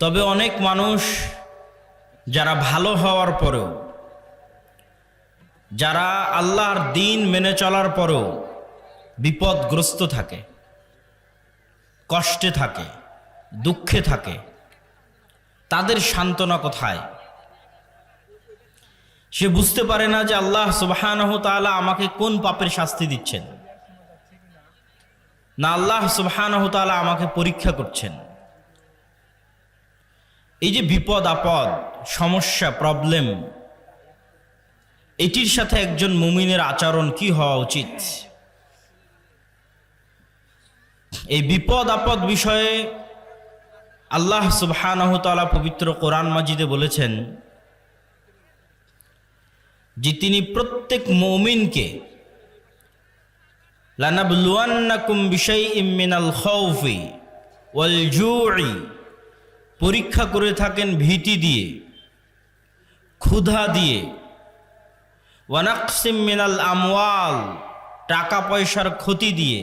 তবে অনেক মানুষ যারা ভালো হওয়ার পরেও, যারা আল্লাহর দ্বীন মেনে চলার পরেও বিপদগ্রস্ত থাকে, কষ্টে থাকে, দুঃখে থাকে, তাদের সান্ত্বনা কোথায়? সে বুঝতে পারে না যে আল্লাহ সুবহানাহু ওয়া তাআলা আমাকে কোন পাপের শাস্তি দিচ্ছেন, না আল্লাহ সুবহানাহু ওয়া তাআলা আমাকে পরীক্ষা করছেন। এই যে বিপদ আপদ, সমস্যা, প্রবলেম, এটির সাথে একজন মুমিনের আচরণ কি হওয়া উচিত? এই বিপদ আপদ বিষয়ে আল্লাহ সুবহানাহু ওয়া তাআলা পবিত্র কোরআন মাজিদে বলেছেন যে তিনি প্রত্যেক মুমিনকে লানাবলুয়ান্নাকুম বিশাইইম মিনাল খাউফি ওয়াল জুই, পরীক্ষা করে থাকেন ভীতি দিয়ে, ক্ষুধা দিয়ে, ওয়ানাকসিম মিনাল আমওয়াল, টাকা পয়সার ক্ষতি দিয়ে,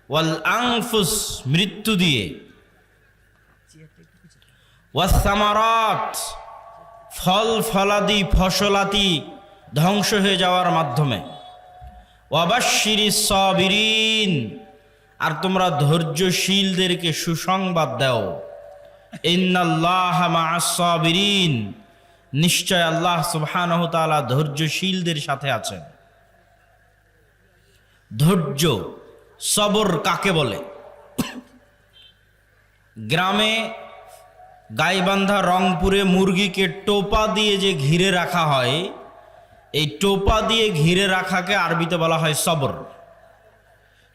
ওয়াল আনফুস, মৃত্যু দিয়ে, ওয়াসসামারাত, ফল ফলাদি ফসলাতি ধ্বংস হয়ে যাওয়ার মাধ্যমে, ওয়াবাশশিরিস সাবিরিন, আর তোমরা ধৈর্যশীলদেরকে সুসংবাদ দাও, ইন্নাল্লাহা মাআস সাবিরিন, নিশ্চয় আল্লাহ সুবহানাহু ওয়া তাআলা ধৈর্যশীলদের সাথে আছেন। ধৈর্য, সবর কাকে বলে? গ্রামে গাইবান্ধা, রংপুরে মুরগিকে টোপা দিয়ে যে ঘিরে রাখা হয়, এই টোপা দিয়ে ঘিরে রাখাকে আরবিতে বলা হয় সবর।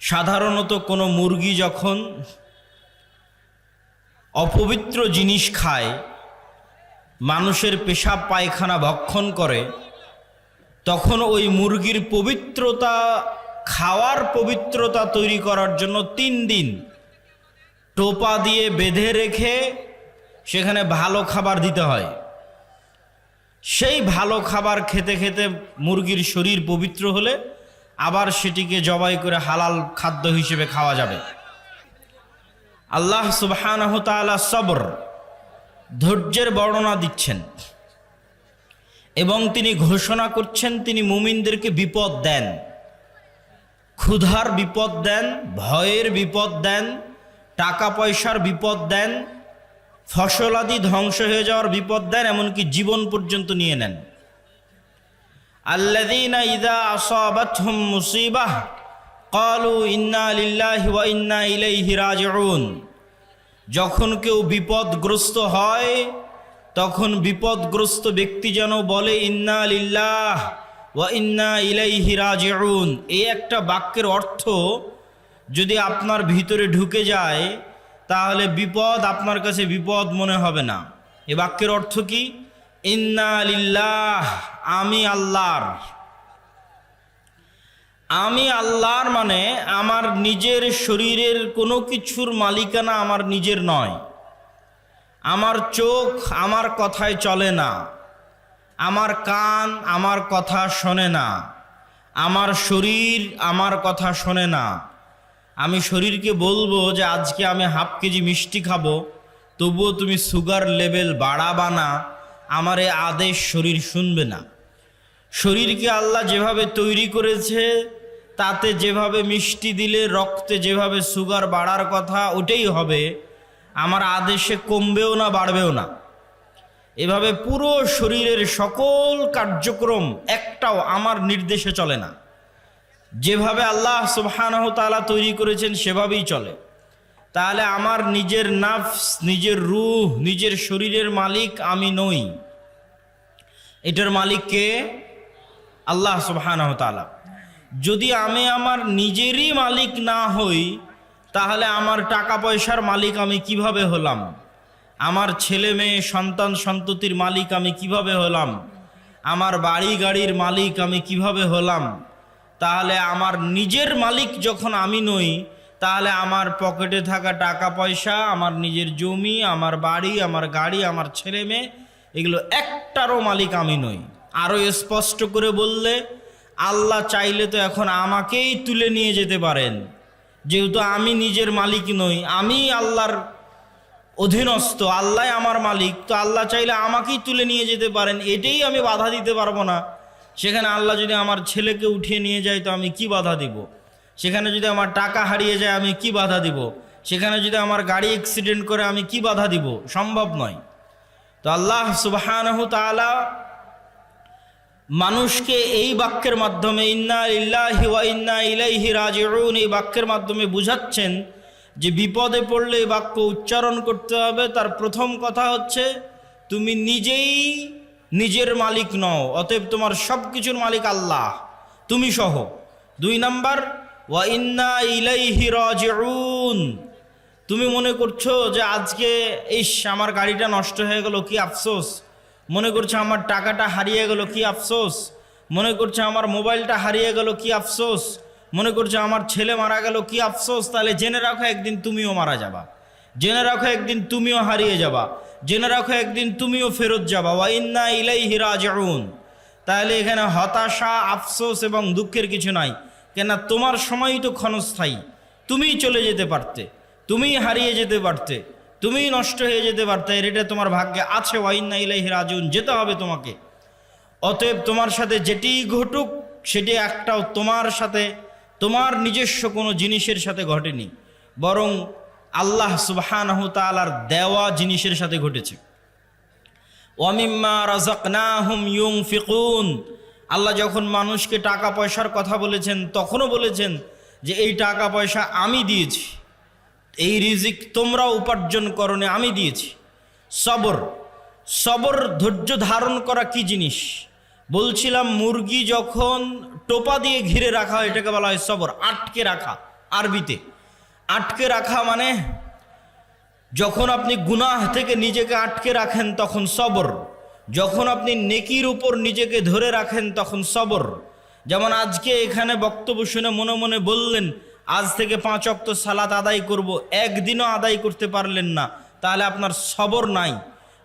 সাধারণত কোনো মুরগি যখন অপবিত্র জিনিস খায়, মানুষের পেশাব পায়খানা ভক্ষণ করে, তখন ওই মুরগির পবিত্রতা, খাওয়ার পবিত্রতা তৈরি করার জন্য 3 দিন টোপা দিয়ে বেঁধে রেখে সেখানে ভালো খাবার দিতে হয়। সেই ভালো খাবার খেতে খেতে মুরগির শরীর পবিত্র হলে আবার সেটিকে জবাই করে হালাল খাদ্য হিসেবে খাওয়া যাবে। আল্লাহ সুবহানাহু ওয়া তাআলা সবর, ধৈর্যের বর্ণনা দিচ্ছেন এবং তিনি ঘোষণা করছেন তিনি মুমিনদেরকে বিপদ দেন, ক্ষুধার বিপদ দেন, ভয়ের বিপদ দেন, টাকা পয়সার বিপদ দেন, ফসলাদি ধ্বংস হয়ে যাওয়ার বিপদ দেন, এমনকি জীবন পর্যন্ত নিয়ে নেন। আল্লাযীনা ইযা আসাবাতহুম মুসিবাহ ক্বালু ইন্না লিল্লাহি ওয়া ইন্না ইলাইহি রাজিউন, যখন কেউ বিপদগ্রস্ত হয় তখন বিপদগ্রস্ত ব্যক্তি যেন বলে ইন্না লিল্লাহ ওয়া ইন্না ইলাইহি রাজিউন। এই একটা বাক্যের অর্থ যদি আপনার ভিতরে ঢুকে যায় তাহলে বিপদ আপনার কাছে বিপদ মনে হবে না। এই বাক্যের অর্থ কি? ইন্না লিল্লাহ, আমি আল্লাহর। আমি আল্লাহর মানে আমার নিজের শরীরের কোনো কিছুর মালিকানা আমার নিজের নয়। আমার চোখ আমার কথায় চলে না, আমার কান আমার কথা শোনে না, আমার শরীর আমার কথা শোনে না। আমি শরীরকে বলবো যে আজকে আমি ½ কেজি মিষ্টি খাবো, তবুও তুমি সুগার লেভেল বাড়াবা না, আমার এই আদেশ শরীর শুনবে না। শরীরকে আল্লাহ যেভাবে তৈরি করেছে তাতে যেভাবে মিষ্টি দিলে রক্তে যেভাবে সুগার বাড়ার কথা ওটাই হবে, আমার আদেশে কমবেও না বাড়বেও না। এভাবে পুরো শরীরের সকল কার্যক্রম একটাও আমার নির্দেশে চলে না। যেভাবে আল্লাহ সুবহানাহু ওয়া তাআলা তৈরি করেছেন সেভাবেই চলে। তাহলে আমার নিজের নাফস, নিজের রূহ, নিজের শরীরের মালিক আমি নই। এটার মালিক কে? আল্লাহ সুবহানাহু ওয়া তাআলা। যদি আমি আমার নিজেরই মালিক না হই তাহলে আমার টাকা পয়সার মালিক আমি কিভাবে হলাম? আমার ছেলে মেয়ে সন্তান সন্ততির মালিক আমি কিভাবে হলাম? আমার বাড়ি গাড়ির মালিক আমি কিভাবে হলাম? তাহলে আমার নিজের মালিক যখন আমি নই, তাহলে আমার পকেটে থাকা টাকা পয়সা, আমার নিজের জমি, আমার বাড়ি, আমার গাড়ি, আমার ছেলে মেয়ে, এগুলো একটারও মালিক আমি নই। আরও স্পষ্ট করে বললে, আল্লাহ চাইলে তো এখন আমাকেই তুলে নিয়ে যেতে পারেন, যেহেতু আমি নিজের মালিক নই, আমি আল্লাহর অধীনস্থ, আল্লাহ আমার মালিক, তো আল্লাহ চাইলে আমাকেই তুলে নিয়ে যেতে পারেন, এটাই আমি বাধা দিতে পারবো না। সেখানে আল্লাহ যদি আমার ছেলেকে উঠিয়ে নিয়ে যায় তো আমি কি বাধা দিব? সেখানে যদি আমার টাকা হারিয়ে যায় আমি কি বাধা দিব? সেখানে যদি আমার গাড়ি অ্যাক্সিডেন্ট করে আমি কি বাধা দিব? সম্ভব নয়। তো আল্লাহ সুবহানাহু তাআলা মানুষকে এই বাক্যের মাধ্যমে ইন্না লিল্লাহি ওয়া ইন্না ইলাইহি রাজিউন এই বাক্যের মাধ্যমে বুঝাচ্ছেন যে বিপদে পড়লে এই বাক্য উচ্চারণ করতে হবে। তার প্রথম কথা হচ্ছে তুমি নিজেই নিজের মালিক নও, অতএব তোমার সব কিছুর মালিক আল্লাহ, তুমি সহ। 2 নাম্বার, ওয়া ইন্না ইলাইহি রাজিউন, তুমি মনে করছো যে আজকে আমার গাড়িটা নষ্ট হয়ে গেল, কি আফসোস। মনে করছো আমার টাকাটা হারিয়ে গেল, কি আফসোস। মনে করছো আমার মোবাইলটা হারিয়ে গেল, কি আফসোস। মনে করছো আমার ছেলে মারা গেল, কি আফসোস। তাহলে জেনে রাখো একদিন তুমিও মারা যাবা, জেনে রাখো একদিন তুমিও হারিয়ে যাবা, জেনে রাখো একদিন তুমিও ফেরত যাবা। ওয়া ইন্না ইলাইহি রাজিউন। তাহলে এখানে হতাশা, আফসোস এবং দুঃখের কিছু নাই, কেন তোমার সময়ই তো ক্ষণস্থায়ী। তুমিই চলে যেতে পারতে, তুমিই হারিয়ে যেতে পারতে, তুমিই নষ্ট হয়ে যেতে পারতে, এটা তোমার ভাগ্যে আছে। ওয়া ইন্না ইলাইহি রাজিউন, যেতে হবে তোমাকে। অতএব তোমার সাথে যেটি ঘটুক সেটি একটাও তোমার সাথে, তোমার নিজস্ব কোনো জিনিসের সাথে ঘটেনি, বরং আল্লাহ সুবহানাহু তাআলার দেওয়া জিনিসের সাথে ঘটেছে। ওয়া মিম্মা রাযাকনাহুম ইউনফিকুন, আল্লাহ যখন মানুষকে টাকা পয়সার কথা বলেছেন তখনও বলেছেন যে এই টাকা পয়সা আমি দিয়েছি, এই রিজিক তোমরা উপার্জন করনি, আমি দিয়েছি। সবর, সবর ধৈর্য ধারণ করা কি জিনিস বলছিলাম। মুরগি যখন টোপা দিয়ে ঘিরে রাখা হয় এটাকে বলা হয় সবর, আটকে রাখা। আরবিতে আটকে রাখা মানে যখন আপনি গুনাহ থেকে নিজেকে আটকে রাখেন তখন সবর, যখন আপনি নেকির উপর নিজেকে ধরে রাখেন তখন সবর। যেমন আজকে এখানে বক্তব্য শুনে মনে মনে বললেন আজ থেকে 5 ওয়াক্ত সালাত আদায় করব, একদিনও আদায় করতে পারলেন না, তাহলে আপনার সবর নাই।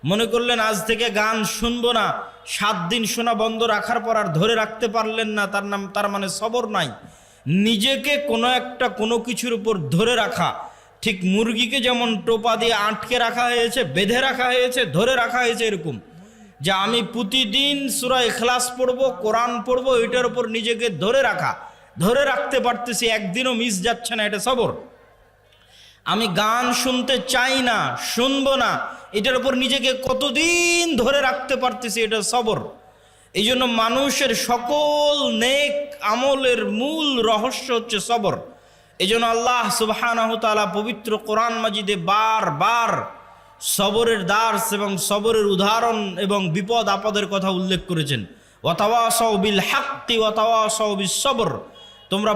মনে করলেন আজ থেকে গান শুনবো না, 7 দিন শোনা বন্ধ রাখার পর আর ধরে রাখতে পারলেন না, তার মানে সবর নাই। নিজেকে কোনো কিছুর উপর ধরে রাখা, ঠিক মুরগিকে যেমন টোপা দিয়ে আটকে রাখা হয়েছে, বেঁধে রাখা হয়েছে, ধরে রাখা হয়েছে, এরকম যে আমি প্রতিদিন সূরা ইখলাস পড়বো, কোরআন পড়বো, এটার উপর নিজেকে ধরে রাখা, ধরে রাখতে পারতেছি, একদিনও মিস যাচ্ছে না, এটা সবর। আমি গান শুনতে চাই না, শুনবো না, এটার উপর নিজেকে কতদিন ধরে রাখতে পারতেছি, এটা সবর। এই জন্য মানুষের সকল নেক আমলের মূল রহস্য হচ্ছে সবর। এই জন্য আল্লাহ সুবহানাহু তাআলা পবিত্র কোরআন মাজিদে বারবার সবরের দার্স এবং সবরের উদাহরণ এবং বিপদ আপদের কথা উল্লেখ করেছেন। ওয়াতাওয়াসাউ বিল হাক্কি ওয়াতাওয়াসাউ বিস সবর, তোমরা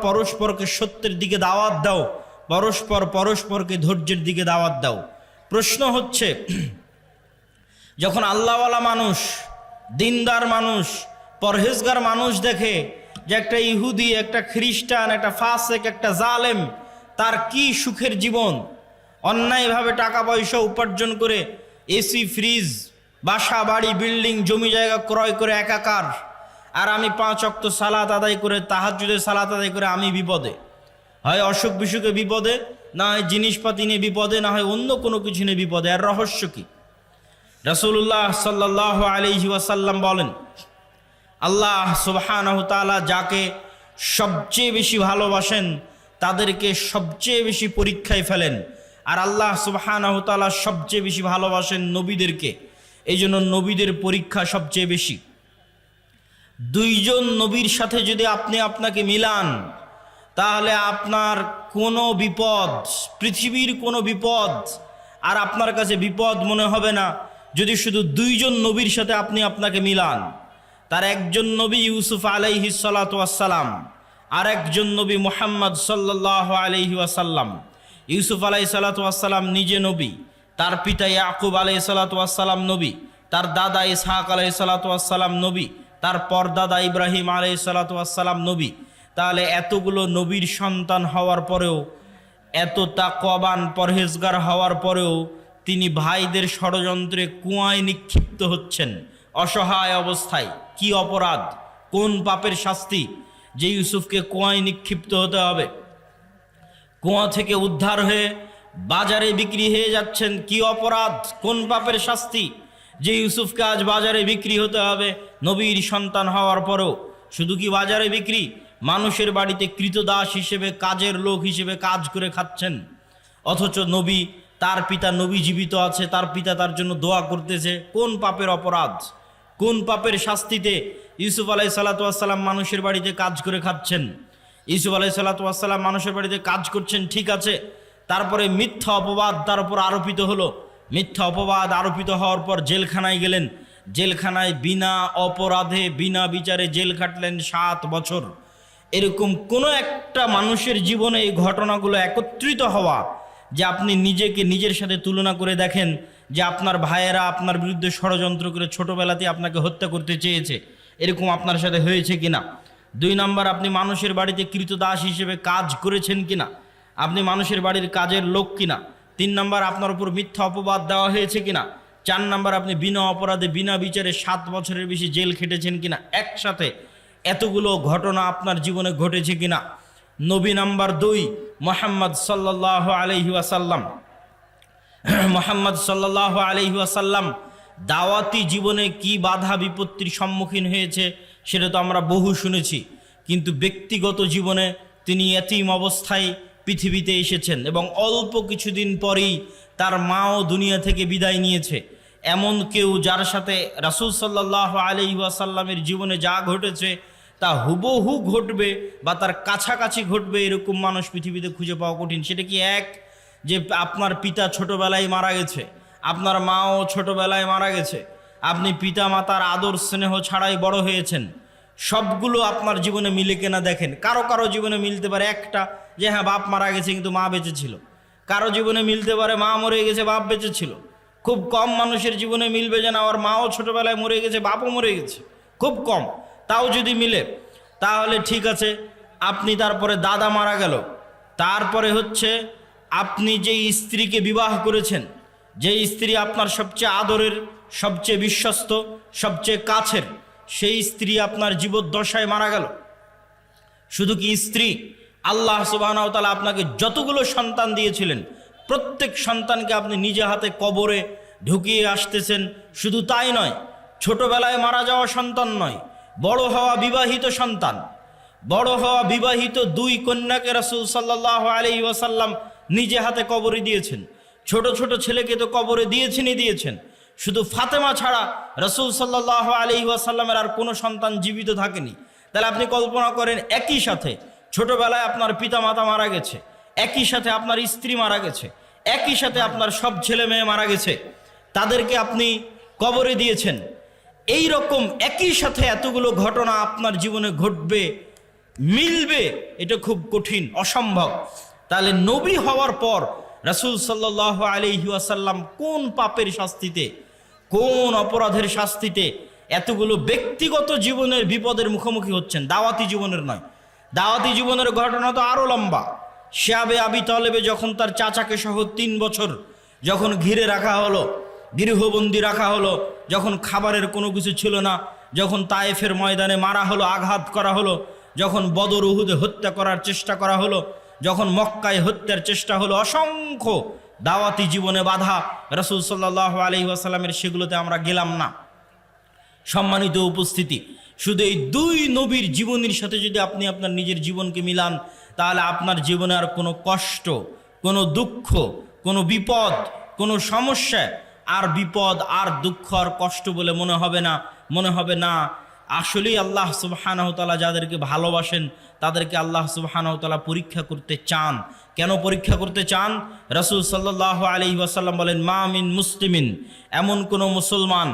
পরস্পরকে সত্যের দিকে দাওয়াত দাও, পরস্পরকে ধৈর্যের দিকে দাওয়াত দাও। প্রশ্ন হচ্ছে, যখন আল্লাহওয়ালা মানুষ, দিনদার মানুষ, পরহেজগার মানুষ দেখে যে একটা ইহুদি, একটা খ্রিস্টান, একটা ফাসেক, একটা জালেম, তার কি সুখের জীবন, অন্যায়ভাবে টাকা পয়সা উপার্জন করে এসি, ফ্রিজ, বাসা, বাড়ি, বিল্ডিং, জমি জায়গা ক্রয় করে একাকার, আর আমি 5 ওয়াক্ত সালাত আদায় করে, তাহাজ্জুদের সালাত আদায় করে আমি বিপদে, হয় অসুখ বিসুখে বিপদে, না হয় জিনিসপাতি নিয়ে বিপদে, না হয় অন্য কোনো কিছু নিয়ে বিপদে। আর রহস্য কি? রাসূলুল্লাহ সাল্লাল্লাহু আলাইহি ওয়াসাল্লাম বলেন, আল্লাহ সুবহানাহু তাআলা যাকে সবচেয়ে বেশি ভালোবাসেন তাদেরকে সবচেয়ে বেশি পরীক্ষায় ফেলেন, আর আল্লাহ সুবহানাহু তাআলা সবচেয়ে বেশি ভালোবাসেন নবীদেরকে, এই জন্য নবীদের পরীক্ষা সবচেয়ে বেশি। 2 জন নবীর সাথে যদি আপনি আপনাকে মিলান, তাহলে আপনার কোনো বিপদ, পৃথিবীর কোনো বিপদ আর আপনার কাছে বিপদ মনে হবে না যদি শুধু 2 জন নবীর সাথে আপনি আপনাকে মিলান। তার একজন নবী ইউসুফ আলাইহিস সালাতু ওয়াস সালাম, আর একজন নবী মুহাম্মদ সাল্লাল্লাহু আলাইহি ওয়াসাল্লাম। ইউসুফ আলাইহিস সালাতু ওয়াস সালাম নিজে নবী, তার পিতা ইয়াকুব আলাইহিস সালাতু ওয়াস সালাম নবী, তার দাদা ইসহাক আলাইহিস সালাতু ওয়াস সালাম নবী, তার পরদাদা ইব্রাহিম আলাইহিস সালাতু ওয়াস সালাম নবী। তাহলে এতগুলো নবীর সন্তান হওয়ার পরেও, এত তাকওয়াবান পরহেজগার হওয়ার পরেও তিনি ভাইদের ষড়যন্ত্রে কুয়ায় নিক্ষিপ্ত হচ্ছেন অসহায় অবস্থায়। কি অপরাধ, কোন পাপের শাস্তি যে ইউসুফকে কুয়ায় নিক্ষিপ্ত হতে হবে? কুয়া থেকে উদ্ধার হয়ে বাজারে বিক্রি হয়ে যাচ্ছেন। কি অপরাধ, কোন পাপের শাস্তি যে ইউসুফকে আজ বাজারে বিক্রি হতে হবে নবীর সন্তান হওয়ার পরেও? শুধু কি বাজারে বিক্রি, মানুষের বাড়িতে কৃতদাস হিসেবে, কাজের লোক হিসেবে কাজ করে খাচ্ছেন। অথচ নবী, তার পিতা নবী জীবিত আছে, তার পিতা তার জন্য দোয়া করতেছে। কোন পাপের অপরাধ, কোন পাপের শাস্তিতে ইউসুফ আলাইহিসসালাতু ওয়াসসালাম মানুষের বাড়িতে কাজ করে খাচ্ছেন? ইউসুফ আলাইহিসসালাতু ওয়াসসালাম মানুষের বাড়িতে কাজ করছেন, ঠিক আছে, তারপরে মিথ্যা অপবাদ তার উপর আরোপিত হলো। মিথ্যা অপবাদ আরোপিত হওয়ার পর জেলখানায় গেলেন। জেলখানায় বিনা অপরাধে বিনা বিচারে জেল খাটলেন 7 বছর। এরকম কোনো একটা মানুষের জীবনে এই ঘটনাগুলো একত্রিত হওয়া, যে আপনি নিজেকে নিজের সাথে তুলনা করে দেখেন যে আপনার ভাইয়েরা আপনার বিরুদ্ধে ষড়যন্ত্র করে ছোটবেলাতে আপনাকে হত্যা করতে চেয়েছে, এরকম আপনার সাথে হয়েছে কিনা? 2 নাম্বার, আপনি মানুষের বাড়িতে কৃতদাস হিসেবে কাজ করেছেন কিনা, আপনি মানুষের বাড়ির কাজের লোক কিনা? 3 নাম্বার, আপনার উপর মিথ্যা অপবাদ দেওয়া হয়েছে কিনা? 4 নাম্বার, আপনি বিনা অপরাধে বিনা বিচারে 7 বছরের বেশি জেল খেটেছেন কিনা? একসাথে এতগুলো ঘটনা আপনার জীবনে ঘটেছে কিনা? নবী নাম্বার 2 মুহাম্মদ সাল্লাল্লাহু আলাইহি ওয়াসাল্লাম। মুহাম্মদ সাল্লাল্লাহু আলাইহি ওয়াসাল্লাম দাওয়াতি জীবনে কি বাধা বিপত্তির সম্মুখীন হয়েছে সেটা তো আমরা বহু শুনেছি, কিন্তু ব্যক্তিগত জীবনে তিনি এতিম অবস্থায় পৃথিবীতে এসেছেন এবং অল্প কিছুদিন পরেই তার মাও দুনিয়া থেকে বিদায় নিয়েছে। এমন কেউ যার সাথে রাসূল সাল্লাল্লাহু আলাইহি ওয়াসাল্লামের জীবনে যা ঘটেছে তা হুবহু ঘটবে বা তার কাছাকাছি ঘটবে এরকম মানুষ পৃথিবীতে খুঁজে পাওয়া কঠিন। সেটা কি এক, যে আপনার পিতা ছোটবেলায় মারা গেছে, আপনার মাও ছোটবেলায় মারা গেছে, আপনি পিতা মাতার আদর স্নেহ ছাড়াই বড় হয়েছেন, সবগুলো আপনার জীবনে মিলে কিনা দেখেন। কারো কারো জীবনে মিলতে পারে একটা, যে হ্যাঁ বাপ মারা গেছে কিন্তু মা বেঁচে ছিল। কারো জীবনে মিলতে পারে মা মরে গেছে বাপ বেঁচে ছিল। খুব কম মানুষের জীবনে মিলবে যে না আমার মাও ছোটবেলায় মরে গেছে বাপও মরে গেছে, খুব কম। তাও যদি মিলে তাহলে ঠিক আছে। আপনি তারপরে দাদা মারা গেল, তারপরে হচ্ছে আপনি যেই স্ত্রীকে বিবাহ করেছেন, যেই স্ত্রী আপনার সবচেয়ে আদরের, সবচেয়ে বিশ্বস্ত, সবচেয়ে কাছের, সেই স্ত্রী আপনার জীবদ্দশায় মারা গেল। শুধু কি স্ত্রী, আল্লাহ সুবহানাহু ওয়া তাআলা আপনাকে যতগুলো সন্তান দিয়েছিলেন প্রত্যেক সন্তানকে আপনি নিজে হাতে কবরে ঢুকিয়ে আসতেছেন। শুধু তাই নয়, ছোটবেলায় মারা যাওয়া সন্তান নয়, বড় হওয়া বিবাহিত সন্তান, বড় হওয়া বিবাহিত 2 কন্যাকে রাসূল সাল্লাল্লাহু আলাইহি ওয়াসাল্লাম নিজে হাতে কবরে দিয়েছেন। ছোট ছোট ছেলেকে তো কবরে দিয়েছেন। শুধু ফাতেমা ছাড়া রাসূল সাল্লাল্লাহু আলাইহি ওয়াসাল্লামের আর কোনো সন্তান জীবিত থাকেনি। তাহলে আপনি কল্পনা করেন, একই সাথে ছোটবেলায় আপনার পিতা মাতা মারা গেছে, একই সাথে আপনার স্ত্রী মারা গেছে, একই সাথে আপনার সব ছেলে মেয়ে মারা গেছে, তাদেরকে আপনি কবরে দিয়েছেন। এই রকম একই সাথে এতগুলো ঘটনা আপনার জীবনে ঘটবে, মিলবে, এটা খুব কঠিন, অসম্ভব। তাহলে নবী হওয়ার পর রাসূল সাল্লাল্লাহু আলাইহি ওয়াসাল্লাম কোন পাপের শাস্তিতে, কোন অপরাধের শাস্তিতে এতগুলো ব্যক্তিগত জীবনের বিপদের মুখোমুখি হচ্ছেন? দাওয়াতি জীবনের নয়। দাওয়াতি জীবনের ঘটনা তো আরো লম্বা। শিয়াবে আবি তালেবে যখন তার চাচাকে সহ 3 বছর যখন ঘিরে রাখা হলো, গৃহবন্দী রাখা হলো, যখন খাবারের কোনো কিছু ছিল না, যখন তায়েফের ময়দানে মারা হলো, আঘাত করা হলো, যখন বদর উহুদে হত্যা করার চেষ্টা করা হলো, যখন মক্কায় হত্যার চেষ্টা হলো, অসংখ্য দাওয়াতি জীবনে বাধা রাসূল সাল্লাল্লাহু আলাইহি ওয়াসাল্লামের, সেগুলোতে আমরা গেলাম না। সম্মানিত উপস্থিতি, শুধু এই 2 নবীর জীবনের সাথে যদি আপনি আপনার নিজের জীবনকে মিলান, তাহলে আপনার জীবনে আর কোনো কষ্ট, কোনো দুঃখ, কোনো বিপদ, কোনো সমস্যা আর বিপদ আর দুঃখ আর কষ্ট বলে মনে হবে না। আসলেই আল্লাহ সুবহানাহু ওয়া তাআলা যাদেরকে ভালোবাসেন তাদেরকে আল্লাহ সুবহানাহু ওয়া তাআলা পরীক্ষা করতে চান। কেন পরীক্ষা করতে চান? রাসূল সাল্লাল্লাহু আলাইহি ওয়াসাল্লাম বলেন, মা মিন মুসলিমিন, এমন কোনো মুসলমান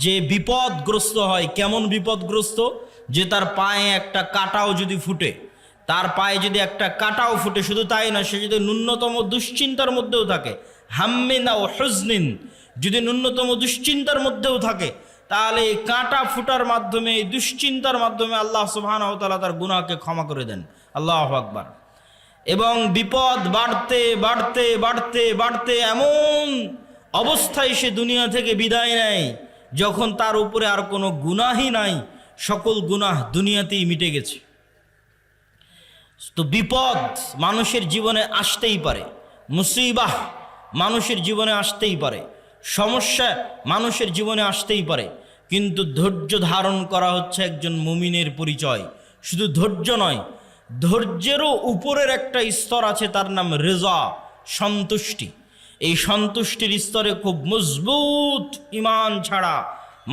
যে বিপদগ্রস্ত হয়। কেমন বিপদগ্রস্ত? যে তার পায়ে একটা কাঁটাও যদি ফুটে, তার পায়ে যদি একটা কাঁটাও ফুটে, শুধু তাই না, সে যদি ন্যূনতম দুশ্চিন্তার মধ্যেও থাকে, হাম্মিন আও হুজনিন, যদি ন্যূনতম দুশ্চিন্তার মধ্যেও থাকে, তাহলে এই কাঁটা ফুটার মাধ্যমে, এই দুশ্চিন্তার মাধ্যমে আল্লাহ সুবহানাহু ওয়া তাআলা তার গুনাহকে ক্ষমা করে দেন। আল্লাহু আকবার। এবং বিপদ বাড়তে বাড়তে বাড়তে বাড়তে এমন অবস্থায় সে দুনিয়া থেকে বিদায় নেয় যখন তার উপরে আর কোনো গুনাহই নাই, সকল গুনাহ দুনিয়াতেই মিটে গেছে। তো বিপদ মানুষের জীবনে আসতেই পারে, মুসিবাহ মানুষের জীবনে আসতেই পারে, সমস্যা মানুষের জীবনে আসতেই পারে, কিন্তু ধৈর্য ধারণ করা হচ্ছে একজন মুমিনের পরিচয়। শুধু ধৈর্য নয়, ধৈর্যেরও উপরের একটা স্তর আছে, তার নাম রেজা, সন্তুষ্টি। এই সন্তুষ্টির স্তরে খুব মজবুত ইমান ছাড়া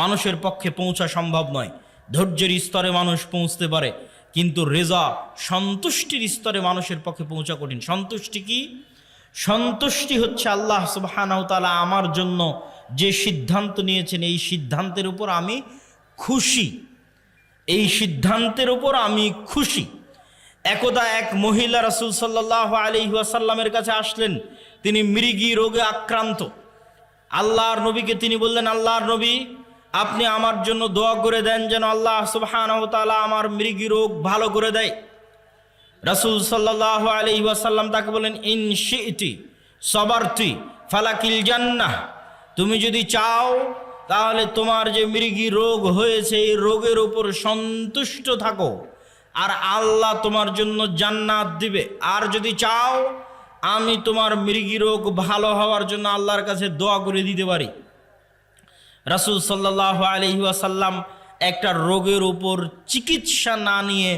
মানুষের পক্ষে পৌঁছা সম্ভব নয়। ধৈর্যের স্তরে মানুষ পৌঁছতে পারে, কিন্তু রেজা, সন্তুষ্টির স্তরে মানুষের পক্ষে পৌঁছা কঠিন। সন্তুষ্টি কি? সন্তুষ্টি হচ্ছে আল্লাহ সুবহানাহু ওয়া তাআলা আমার জন্য যে সিদ্ধান্ত নিয়েছেন, এই সিদ্ধান্তের উপর আমি খুশি, এই সিদ্ধান্তের উপর আমি খুশি। একদা এক মহিলা রাসূল সাল্লাল্লাহু আলাইহি ওয়াসাল্লামের কাছে আসলেন, তিনি মৃগী রোগে আক্রান্ত। আল্লাহর নবীকে তিনি বললেন, আল্লাহর নবী, আপনি আমার জন্য দোয়া করে দেন যেন আল্লাহ সুবহানাহু ওয়া তাআলা আমার মৃগী রোগ ভালো করে দেয়। রাসূল সাল্লাল্লাহু আলাইহি ওয়াসাল্লাম তাকে বলেন, ইন শি'তি সাবারতি ফালাকিল জান্নাহ, তুমি যদি চাও তাহলে তোমার যে মৃগী রোগ হয়েছে এই রোগের উপর সন্তুষ্ট থাকো, আর আল্লাহ তোমার জন্য জান্নাত দিবে। আর যদি চাও আমি তোমার মৃগী রোগ ভালো হওয়ার জন্য আল্লাহর কাছে দোয়া করে দিতে পারি। রাসূল সাল্লাল্লাহু আলাইহি ওয়াসাল্লাম একটা রোগের উপর চিকিৎসা না নিয়ে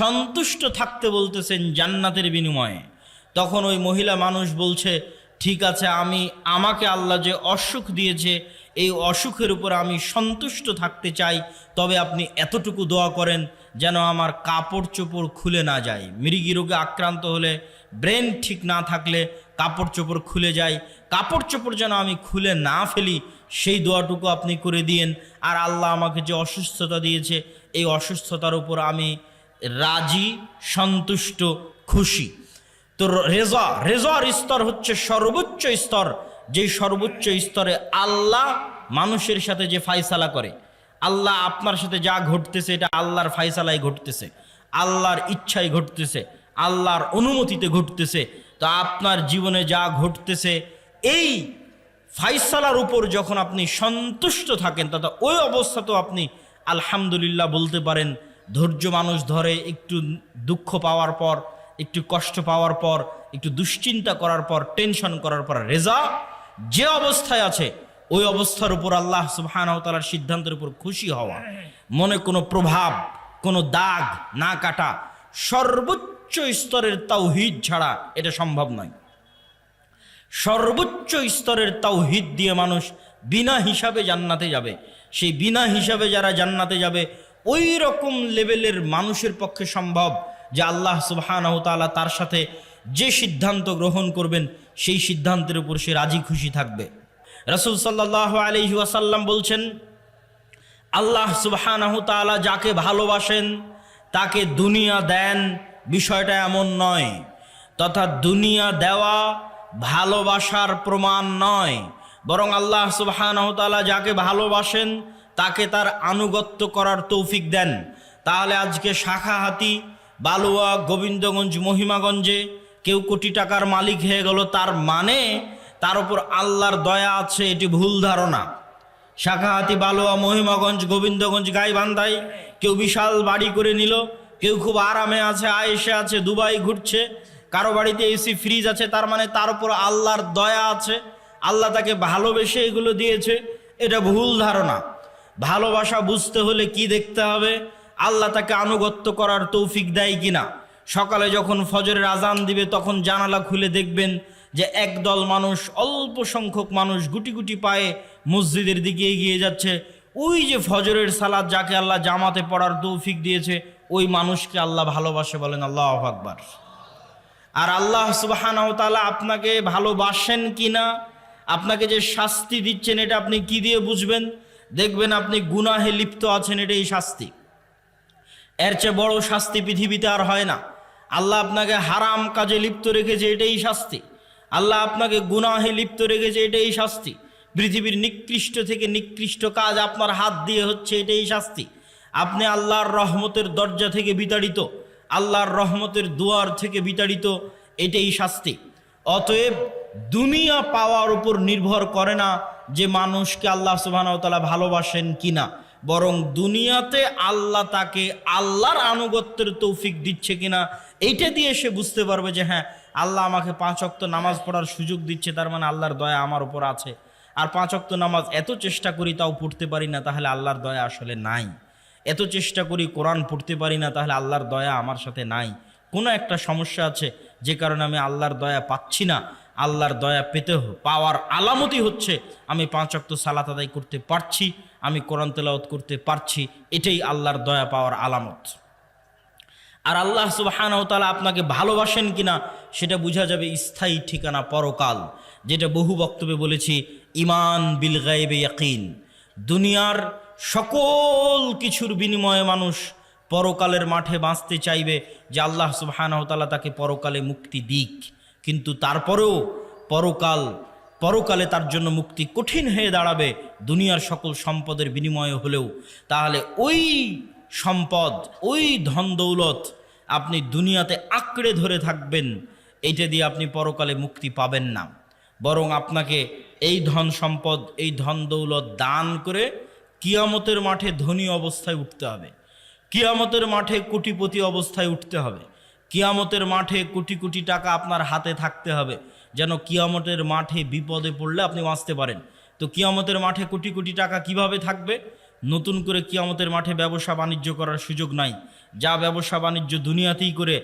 সন্তুষ্ট থাকতে বলতেছেন জান্নাতের বিনিময়ে। তখন ওই মহিলা মানুষ বলছে, ঠিক আছে, আমাকে আল্লাহ যে অসুখ দিয়েছে এই অসুখের উপর আমি সন্তুষ্ট থাকতে চাই, তবে আপনি এতটুকু দোয়া করেন যেন আমার কাপড় চোপড় খুলে না যায়। মৃগী রোগে আক্রান্ত হলে, ব্রেন ঠিক না থাকলে কাপড় চোপড় খুলে যায়, কাপড় চোপড় যেন আমি খুলে না ফেলি, সেই দোয়াটুকু আপনি করে দিয়েন। আর আল্লাহ আমাকে যে অসুস্থতা দিয়েছে এই অসুস্থতার উপর আমি রাজি, সন্তুষ্ট, খুশি। তো রেজার স্তর হচ্ছে সর্বোচ্চ স্তর, যে সর্বোচ্চ স্তরে আল্লাহ মানুষের সাথে যে ফায়সালা করে, আল্লাহ আপনার সাথে যা ঘটতেছে এটা আল্লাহর ফায়সালায় ঘটতেছে, আল্লাহর ইচ্ছায় ঘটতেছে, আল্লাহর অনুমতিতে ঘটতেছে। তো আপনার জীবনে যা ঘটতেছে এই ফায়সালার উপর যখন আপনি সন্তুষ্ট থাকেন, তথা ওই অবস্থাতেও আপনি আলহামদুলিল্লাহ বলতে পারেন। ধৈর্য মানুষ ধরে একটু দুঃখ পাওয়ার পর, একটু কষ্ট পাওয়ার পর, একটু দুশ্চিন্তা করার পর, টেনশন করার পর। রেজা যে অবস্থায় আছে ওই অবস্থার উপর আল্লাহ সুবহানাহু ওয়া তাআলার সিদ্ধান্তের উপর খুশি হওয়া, মনে কোনো প্রভাব, কোনো দাগ না কাটা, সর্বোচ্চ স্তরের তাওহীদ ছাড়া এটা সম্ভব নয়। সর্বোচ্চ স্তরের তাওহীদ দিয়ে মানুষ বিনা হিসাবে জান্নাতে যাবে। সেই বিনা হিসাবে যারা জান্নাতে যাবে ওই রকম লেভেলের মানুষের পক্ষে সম্ভব যে আল্লাহ সুবহানাহু ওয়া তাআলা তার সাথে যে সিদ্ধান্ত গ্রহণ করবেন সেই সিদ্ধান্তের উপর সে রাজি খুশি থাকবে। রাসূল সাল্লাল্লাহু আলাইহি ওয়াসাল্লাম বলছেন, আল্লাহ সুবহানাহু ওয়া তাআলা যাকে ভালোবাসেন তাকে দুনিয়া দেন, বিষয়টা এমন নয়। তথা দুনিয়া দেওয়া ভালোবাসার প্রমাণ নয়, বরং আল্লাহ সুবহানাহু ওয়া তাআলা যাকে ভালোবাসেন তাকে তার আনুগত্য করার তৌফিক দেন। তাহলে আজকে শাখাহাতি, বালুয়া, গোবিন্দগঞ্জ, মহিমাগঞ্জে কেউ কোটি টাকার মালিক হয়ে গেল, তার মানে তার উপর আল্লাহর দয়া আছে, এটি ভুল ধারণা। শাখাহাতি, বালুয়া, মহিমাগঞ্জ, গোবিন্দগঞ্জ, গাইবান্ধায় কেউ বিশাল বাড়ি করে নিল, কেউ খুব আরামে আছে, আয়েশে আছে, দুবাই ঘুরছে, কারো বাড়িতে এসি ফ্রিজ আছে, তার মানে তার উপর আল্লাহর দয়া আছে, আল্লাহ তাকে ভালোবেসে এগুলো দিয়েছে। এটা ভুল ধারণা। ভালোবাসা বুঝতে হলে কি দেখতে হবে? আল্লাহ তাকে আনুগত্য করার তৌফিক দেয় কিনা। সকালে যখন ফজরের আজান দিবে তখন জানালা খুলে দেখবেন যে একদল মানুষ, অল্প সংখ্যক মানুষ গুটি গুটি পায়ে মসজিদের দিকে এগিয়ে যাচ্ছে। ওই যে ফজরের সালাত যাকে আল্লাহ জামাতে পড়ার তৌফিক দিয়েছে, ওই মানুষকে আল্লাহ ভালোবাসে, বলেন আল্লাহু আকবার। আর আল্লাহ সুবহানাহু ওয়া তাআলা আপনাকে ভালোবাসেন কিনা, আপনাকে যে শাস্তি দিচ্ছেন এটা আপনি কি দিয়ে বুঝবেন? দেখবেন আপনি গুনাহে লিপ্ত আছেন, এটাই শাস্তি। এর চেয়ে বড় শাস্তি পৃথিবীতে আর হয় না। আল্লাহ আপনাকে হারাম কাজে লিপ্ত রেখেছে, এটাই শাস্তি। আল্লাহ আপনাকে গুনাহে লিপ্ত রেখেছে, এটাই শাস্তি। পৃথিবীর নিকৃষ্ট থেকে নিকৃষ্ট কাজ আপনার হাত দিয়ে হচ্ছে, এটাই শাস্তি। আপনি আল্লাহর রহমতের দরজা থেকে বিতাড়িত, আল্লাহর রহমতের দুয়ার থেকে বিতাড়িত, এটাই শাস্তি। অতএব দুনিয়া পাওয়ার উপর নির্ভর করে না যে মানুষকে আল্লাহ সুবহানাহু ওয়া তাআলা ভালোবাসেন কিনা, বরং দুনিয়াতে আল্লাহ তাকে আল্লাহর আনুগত্যের তৌফিক দিচ্ছে কিনা, এইটা দিয়ে সে বুঝতে পারবে যে হ্যাঁ আল্লাহ আমাকে 5 ওয়াক্ত নামাজ পড়ার সুযোগ দিচ্ছে, তার মানে আল্লাহর দয়া আমার উপর আছে। আর 5 ওয়াক্ত নামাজ এত চেষ্টা করি তাও পড়তে পারি না, তাহলে আল্লাহর দয়া আসলে নাই। এত চেষ্টা করি কোরআন পড়তে পারি না, তাহলে আল্লাহর দয়া আমার সাথে নাই। কোনো একটা সমস্যা আছে যে কারণে আমি আল্লাহর দয়া পাচ্ছি না। আল্লাহর দয়া পাওয়ার আলামতই হচ্ছে আমি 5 ওয়াক্ত সালাত আদায় করতে পারছি, আমি কোরআন তেলাওয়াত করতে পারছি, এটাই আল্লাহর দয়া পাওয়ার আলামত। আর আল্লাহ সুবহানাহু ওয়া তাআলা আপনাকে ভালোবাসেন কিনা সেটা বোঝা যাবে স্থায়ী ঠিকানা পরকাল, যেটা বহু বক্তব্যে বলেছি, ঈমান বিল গায়বে ইয়াকিন। দুনিয়ার সকল কিছুর বিনিময়ে মানুষ পরকালের মাঠে বাঁচতে চাইবে যে আল্লাহ সুবহানাহু ওয়া তাআলা তাকে পরকালে মুক্তি দিক, কিন্তু তারপরেও পরকালে তার জন্য মুক্তি কঠিন হয়ে দাঁড়াবে দুনিয়ার সকল সম্পদের বিনিময়ে হলেও। তাহলে ওই সম্পদ, ওই ধন দৌলত আপনি দুনিয়াতে আঁকড়ে ধরে থাকবেন, এইটা দিয়ে আপনি পরকালে মুক্তি পাবেন না। বরং আপনাকে এই ধন সম্পদ, এই ধন দৌলত দান করে কিয়ামতের মাঠে ধনী অবস্থায় উঠতে হবে, কিয়ামতের মাঠে কোটিপতি অবস্থায় উঠতে হবে, কিয়ামতের মাঠে কোটি কোটি টাকা আপনার হাতে থাকতে হবে, যেন কিয়ামতের মাঠে বিপদে পড়লে আপনি বাঁচতে পারেন। তো কিয়ামতের মাঠে কোটি কোটি টাকা কিভাবে থাকবে? নতুন করে কিয়ামতের মাঠে ব্যবসা বাণিজ্য করার সুযোগ নাই। যা ব্যবসা বাণিজ্য দুনিয়াতেই করে,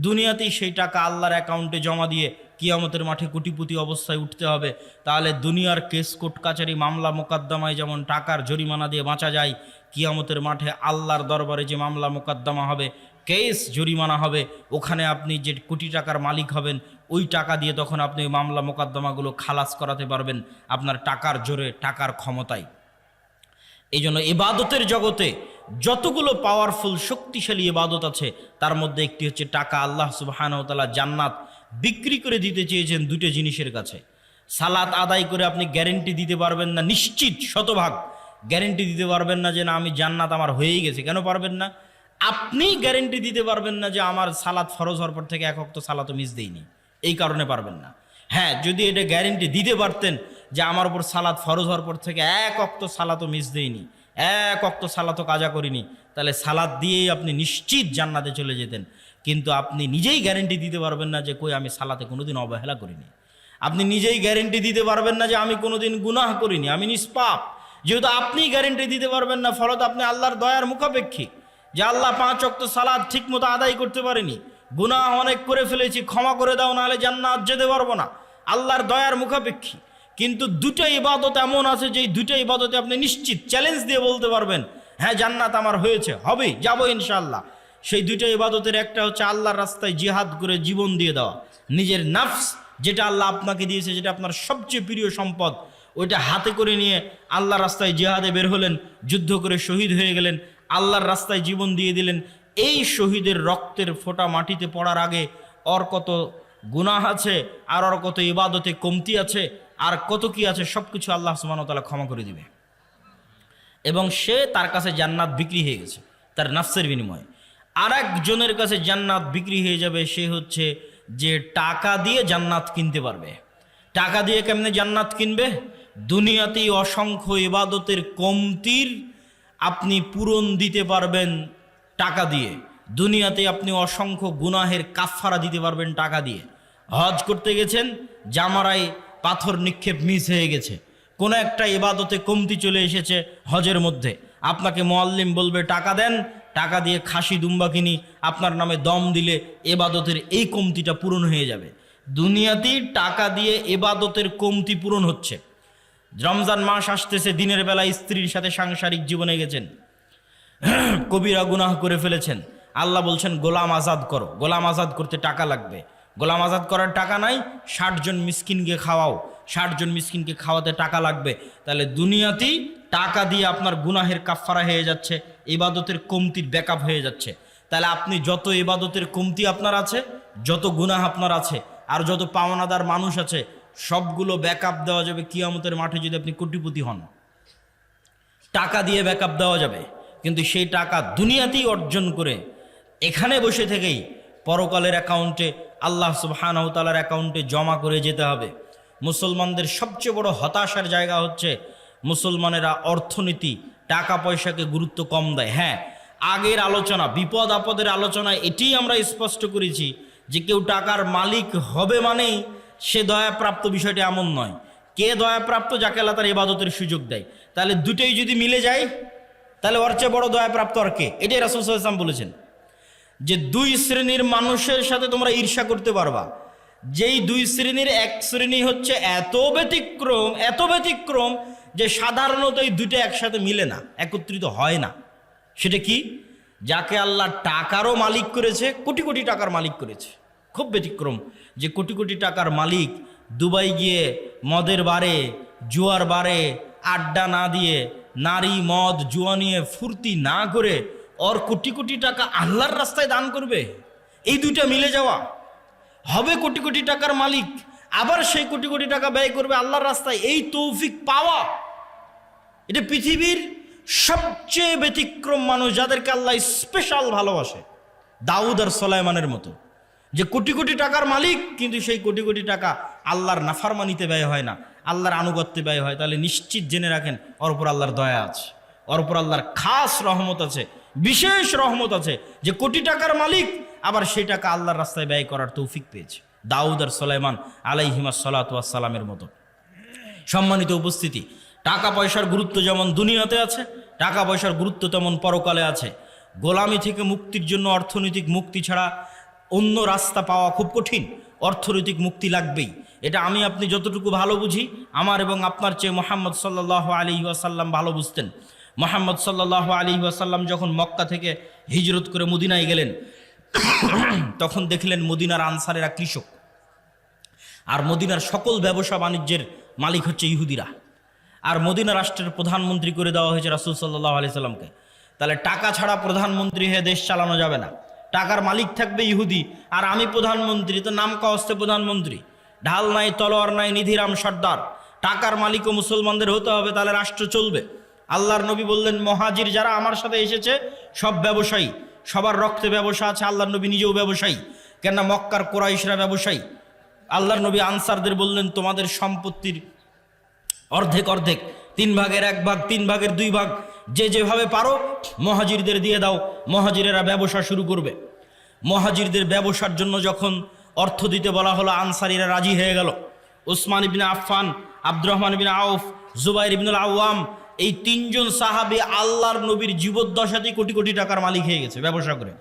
দুনিয়াতেই সেই টাকা আল্লাহর অ্যাকাউন্টে জমা দিয়ে কিয়ামতের মাঠে কোটিপতি অবস্থায় উঠতে হবে। তাহলে দুনিয়ার কেস কোর্ট কাচারি মামলা মোকদ্দমায় যেমন টাকার জরিমানা দিয়ে বাঁচা যায়, কিয়ামতের মাঠে আল্লাহর দরবারে যে মামলা মোকদ্দমা হবে, কেস জরিমানা হবে, ওখানে আপনি যে কোটি টাকার মালিক হবেন, ওই টাকা দিয়ে তখন আপনি ওই মামলা মোকদ্দমাগুলো খালাস করাতে পারবেন আপনার টাকার জোরে, টাকার ক্ষমতায়। এই জন্য ইবাদতের জগতে যতগুলো পাওয়ারফুল শক্তিশালী ইবাদত আছে তার মধ্যে একটি হচ্ছে টাকা। আল্লাহ সুবহানাহু ওয়া তাআলা জান্নাত বিক্রি করে দিতে চেয়েছেন দুটো জিনিসের কাছে। সালাত আদায় করে আপনি গ্যারেন্টি দিতে পারবেন না, নিশ্চিত শতভাগ গ্যারেন্টি দিতে পারবেন না যে না আমি জান্নাত আমার হয়েই গেছে। কেন পারবেন না? আপনি গ্যারেন্টি দিতে পারবেন না যে আমার সালাত ফরজ হওয়ার পর থেকে 1 ওয়াক্ত সালাতও মিস দেইনি, এই কারণে পারবেন না। হ্যাঁ, যদি এটা গ্যারেন্টি দিতে পারতেন যে আমার উপর সালাত ফরজ হওয়ার পর থেকে 1 ওয়াক্ত সালাতও মিস দেইনি, 1 ওয়াক্ত সালাতও কাজা করিনি, তাহলে সালাত দিয়েই আপনি নিশ্চিত জান্নাতে চলে যেতেন। কিন্তু আপনি নিজেই গ্যারেন্টি দিতে পারবেন না যে কই আমি সালাতে কোনোদিন অবহেলা করিনি। আপনি নিজেই গ্যারেন্টি দিতে পারবেন না যে আমি কোনোদিন গুনাহ করিনি, আমি নিষ্পাপ। যেহেতু আপনি গ্যারেন্টি দিতে পারবেন না, ফলত আপনি আল্লাহর দয়ার মুখাপেক্ষী যে আল্লাহ 5 ওয়াক্ত সালাত ঠিক মতো আদায় করতে পারিনি, গুনাহ অনেক করে ফেলেছি, ক্ষমা করে দাও, নাহলে জান্নাত যেতে পারবো না, আল্লাহর দয়ার মুখাপেক্ষী। কিন্তু দুটো ইবাদত এমন আছে যে দুটো ইবাদতে আপনি নিশ্চিত চ্যালেঞ্জ দিয়ে বলতে পারবেন হ্যাঁ জান্নাত আমার হয়েছে, হবে, যাবো ইনশাআল্লাহ। সেই দুটো ইবাদতের একটা হচ্ছে আল্লাহর রাস্তায় জিহাদ করে জীবন দিয়ে দেওয়া, নিজের নফস যেটা আল্লাহ আপনাকে দিয়েছে, যেটা আপনার সবচেয়ে প্রিয় সম্পদ, ওইটা হাতে করে নিয়ে আল্লাহর রাস্তায় জিহাদে বের হলেন, যুদ্ধ করে শহীদ হয়ে গেলেন, আল্লাহর রাস্তায় জীবন দিয়ে দিলেন। এই শহীদের রক্তের ফোঁটা মাটিতে পড়ার আগে ওর কত গুনাহ আছে, আর ওর কত ইবাদতে কমতি আছে, আর কত কি আছে, সব কিছু আল্লাহ সুবহানাহু ওয়া তাআলা ক্ষমা করে দিবে। এবং সে তার কাছে জান্নাত বিক্রি হয়ে গেছে তার নফসের বিনিময়ে। আর একজনের কাছে জান্নাত বিক্রি হয়ে যাবে, সে হচ্ছে যে টাকা দিয়ে জান্নাত কিনতে পারবে। টাকা দিয়ে কেমনে জান্নাত কিনবে? দুনিয়াতেই অসংখ্য ইবাদতের কমতির আপনি পূরণ দিতে পারবেন টাকা দিয়ে। দুনিয়াতে আপনি অসংখ্য গুনাহের কাফফারা দিতে পারবেন টাকা দিয়ে। হজ করতে গেছেন, জামারায় পাথর নিক্ষেপ মিস হয়ে গেছে, কোনো একটা ইবাদতে কমতি চলে এসেছে হজের মধ্যে, আপনাকে মুআল্লিম বলবে টাকা দেন, টাকা দিয়ে খাসি দুম্বা কিনি, আপনার নামে দম দিলে ইবাদতের এই কমতিটা পূরণ হয়ে যাবে। দুনিয়াতেই টাকা দিয়ে ইবাদতের কমতি পূরণ হচ্ছে। রমজান মাস আসতেছে, দিনের বেলা স্ত্রীর সাথে সাংসারিক জীবনে গেছেন, কবিরা গুনাহ করে ফেলেছেন, আল্লাহ বলছেন গোলাম আজাদ করো, গোলাম আজাদ করতে টাকা লাগবে, গোলাম আজাদ করার টাকা নাই, 60 জন মিসকিনকে খাওয়াও, 60 জন মিসকিনকে খাওয়াতে টাকা লাগবে। তাহলে দুনিয়াতেই টাকা দিয়ে আপনার গুনাহের কাফফারা হয়ে যাচ্ছে, ইবাদতের কমতির ব্যাকআপ হয়ে যাচ্ছে। তাহলে আপনি যত ইবাদতের কমতি আপনার আছে, যত গুনাহ আপনার আছে, আর যত পাওনাদার মানুষ আছে, সবগুলো ব্যাকআপ দেওয়া যাবে কিয়ামতের মাঠে যদি আপনি কোটিপতি হন। টাকা দিয়ে ব্যাকআপ দেওয়া যাবে, কিন্তু সেই টাকা দুনিয়াতেই অর্জন করে এখানে বসে থেকেই পরকালের অ্যাকাউন্টে, আল্লাহ সুবহানাহু ওয়া তাআলার অ্যাকাউন্টে জমা করে যেতে হবে। মুসলমানদের সবচেয়ে বড় হতাশার জায়গা হচ্ছে মুসলমানেরা অর্থনীতি, টাকা পয়সাকে গুরুত্ব কম দেয়। হ্যাঁ, আগের আলোচনা, বিপদ আপদের আলোচনায় এটি আমরা স্পষ্ট করেছি যে কেউ টাকার মালিক হবে মানেই সে দয়াপ্রাপ্ত, বিষয়টি এমন নয়। কে দয়াপ্রাপ্ত? যাকে আল্লাহ তার ইবাদতের সুযোগ দেয়। তাহলে দুটোই যদি মিলে যায় তাহলে ওর চেয়ে বড় দয়াপ্রাপ্ত আর কে? এটাই রাসূল সাল্লাল্লাহু আলাইহি ওয়াসাল্লাম বলেছেন যে দুই শ্রেণীর মানুষের সাথে তোমরা ঈর্ষা করতে পারবা, যেই দুই শ্রেণীর এক শ্রেণী হচ্ছে এত ব্যতিক্রম যে সাধারণত এই দুটো একসাথে মিলে না, একত্রিত হয় না। সেটা কি? যাকে আল্লাহ টাকারও মালিক করেছে, কোটি কোটি টাকার মালিক করেছে। খুব ব্যতিক্রম যে কোটি কোটি টাকার মালিক দুবাই গিয়ে মদের বারে, জুয়ার বারে আড্ডা না দিয়ে, নারী মদ জুয়া নিয়ে ফুর্তি না করে ওর কোটি কোটি টাকা আল্লাহর রাস্তায় দান করবে। এই দুইটা মিলে যাওয়া, হবে কোটি কোটি টাকার মালিক, আবার সেই কোটি কোটি টাকা ব্যয় করবে আল্লাহর রাস্তায়, এই তৌফিক পাওয়া, এটা পৃথিবীর সবচেয়ে ব্যতিক্রম মানুষ, যাদেরকে আল্লাহ স্পেশাল ভালোবাসে। দাউদ আর সুলাইমানের মতো, যে কোটি কোটি টাকার মালিক কিন্তু সেই কোটি কোটি টাকা আল্লাহর নাফরমানিতে ব্যয় হয় না, আল্লাহর আনুগত্যে ব্যয় হয়। তাহলে নিশ্চিত জেনে রাখেন ওর উপর আল্লাহর দয়া আছে, ওর উপর আল্লাহর খাস রহমত আছে, বিশেষ রহমত আছে, যে কোটি টাকার মালিক আবার সেই টাকা আল্লাহর রাস্তায় ব্যয় করার তৌফিক পেয়েছে। দাউদ আর সুলাইমান আলাইহিমাস সালাতু ওয়াস সালামের মতো। সম্মানিত উপস্থিতি, টাকা পয়সার গুরুত্ব যেমন দুনিয়াতে আছে, টাকা পয়সার গুরুত্ব তেমন পরকালে আছে। গোলামি থেকে মুক্তির জন্য অর্থনৈতিক মুক্তি ছাড়া অন্য রাস্তা পাওয়া খুব কঠিন। অর্থনৈতিক মুক্তি লাগবেই, এটা আমি আপনি যতটুকু ভালো বুঝি, আমার এবং আপনার চেয়ে মুহাম্মদ সাল্লাল্লাহু আলাইহি ওয়াসাল্লাম ভালো বুঝতেন। মুহাম্মদ সাল্লাল্লাহু আলাইহি ওয়াসাল্লাম যখন মক্কা থেকে হিজরত করে মদিনায় গেলেন, তখন দেখলেন মদিনার আনসারেরা কৃষক, আর মদিনার সকল ব্যবসা বাণিজ্যের মালিক হচ্ছে ইহুদিরা, আর মদিনা রাষ্ট্রের প্রধানমন্ত্রী করে দেওয়া হয়েছে রাসূল সাল্লাল্লাহু আলাইহি সাল্লামকে। তাহলে টাকা ছাড়া প্রধানমন্ত্রী হয়ে দেশ চালানো যাবে না, টাকার মালিক থাকবে ইহুদি, আর আমি প্রধানমন্ত্রী, তো নাম কাওয়াস্তে প্রধানমন্ত্রী, ঢাল নাই তলোয়ার নাই নিধিরাম সর্দার। টাকার মালিকও মুসলমানদের হতে হবে, তাহলে রাষ্ট্র চলবে। আল্লাহর নবী বললেন, মহাজির যারা আমার সাথে এসেছে সব ব্যবসায়ী, সবার রক্তে ব্যবসা আছে। আল্লাহর নবী নিজেও ব্যবসায়ী, কেননা মক্কার কোরাইশরা ব্যবসায়ী। আল্লাহর নবী আনসারদের বললেন, তোমাদের সম্পত্তির অর্ধেক অর্ধেক, 3 ভাগের 1 ভাগ, 3 ভাগের 2 ভাগ, যে যেভাবে পারো মহাজিরদের দিয়ে দাও, মহাজিরেরা ব্যবসা শুরু করবে। মহাজিরদের ব্যবসার জন্য যখন অর্থ দিতে বলা হলো, আনসারীরা রাজি হয়ে গেল। উসমান ইবনে আফফান, আব্দুর রহমান ইবনে আউফ, জুবাইর ইবনুল আওয়াম, এই 3 জন সাহাবী আল্লাহর নবীর জীবদ্দশাতেই কোটি কোটি টাকার মালিক হয়ে গেছে ব্যবসা করে।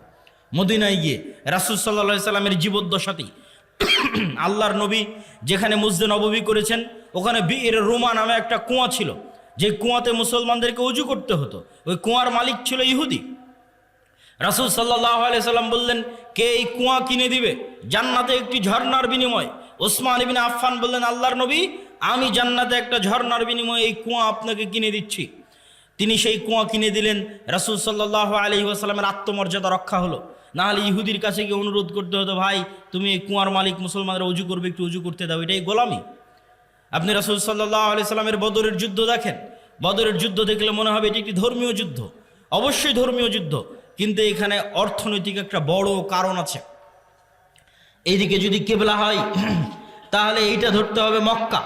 মদিনায় গিয়ে রাসূল সাল্লাল্লাহু আলাইহি সাল্লামের জীবদ্দশাতেই আল্লাহর নবী যেখানে মসজিদে নববী করেছেন, ওখানে বিয়ের রোমা নামে একটা কুয়া ছিল, যে কুয়াতে মুসলমানদেরকে উজু করতে হতো। ওই কুয়ার মালিক ছিল ইহুদি। রাসূল সাল্লাল্লাহু আলাইহি সাল্লাম বললেন, কে এই কুয়া কিনে দিবে জান্নাতে একটি ঝর্ণার বিনিময়? ওসমান ইবনে আফফান বললেন, আল্লাহর নবী, আমি জান্নাতে একটা ঝর্ণার বিনিময়ে এই কুয়া আপনাকে কিনে দিচ্ছি। তিনি সেই কুয়া কিনে দিলেন। রাসূল সাল্লাল্লাহু আলাইহি ওয়াসাল্লামের আত্মমর্যাদা রক্ষা হলো। না হলে ইহুদির কাছে গিয়ে অনুরোধ করতে হতো, ভাই তুমি এই কুয়ার মালিক, মুসলমানরা উজু করবে, একটু উজু করতে দাও, এটাই গোলামি। আপনি রাসূল সাল্লাল্লাহু আলাইহি সাল্লামের বদরের যুদ্ধ দেখেন, বদরের যুদ্ধ দেখলে মনে হবে এটি একটি ধর্মীয় যুদ্ধ, অবশ্যই ধর্মীয় যুদ্ধ, কিন্তু এখানে অর্থনৈতিক একটা বড় কারণ আছে। এইদিকে যদি কিবলা হয় তাহলে এইটা ধরতে হবে মক্কা,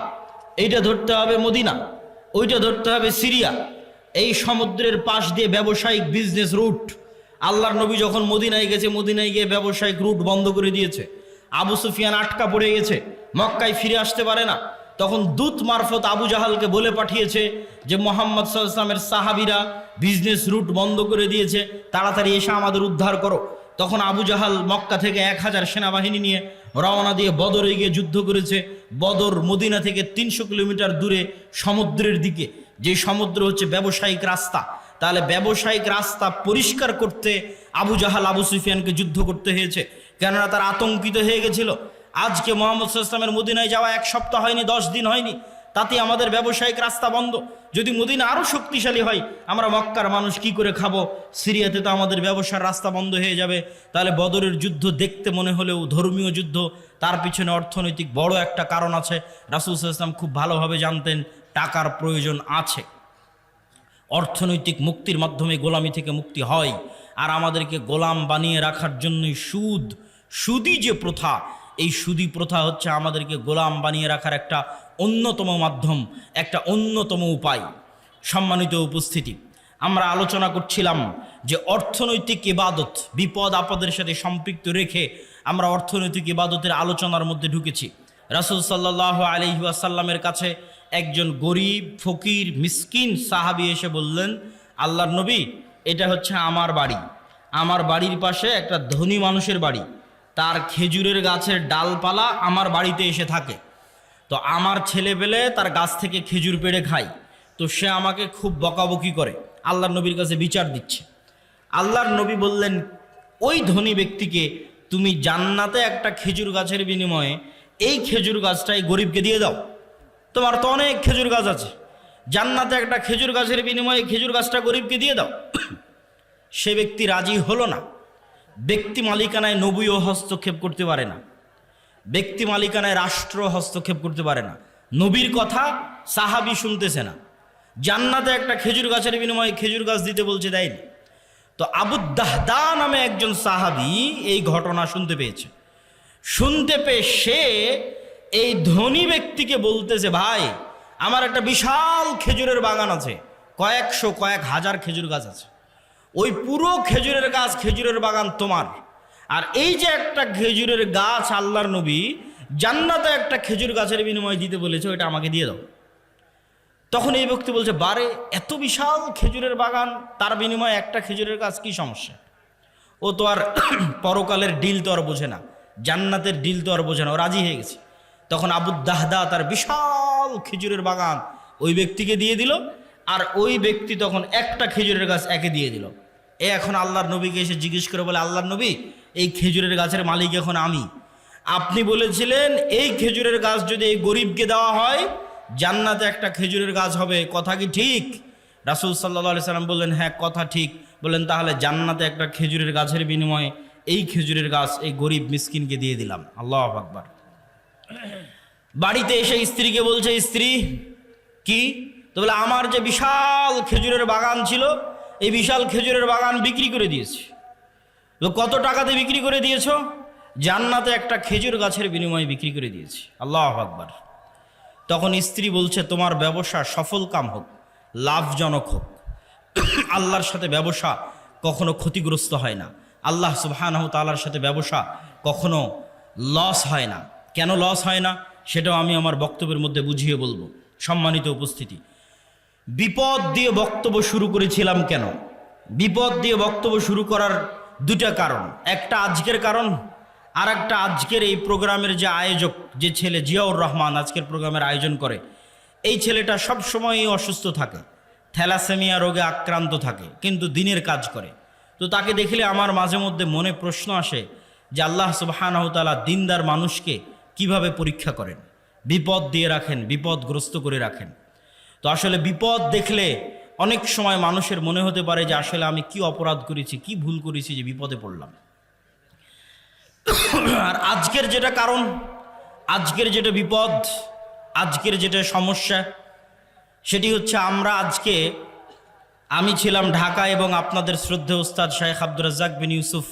এইটা ধরতে হবে মদিনা, ওইটা ধরতে হবে সিরিয়া। এই সমুদ্রের পাশ দিয়ে ব্যবসায়িক বিজনেস রুট। আল্লাহর নবী যখন মদিনায় গেছে, মদিনায় গিয়ে ব্যবসায়িক রুট বন্ধ করে দিয়েছে। আবু সুফিয়ান আটকা পড়ে গেছে, মক্কায় ফিরে আসতে পারে না। তখন দূত মারফত আবু জাহালকে বলে পাঠিয়েছে যে মুহাম্মদ সাল্লাল্লাহু আলাইহি ওয়াসাল্লামের সাহাবীরা বিজনেস রুট বন্ধ করে দিয়েছে, তাড়াতাড়ি এসে আমাদের উদ্ধার করো। তখন আবু জাহাল মক্কা থেকে 1000 সেনাবাহিনী নিয়ে রওনা দিয়ে বদরে গিয়ে যুদ্ধ করেছে। বদর মদিনা থেকে 300 কিলোমিটার দূরে সমুদ্রের দিকে, যে সমুদ্র হচ্ছে ব্যবসায়িক রাস্তা। তাহলে ব্যবসায়িক রাস্তা পরিষ্কার করতে আবু জাহাল আবু সুফিয়ানকে যুদ্ধ করতে হয়েছে, কেননা তারা আতঙ্কিত হয়ে গেছিল। আজকে মুহাম্মদ সাল্লাল্লাহু আলাইহি ওয়াসাল্লামের মদিনায় যাওয়া 1 সপ্তাহ হয়নি, 10 দিন হয়নি, তাতে আমাদের ব্যবসায়িক রাস্তা বন্ধ। যদি মদিনা আরও শক্তিশালী হয়, আমরা মক্কার মানুষ কি করে খাবো? সিরিয়াতে তো আমাদের ব্যবসার রাস্তা বন্ধ হয়ে যাবে। তাহলে বদরের যুদ্ধ দেখতে মনে হলেও ধর্মীয় যুদ্ধ, তার পিছনে অর্থনৈতিক বড় একটা কারণ আছে। রাসূল সাল্লাল্লাহু আলাইহি ওয়াসাল্লাম খুব ভালোভাবে জানতেন টাকার প্রয়োজন আছে। অর্থনৈতিক মুক্তির মাধ্যমে গোলামি থেকে মুক্তি হয়। আর আমাদেরকে গোলাম বানিয়ে রাখার জন্যই সুদি যে প্রথা, এই সুদি প্রথা হচ্ছে আমাদেরকে গোলাম বানিয়ে রাখার একটা অন্যতম মাধ্যম, একটা অন্যতম উপায়। সম্মানিত উপস্থিতি, আমরা আলোচনা করছিলাম যে অর্থনৈতিক ইবাদত বিপদ আপদের সাথে সম্পৃক্ত রেখে আমরা অর্থনৈতিক ইবাদতের আলোচনার মধ্যে ঢুকেছি। রাসূল সাল্লাল্লাহু আলাইহি ওয়াসাল্লামের কাছে একজন গরিব ফকির মিসকিন সাহাবী এসে বললেন, আল্লাহর নবী, এটা হচ্ছে আমার বাড়ি, আমার বাড়ির পাশে একটা ধনী মানুষের বাড়ি, তার খেজুরের গাছের ডালপালা আমার বাড়িতে এসে থাকে, তো আমার ছেলে পেলে তার গাছ থেকে খেজুর পেড়ে খায়, তো সে আমাকে খুব বকাবকি করে, আল্লাহর নবীর কাছে বিচার দিচ্ছে। আল্লাহর নবী বললেন, ওই ধনী ব্যক্তিকে তুমি জান্নাতে একটা খেজুর গাছের বিনিময়ে এই খেজুর গাছটাই গরিবকে দিয়ে দাও, তোমার তো অনেক খেজুর গাছ আছে, জান্নাতে একটা খেজুর গাছের বিনিময়ে খেজুর গাছটা গরিবকে দিয়ে দাও। সে ব্যক্তি রাজি হলো না। ব্যক্তি মালিকানায় নবীও হস্তক্ষেপ করতে পারে না, ব্যক্তি মালিকানায় রাষ্ট্র হস্তক্ষেপ করতে পারে না। নবীর কথা সাহাবী শুনতেছে না, জান্নাতে একটা খেজুর গাছের বিনিময়ে খেজুর গাছ দিতে বলছে, দেয়নি। তো আবু দাহদা নামে একজন সাহাবী এই ঘটনা শুনতে পেয়েছে। শুনতে পেয়ে সে এই ধনী ব্যক্তিকে বলতেছে, ভাই, আমার একটা বিশাল খেজুরের বাগান আছে, কয়েকশো কয়েক হাজার খেজুর গাছ আছে, ওই পুরো খেজুরের গাছ খেজুরের বাগান তোমার, আর এই যে একটা খেজুরের গাছ আল্লাহর নবী জান্নাতে একটা খেজুর গাছের বিনিময়ে দিতে বলেছে, ওইটা আমাকে দিয়ে দাও। তখন এই ব্যক্তি বলছে, বারে, এত বিশাল খেজুরের বাগান, তার বিনিময়ে একটা খেজুরের গাছ, কি সমস্যা? ও তো আর পরকালের ডিল তো আর বোঝে না, জান্নাতের ডিল তো আর বোঝে না, ও রাজি হয়ে গেছে। তখন আবু দাহদা তার বিশাল খেজুরের বাগান ওই ব্যক্তিকে দিয়ে দিল, আর ওই ব্যক্তি তখন একটা খেজুরের গাছ একে দিয়ে দিল। এখন আল্লাহর নবীকে এসে জিজ্ঞেস করে বলে, আল্লাহর নবী, এই খেজুরের গাছের মালিক এখন আমি, আপনি বলেছিলেন এই খেজুরের গাছ যদি এই গরিবকে দেওয়া হয় জান্নাতে একটা খেজুরের গাছ হবে, কথা কি ঠিক? রাসূল সাল্লাল্লাহু আলাইহি সাল্লাম বললেন, হ্যাঁ, কথা ঠিক। বললেন, তাহলে জান্নাতে একটা খেজুরের গাছের বিনিময়ে এই খেজুরের গাছ এই গরিব মিসকিনকে দিয়ে দিলাম। আল্লাহু আকবার। বাড়িতে এসে স্ত্রীকে বলছে, স্ত্রী, কি? তো বলে, আমার যে বিশাল খেজুরের বাগান ছিল, এই বিশাল খেজুরের বাগান বিক্রি করে দিয়েছি। কত টাকাতে বিক্রি করে দিয়েছো? জান্নাতে একটা খেজুর গাছের বিনিময়ে বিক্রি করে দিয়েছি। আল্লাহু আকবার। তখন স্ত্রী বলছে, তোমার ব্যবসা সফল কাম হোক, লাভজনক হোক। আল্লাহর সাথে ব্যবসা কখনো ক্ষতিগ্রস্ত হয় না, আল্লাহ সুবহানাহু ওয়া তাআলার সাথে ব্যবসা কখনো লস হয় না। কেন লস হয় না সেটাও আমি আমার বক্তব্যের মধ্যে বুঝিয়ে বলবো। সম্মানিত উপস্থিতি, বিপদ দিয়ে বক্তব্য শুরু করেছিলাম কেন? বিপদ দিয়ে বক্তব্য শুরু করার দুটা কারণ, একটা আজকের কারণ, আর একটা আজকের এই প্রোগ্রামের যে আয়োজক, যে ছেলে জিয়াউর রহমান আজকের প্রোগ্রামের আয়োজন করে, এই ছেলেটা সবসময়ই অসুস্থ থাকে, থ্যালাসেমিয়া রোগে আক্রান্ত থাকে, কিন্তু দিনের কাজ করে। তো তাকে দেখলে আমার মাঝে মধ্যে মনে প্রশ্ন আসে যে আল্লাহ সুবহানাহু ওয়া তাআলা দিনদার মানুষকে কিভাবে পরীক্ষা করেন, বিপদ দিয়ে রাখেন, বিপদগ্রস্ত করে রাখেন। তো আসলে বিপদ দেখলে অনেক সময় মানুষের মনে হতে পারে যে আসলে আমি কি অপরাধ করেছি, কি ভুল করেছি যে বিপদে পড়লাম। আর আজকের যেটা কারণ, আজকের যেটা বিপদ, আজকের যেটা সমস্যা, সেটি হচ্ছে আমি ছিলাম ঢাকা এবং আপনাদের শ্রদ্ধেয় উস্তাদ শেখ আব্দুর রাজ্জাক বিন ইউসুফ,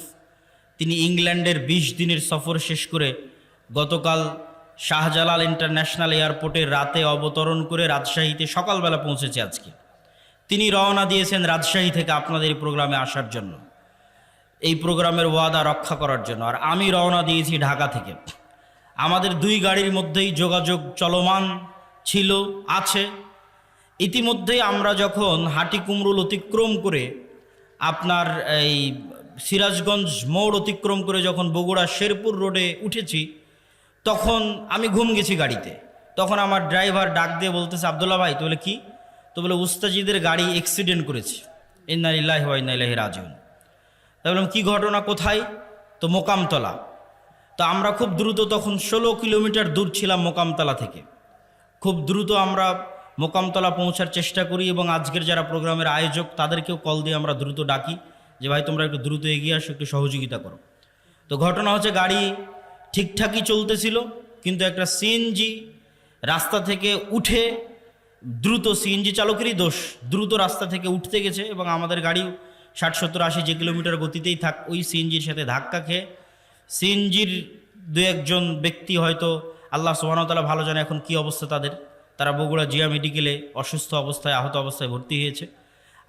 তিনি ইংল্যান্ডের 20 দিনের সফর শেষ করে গতকাল শাহজালাল ইন্টারন্যাশনাল এয়ারপোর্টে রাতে অবতরণ করে রাজশাহীতে সকালবেলা পৌঁছেছে। আজকে তিনি রওনা দিয়েছেন রাজশাহী থেকে আপনাদের এই প্রোগ্রামে আসার জন্য, এই প্রোগ্রামের ওয়াদা রক্ষা করার জন্য। আর আমি রওনা দিয়েছি ঢাকা থেকে। আমাদের দুই গাড়ির মধ্যেই যোগাযোগ চলমান ছিল, আছে। ইতিমধ্যেই আমরা যখন হাটিকুমরুল অতিক্রম করে আপনার এই সিরাজগঞ্জ মোড় অতিক্রম করে যখন বগুড়া শেরপুর রোডে উঠেছি, তখন আমি ঘুম গেছি গাড়িতে। তখন আমার ড্রাইভার ডাক দিয়ে বলতেছে, আব্দুল্লাহ ভাই। তো বলে, কি? তো বলে, উস্তাজিদের গাড়ি অ্যাক্সিডেন্ট করেছে। ইন্না লিল্লাহি ওয়া ইন্না ইলাইহি রাজিউন। তাই বললাম, কি ঘটনা, কোথায়? তো মোকামতলা। তো আমরা খুব দ্রুত, তখন 16 কিলোমিটার দূর ছিলাম মোকামতলা থেকে, খুব দ্রুত আমরা মোকামতলা পৌঁছার চেষ্টা করি এবং আজকের যারা প্রোগ্রামের আয়োজক তাদেরকেও কল দিয়ে আমরা দ্রুত ডাকি যে ভাই তোমরা একটু দ্রুত এগিয়ে আসো, একটু সহযোগিতা করো। তো ঘটনা হচ্ছে, গাড়ি ঠিকঠাকই চলতেছিল, কিন্তু একটা সিএনজি রাস্তা থেকে উঠে দ্রুত, সিএনজি চালকেরই দোষ, দ্রুত রাস্তা থেকে উঠতে গেছে এবং আমাদের গাড়ি 60, 70, 80 যে কিলোমিটার গতিতেই থাক, ওই সিএনজির সাথে ধাক্কা খেয়ে সিএনজির 2-1 ব্যক্তি, হয়তো আল্লাহ সুবহানাহু ওয়া তাআলা ভালো জানে এখন কি অবস্থা তাদের, তারা বগুড়া জিয়া মেডিকেলে অসুস্থ অবস্থায়, আহত অবস্থায় ভর্তি হয়েছে।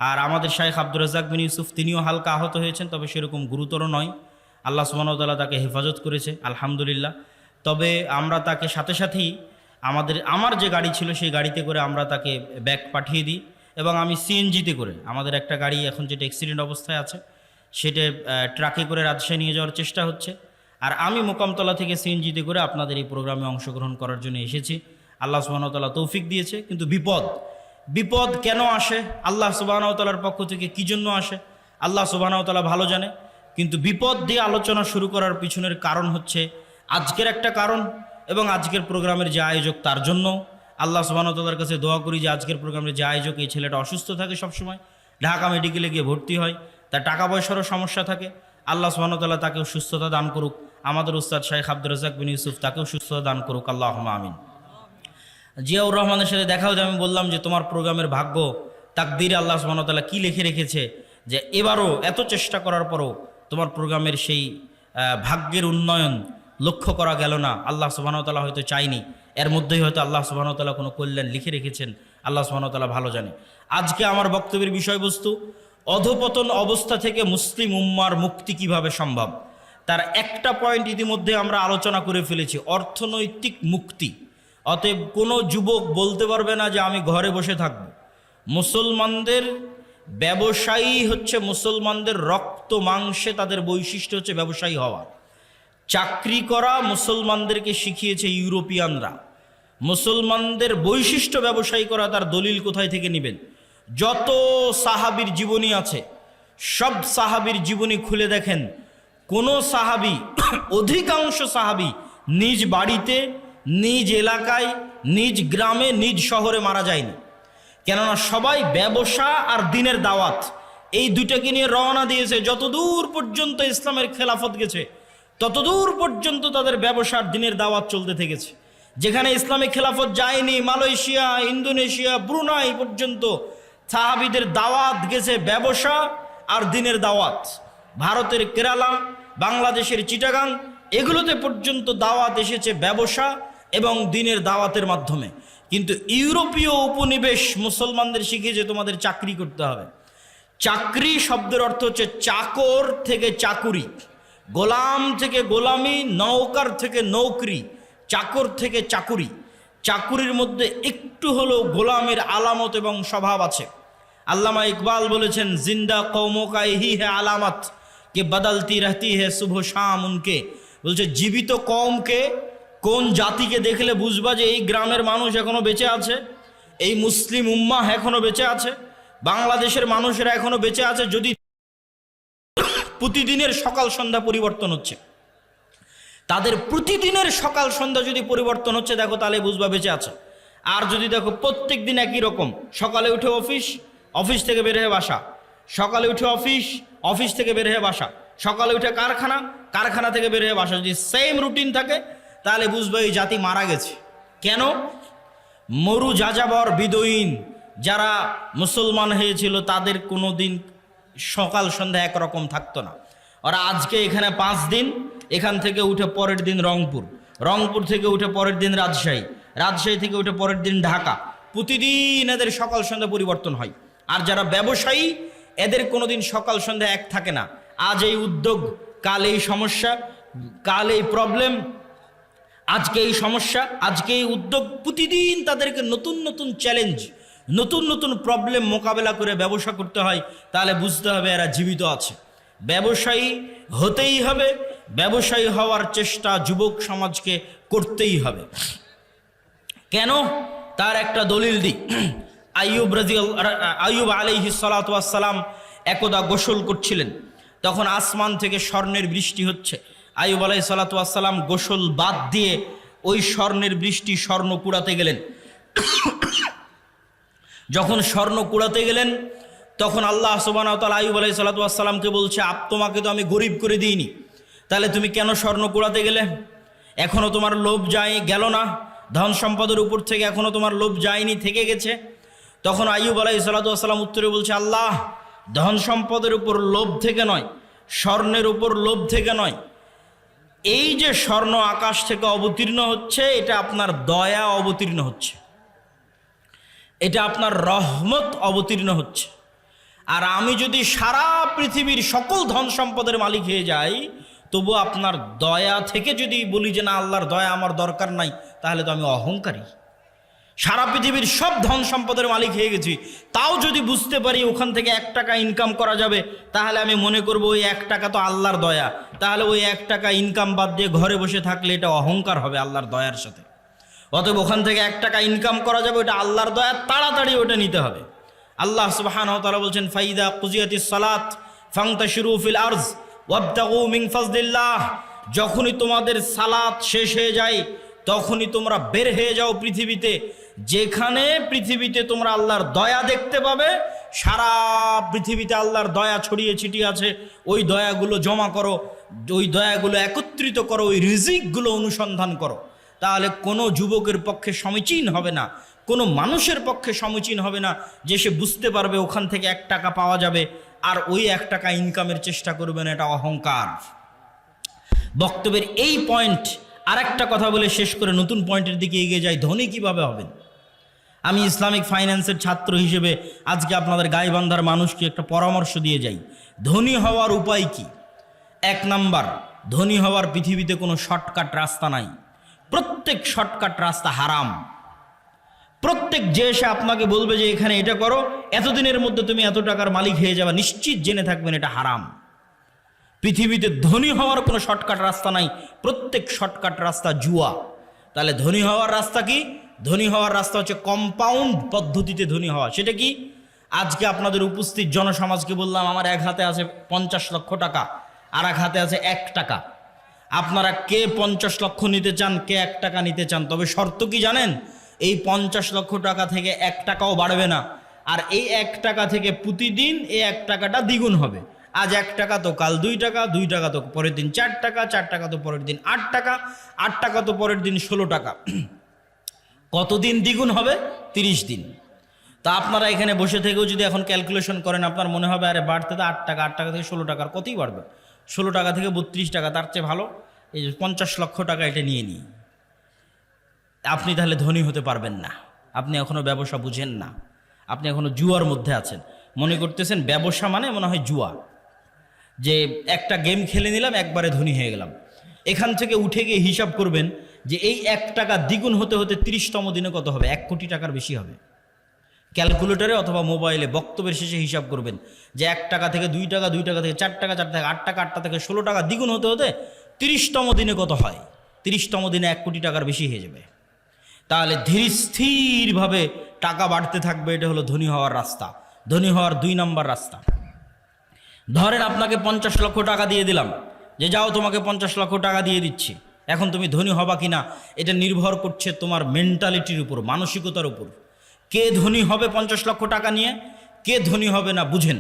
আর আমাদের শেখ আব্দুর রাজ্জাক বিন ইউসুফ, তিনিও হালকা আহত হয়েছেন, তবে সেরকম গুরুতর নয়। আল্লাহ সুবহানাহু ওয়া তাআলা তাকে হেফাজত করেছে আলহামদুলিল্লাহ। তবে আমরা তাকে সাথে সাথেই আমার যে গাড়ি ছিল সেই গাড়িতে করে আমরা তাকে ব্যাগ পাঠিয়ে দিই, এবং আমি সিএনজিতে করে, আমাদের একটা গাড়ি এখন যেটা অ্যাক্সিডেন্ট অবস্থায় আছে সেটা ট্রাকে করে রাজশাহী নিয়ে যাওয়ার চেষ্টা হচ্ছে। আর আমি মোকামতলা থেকে সিএনজিতে করে আপনাদের এই প্রোগ্রামে অংশগ্রহণ করার জন্য এসেছি। আল্লাহ সুবহানাহু ওয়া তাআলা তৌফিক দিয়েছে। কিন্তু বিপদ কেন আসে, আল্লাহ সুবহানাহু ওয়া তাআলার পক্ষ থেকে কী জন্য আসে, আল্লাহ সুবহানাহু ওয়া তাআলা ভালো জানে। কিন্তু বিপদ দিয়ে আলোচনা শুরু করার পিছনের কারণ হচ্ছে আজকের একটা কারণ, এবং আজকের প্রোগ্রামের যে আয়োজক তার জন্য আল্লাহ সুবহানাহু ওয়া তাআলার কাছে দোয়া করি যে আজকের প্রোগ্রামের যে আয়োজক, এই ছেলেটা অসুস্থ থাকে সবসময়, ঢাকা মেডিকেলে গিয়ে ভর্তি হয়, তার টাকা পয়সারও সমস্যা থাকে। আল্লাহ সুবহানাহু ওয়া তাআলা তাকেও সুস্থতা দান করুক। আমাদের উস্তাদ শাইখ আব্দুর রাজ্জাক বিন ইউসুফ, তাকেও সুস্থতা দান করুক, আল্লাহুম্মা আমিন। জিয়াউর রহমানের সাথে দেখা হতে আমি বললাম যে তোমার প্রোগ্রামের ভাগ্য, তাকদীরে আল্লাহ সুবহানাহু ওয়া তাআলা কী লিখে রেখেছে যে এবারও এত চেষ্টা করার পরও তোমার প্রোগ্রামের সেই ভাগ্যের উন্নয়ন লক্ষ্য করা গেল না। আল্লাহ সুবহানাহু ওয়া তাআলা হয়তো চাইনি, এর মধ্যেই হয়তো আল্লাহ সুবহানাহু ওয়া তাআলা কোনো কল্যাণ লিখে রেখেছেন, আল্লাহ সুবহানাহু ওয়া তাআলা ভালো জানে। আজকে আমার বক্তব্যের বিষয়বস্তু, অধপতন অবস্থা থেকে মুসলিম উম্মার মুক্তি কিভাবে সম্ভব। তার একটা পয়েন্ট ইতিমধ্যে আমরা আলোচনা করে ফেলেছি, অর্থনৈতিক মুক্তি। অতএব কোনো যুবক বলতে পারবে না যে আমি ঘরে বসে থাকব। মুসলমানদের ব্যবসায়ী হচ্ছে, মুসলমানদের রক্ত মাংসে তাদের বৈশিষ্ট্য হচ্ছে ব্যবসায়ী হওয়া। চাকরি করা মুসলমানদেরকে শিখিয়েছে ইউরোপিয়ানরা। মুসলমানদের বৈশিষ্ট্য ব্যবসায়ী করা, তার দলিল কোথায় থেকে নেবেন? যত সাহাবীর জীবনী আছে সব সাহাবীর জীবনী খুলে দেখেন, কোনো সাহাবী, অধিকাংশ সাহাবী নিজ বাড়িতে, নিজ এলাকায়, নিজ গ্রামে, নিজ শহরে মারা যায়নি। কেননা সবাই ব্যবসা আর দিনের দাওয়াত, এই দুটাকে নিয়ে রওনা দিয়েছে। যতদূর পর্যন্ত ইসলামের খেলাফত গেছে ততদূর পর্যন্ত তাদের ব্যবসার দিনের দাওয়াত চলতে থেকেছে। যেখানে ইসলামিক খেলাফত যায়নি, মালয়েশিয়া, ইন্দোনেশিয়া, ব্রুনাই পর্যন্ত সাহাবীদের দাওয়াত গেছে ব্যবসা আর দিনের দাওয়াত। ভারতের কেরালা, বাংলাদেশের চিটাগাং, এগুলোতে পর্যন্ত দাওয়াত এসেছে ব্যবসা এবং দিনের দাওয়াতের মাধ্যমে। কিন্তু ইউরোপীয় উপনিবেশ মুসলমানদের শিখিয়েছে তোমাদের চাকরি করতে হবে। চাকরি শব্দের অর্থ হচ্ছে চাকর থেকে চাকুরি, গোলাম থেকে গোলামি, নৌকার থেকে নৌকরি, চাকর থেকে চাকুরি। চাকুরির মধ্যে একটু হলেও গোলামের আলামত এবং স্বভাব আছে। আল্লামা ইকবাল বলেছেন, জিন্দা কৌমো কা ইহি হে আলামত কে বদলতি রহতি হে শুভ শাম উনকে। বলছে জীবিত কওমকে, কোন জাতিকে দেখলে বুঝবা যে এই গ্রামের মানুষ এখনো বেঁচে আছে, এই মুসলিম উম্মাহ এখনো বেঁচে আছে, বাংলাদেশের মানুষেরা এখনো বেঁচে আছে, যদি প্রতিদিনের সকাল সন্ধ্যা পরিবর্তন হচ্ছে। তাদের প্রতিদিনের সকাল সন্ধ্যা যদি পরিবর্তন হচ্ছে দেখো, তাহলে বুঝবা বেঁচে আছে। আর যদি দেখো প্রত্যেক দিন একই রকম, সকালে উঠে অফিস, অফিস থেকে বের হয়ে বাসা, সকালে উঠে অফিস, অফিস থেকে বের হয়ে বাসা, সকালে উঠে কারখানা, কারখানা থেকে বের হয়ে বাসা, যদি সেম রুটিন থাকে তাহলে বুঝবে এই জাতি মারা গেছে। কেন? মরু যাযাবর বিদয়ীন যারা মুসলমান হয়েছিল তাদের কোনো দিন সকাল সন্ধ্যা একরকম থাকতো না। ওরা আজকে এখানে 5 দিন, এখান থেকে উঠে পরের দিন রংপুর, রংপুর থেকে উঠে পরের দিন রাজশাহী, রাজশাহী থেকে উঠে পরের দিন ঢাকা। প্রতিদিন এদের সকাল সন্ধ্যা পরিবর্তন হয়। আর যারা ব্যবসায়ী এদের কোনোদিন সকাল সন্ধ্যা এক থাকে না। আজ এই উদ্যোগ, কাল এই সমস্যা, কাল এই প্রবলেম, আজকে এই সমস্যা, আজকে এই উদ্যোগ। প্রতিদিন তাদেরকে নতুন নতুন চ্যালেঞ্জ, নতুন নতুন প্রবলেম মোকাবেলা করে ব্যবসা করতে হয়। তাহলে বুঝতে হবে এরা জীবিত আছে। ব্যবসায়ী হতেই হবে, ব্যবসায়ী হওয়ার চেষ্টা যুবক সমাজকে করতেই হবে। কেন? তার একটা দলিল দিই। আইয়ুব আলাইহিস সালাতু ওয়াস সালাম একদা গোসল করছিলেন, তখন আসমান থেকে স্বর্ণের বৃষ্টি হচ্ছে। আইয়ুব আলাইহিস সালাতু ওয়াস সালাম গোসল বাদ দিয়ে ওই স্বর্ণের বৃষ্টি, স্বর্ণ কুড়াতে গেলেন। যখন স্বর্ণ কুড়াতে গেলেন তখন আল্লাহ সুবহানাহু ওয়া তাআলা আইয়ুব আলাইহিস সালাতু ওয়াস সালামকে বলছে, তোমাকে তো আমি গরিব করে দিইনি, তাহলে তুমি কেন স্বর্ণ কুড়াতে গেলে? এখনো তোমার লোভ গেল না? ধন সম্পদের উপর থেকে এখনো তোমার লোভ যায়নি, থেকে গেছে? তখন আইয়ুব আলাইহিস সালাতু ওয়াস সালাম উত্তরে বলছে, আল্লাহ, ধন সম্পদের উপর লোভ থেকে নয়, স্বর্ণের উপর লোভ থেকে নয়, এই যে স্বর্ণ আকাশ থেকে অবতীর্ণ হচ্ছে এটা আপনার দয়া অবতীর্ণ হচ্ছে, এটা আপনার রহমত অবতীর্ণ হচ্ছে। আর আমি যদি সারা পৃথিবীর সকল ধন সম্পদের মালিক হয়ে যাই তবু আপনার দয়া থেকে যদি বলি যে না আল্লাহর দয়া আমার দরকার নাই, তাহলে তো আমি অহংকারী। সারা পৃথিবীর সব ধন সম্পদের মালিক হয়ে গেছি, তাও যদি বুঝতে পারি ওখান থেকে 1 টাকা ইনকাম করা যাবে, তাহলে আমি মনে করব ওই 1 টাকা তো আল্লাহর দয়া। তাহলে ওই 1 টাকা ইনকাম বাদ দিয়ে ঘরে বসে থাকলে এটা অহংকার হবে আল্লাহর দয়ার সাথে। অতএব ওখান থেকে 1 টাকা ইনকাম করা যাবে, ওটা আল্লাহর দয়া, তাড়াতাড়ি ওটা নিতে হবে। আল্লাহ সুবহানাহু ওয়া তাআলা বলছেন, ফাইদা কুজিয়াতিস সালাত ফান্তাশিরু ফিল আরজ ওয়াবতাগু মিন ফাজলিল্লাহ। যখনই তোমাদের সালাত শেষ হয়ে যায়, তখনই তোমরা বের হয়ে যাও পৃথিবীতে। যেখানে পৃথিবীতে তোমরা আল্লাহর দয়া দেখতে পাবে, সারা পৃথিবীতে আল্লাহর দয়া ছড়িয়ে ছিটিয়ে আছে, ওই দয়াগুলো জমা করো, ওই দয়াগুলো একত্রিত করো, ওই রিজিকগুলো অনুসন্ধান করো। তাহলে কোনো যুবকের পক্ষে সমীচীন হবে না, কোনো মানুষের পক্ষে সমীচীন হবে না যে সে বুঝতে পারবে ওখান থেকে 1 টাকা পাওয়া যাবে আর ওই 1 টাকা ইনকামের চেষ্টা করবে না, এটা অহংকার। বক্তব্যের এই পয়েন্ট আর একটা কথা বলে শেষ করে নতুন পয়েন্টের দিকে এগিয়ে যাই। ধনী কিভাবে হবেন? আমি ইসলামিক ফাইন্যান্সের ছাত্র হিসেবে আজকে আপনাদের গাইবান্ধার মানুষকে একটা পরামর্শ দিয়ে যাই। ধনী হওয়ার উপায় কি? 1 নাম্বার, ধনী হওয়ার পৃথিবীতে কোনো শর্টকাট রাস্তা নাই। প্রত্যেক শর্টকাট রাস্তা হারাম। প্রত্যেক যে এসে আপনাকে বলবে যে এখানে এটা করো, এতদিনের মধ্যে তুমি এত টাকার মালিক হয়ে যাবে, নিশ্চিত জেনে থাকবেন এটা হারাম। পৃথিবীতে ধনী হওয়ার কোনো শর্টকাট রাস্তা নাই, প্রত্যেক শর্টকাট রাস্তা জুয়া। তাহলে ধনী হওয়ার রাস্তা কি? ধনী হওয়ার রাস্তা হচ্ছে কম্পাউন্ড পদ্ধতিতে ধনী হওয়া। সেটা কি? আজকে আপনাদের উপস্থিত জনসমাজকে বললাম আমার এক হাতে আছে 50 লক্ষ টাকা, আর এক হাতে আছে 1 টাকা। আপনারা কে 50 লক্ষ নিতে চান, কে 1 টাকা নিতে চান? তবে শর্ত কি জানেন? এই 50 লক্ষ টাকা থেকে 1 টাকাও বাড়বে না, আর এই 1 টাকা থেকে প্রতিদিন এই 1 টাকাটা দ্বিগুণ হবে। আজ 1 টাকা তো কাল 2 টাকা, 2 টাকা তো পরের দিন 4 টাকা, 4 টাকা তো পরের দিন 8 টাকা, 8 টাকা তো পরের দিন 16 টাকা। কতদিন দ্বিগুণ হবে? 30 দিন। তা আপনারা এখানে বসে থেকেও যদি এখন ক্যালকুলেশন করেন, আপনার মনে হবে আরে বাড়তে তো 8 টাকা, 8 টাকা থেকে 16 টাকার কতই বাড়বে, 16 টাকা থেকে 32 টাকা, তার চেয়ে ভালো এই 50 লক্ষ টাকা এটা নিয়ে নিই। আপনি তাহলে ধনী হতে পারবেন না। আপনি এখনও ব্যবসা বুঝেন না, আপনি এখনও জুয়ার মধ্যে আছেন। মনে করতেছেন ব্যবসা মানে মনে হয় জুয়া, যে একটা গেম খেলে নিলাম একবারে ধনী হয়ে গেলাম। এখান থেকে উঠে গিয়ে হিসাব করবেন যে এই 1 টাকা দ্বিগুণ হতে হতে 30তম দিনে কত হবে? 1 কোটি টাকার বেশি হবে। ক্যালকুলেটরে অথবা মোবাইলে বক্তব্যের শেষে হিসাব করবেন যে 1 টাকা থেকে 2 টাকা, 2 টাকা থেকে 4 টাকা, 4 থেকে 8 টাকা, 8 টাকা থেকে 16 টাকা দ্বিগুণ হতে হতে 30তম দিনে কত হয়? 30তম দিনে 1 কোটি টাকার বেশি হয়ে যাবে। তাহলে ধীর স্থিরভাবে টাকা বাড়তে থাকবে। এটা হলো ধনী হওয়ার রাস্তা। ধনী হওয়ার 2 নম্বর রাস্তা, ধরেন আপনাকে 50 লক্ষ টাকা দিয়ে দিলাম, যে যাও তোমাকে 50 লক্ষ টাকা দিয়ে দিচ্ছি। এখন তুমি ধনী হবা কিনা এটা নির্ভর করছে তোমার মেন্টালিটির উপর, মানসিকতার উপর। কে ধনী হবে 50 লক্ষ টাকা নিয়ে, কে ধনী হবে না বুঝেন।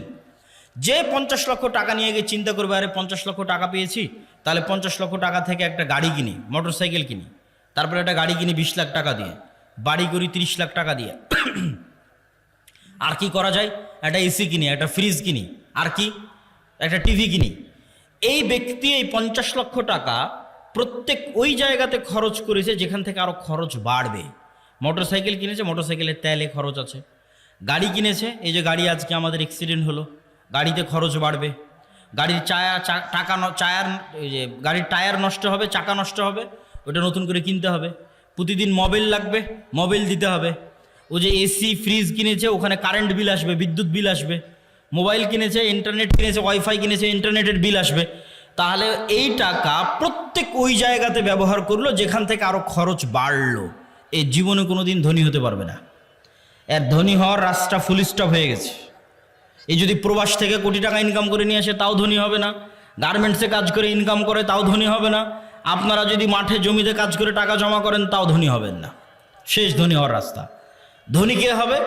যে 50 লক্ষ টাকা নিয়ে গিয়ে চিন্তা করবে আরে 50 লক্ষ টাকা পেয়েছি, তাহলে 50 লক্ষ টাকা থেকে একটা গাড়ি কিনি, মোটরসাইকেল কিনি, তারপরে একটা গাড়ি কিনি 20 লাখ টাকা দিয়ে, বাড়ি করি 30 লাখ টাকা দিয়ে। আর কি করা যায়? একটা এসি কিনি, একটা ফ্রিজ কিনি, আর কি একটা টিভি কিনি। এই ব্যক্তি এই 50 লক্ষ টাকা প্রত্যেক ওই জায়গাতে খরচ করেছে যেখান থেকে আরও খরচ বাড়বে। মোটরসাইকেল কিনেছে, মোটরসাইকেলের তেলে খরচ আছে। গাড়ি কিনেছে, এই যে গাড়ি আজকে আমাদের অ্যাক্সিডেন্ট হলো, গাড়িতে খরচ বাড়বে। গাড়ির গাড়ির টায়ার নষ্ট হবে, চাকা নষ্ট হবে, ওটা নতুন করে কিনতে হবে। প্রতিদিন মোবাইল লাগবে, মোবাইল দিতে হবে। ও যে এসি ফ্রিজ কিনেছে, ওখানে কারেন্ট বিল আসবে, বিদ্যুৎ বিল আসবে। মোবাইল কিনেছে, ইন্টারনেট কিনেছে, ওয়াইফাই কিনেছে, ইন্টারনেটের বিল আসবে। তাহলে এই টাকা প্রত্যেক ওই জায়গাতে ব্যবহার করলো যেখান থেকে আরও খরচ বাড়লো। এই জীবনে কোনো দিন ধনী হতে পারবে না। এর ধনী হওয়ার রাস্তা ফুল স্টপ হয়ে গেছে। এই যদি প্রবাস থেকে কোটি টাকা ইনকাম করে নিয়ে আসে তাও ধনী হবে না, গার্মেন্টসে কাজ করে ইনকাম করে তাও ধনী হবে না, আপনারা যদি মাঠে জমিতে কাজ করে টাকা জমা করেন তাও ধনী হবেন না। শেষ ধনী হওয়ার রাস্তা। ধনী কে হবে?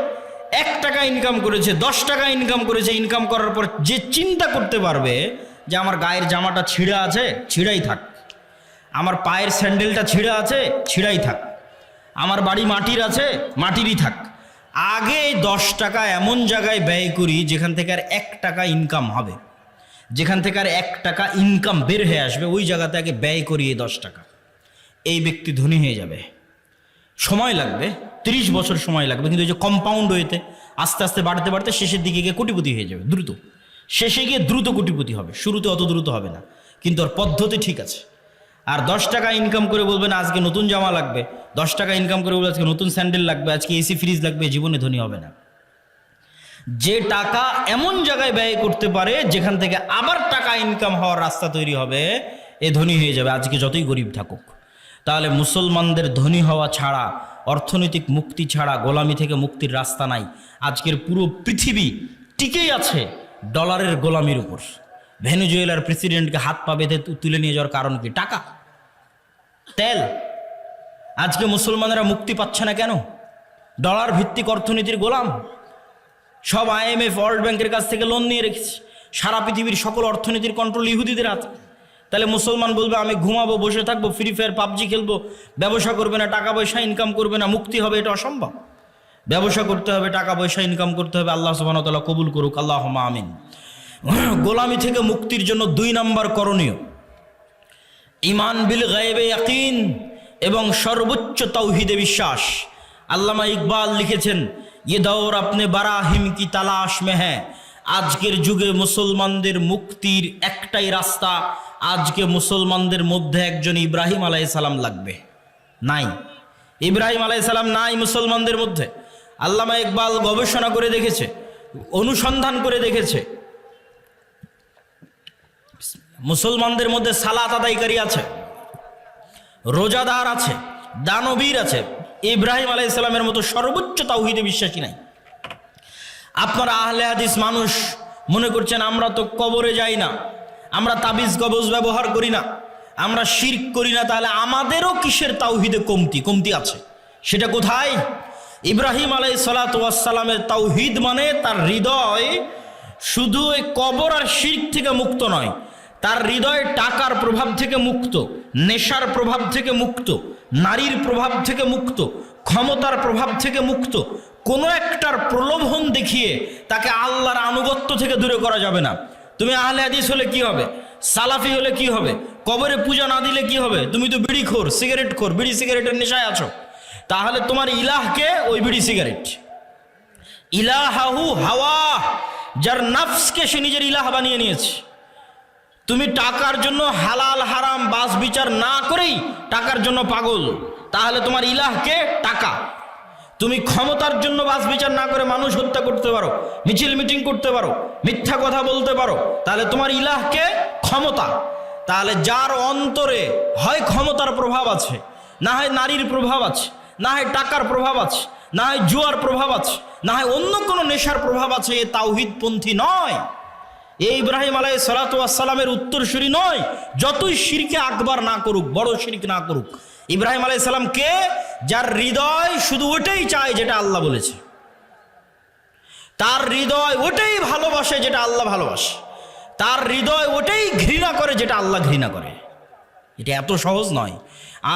1 টাকা ইনকাম করেছে, 10 টাকা ইনকাম করেছে, ইনকাম করার পর যে চিন্তা করতে পারবে যে আমার গায়ের জামাটা ছিঁড়া আছে, ছিঁড়াই থাক, আমার পায়ের স্যান্ডেলটা ছিঁড়া আছে, ছিঁড়াই থাক, আমার বাড়ি মাটির আছে, মাটিরই থাক। আগে 10 টাকা এমন জায়গায় ব্যয় করি যেখান থেকে আর 1 টাকা ইনকাম হবে, যেখান থেকে আর 1 টাকা ইনকাম বের হয়ে আসবে, ওই জায়গাতে আগে ব্যয় করি এই 10 টাকা। এই ব্যক্তি ধনী হয়ে যাবে। সময় লাগবে, 30 বছর সময় লাগবে, কিন্তু এই যে কম্পাউন্ড ওয়েতে আস্তে আস্তে বাড়তে বাড়তে শেষের দিকে গিয়ে কোটিপতি হয়ে যাবে দ্রুত। শেষে গিয়ে দ্রুত কোটিপতি হবে, শুরুতে অত দ্রুত হবে না। কিন্তু ওর পদ্ধতি ঠিক আছে। আর 10 টাকা ইনকাম করে বলবেন আজকে নতুন জামা লাগবে, 10 টাকা ইনকাম করে বলবে আজকে নতুন স্যান্ডেল লাগবে, আজকে এসি ফ্রিজ লাগবে, জীবনে ধনী হবে না। যে টাকা এমন জায়গায় ব্যয় করতে পারে যেখান থেকে আবার টাকা ইনকাম হওয়ার রাস্তা তৈরি হবে, এ ধনী হয়ে যাবে, আজকে যতই গরিব থাকুক। তাহলে মুসলমানদের ধনী হওয়া ছাড়া, অর্থনৈতিক মুক্তি ছাড়া গোলামি থেকে মুক্তির রাস্তা নাই। আজকের পুরো পৃথিবী টিকেই আছে ডলারের গোলামির উপর। ভেনেজুয়েলার প্রেসিডেন্টকে হাত পা বেঁধে তুলে নিয়ে যাওয়ার কারণ কি? টাকা, তেল। আজকে মুসলমানেরা মুক্তি পাচ্ছে না কেন? ডলার ভিত্তিক অর্থনীতির গোলাম। সব IMF, ওয়ার্ল্ড ব্যাংকের কাছ থেকে লোন নিয়ে রেখেছে। সারা পৃথিবীর সকল অর্থনীতির কন্ট্রোল ইহুদিদের হাতে। তাহলে মুসলমান বলবে আমি ঘুমাবো, বসে থাকবো, ফ্রি ফায়ার পাবজি খেলবো, ব্যবসা করবে না, টাকা পয়সা ইনকাম করবে না, মুক্তি হবে? এটা অসম্ভব। ব্যবসা করতে হবে, টাকা পয়সা ইনকাম করতে হবে। আল্লাহ সুবহানাহু ওয়া তাআলা কবুল করুক, আল্লাহুম্মা আমিন। গোলামি থেকে মুক্তির জন্য 2 নম্বর করণীয় ঈমান বিল গায়বে ইয়াকিন এবং সর্বোচ্চ তাওহীদে বিশ্বাস। আল্লামা ইকবাল লিখেছেন, ये दौर अपने बराहिम की तलाश में है। আজকের যুগে মুসলমানদের মুক্তির একটাই রাস্তা। আজকে মুসলমানদের মধ্যে একজন ইব্রাহিম আলাইহিস সালাম লাগবে। নাই, ইব্রাহিম আলাইহিস সালাম নাই মুসলমানদের মধ্যে। আল্লামা ইকবাল গবেষণা করে দেখেছে, অনুসন্ধান করে দেখেছে, মুসলমানদের মধ্যে সালাত আদায়কারী আছে, রোজাদার আছে, দানবীর আছে, ইব্রাহিম আলাইহিস সালামের মতো সর্বোচ্চ তাওহীদে বিশ্বাসী নাই। আপনারা আহলে হাদিস মানুষ মনে করছেন আমরা তো কবরে যাই না, আমরা তাবিজ কবজ ব্যবহার করি না, আমরা শিরক করি না, তাহলে আমাদেরও কিসের তাওহীদে কমতি আছে? সেটা কোথায়? ইব্রাহিম আলাইহিসসালাতু ওয়াস সালামের তাওহীদ মানে তার হৃদয় শুধু এই কবর আর শিরক থেকে মুক্ত নয়, তার হৃদয় টাকার প্রভাব থেকে মুক্ত, নেশার প্রভাব থেকে মুক্ত, নারীর প্রভাব থেকে মুক্ত, ক্ষমতার প্রভাব থেকে মুক্ত। কোনো একটার প্রলোভন দেখিয়ে তাকে আল্লাহর আনুগত্য থেকে দূরে করা যাবে না। তুমি আহলে হাদিস হলে কি হবে? সালাফি হলে কি হবে? কবরে পূজা না দিলে কি হবে? তুমি তো বিড়িখোর, সিগারেটখোর, বিড়ি সিগারেটের নেশায় আছো। তাহলে তোমার ইলাহকে ওই বিড়ি সিগারেট। ইলাহাহু হাওয়া, যার নফসকে সে নিজের ইলাহ বানিয়ে নিয়েছে। তুমি টাকার জন্য হালাল হারাম বাস বিচার না করেই টাকার জন্য পাগল, তাহলে তোমার ইলাহকে টাকা। তুমি ক্ষমতার জন্য বাস বিচার না করে মানুষ হত্যা করতে পারো, মিছিল মিটিং করতে পারো, মিথ্যা কথা বলতে পারো, তাহলে তোমার ইলাহকে ক্ষমতা। তাহলে যার অন্তরে হয় ক্ষমতার প্রভাব আছে, না হয় নারীর প্রভাব আছে, না হয় টাকার প্রভাব আছে, না হয় জুয়ার প্রভাব আছে, না হয় অন্য কোনো নেশার প্রভাব আছে, এ তাওহীদপন্থী নয়। এই ইব্রাহিম আলাইহিসসালাতু ওয়াস সালামের উত্তরসূরি নয়। যতই শিরকে আকবার না করুক, বড় শিরক না করুক, ইব্রাহিম আলাইহিস সালাম কে? যার হৃদয় শুধু ওটাই চায় যেটা আল্লাহ বলেছে, তার হৃদয় ওটাই ভালোবাসে যেটা আল্লাহ ভালোবাসে, তার হৃদয় ওটাই ঘৃণা করে যেটা আল্লাহ ঘৃণা করে। এটা এত সহজ নয়।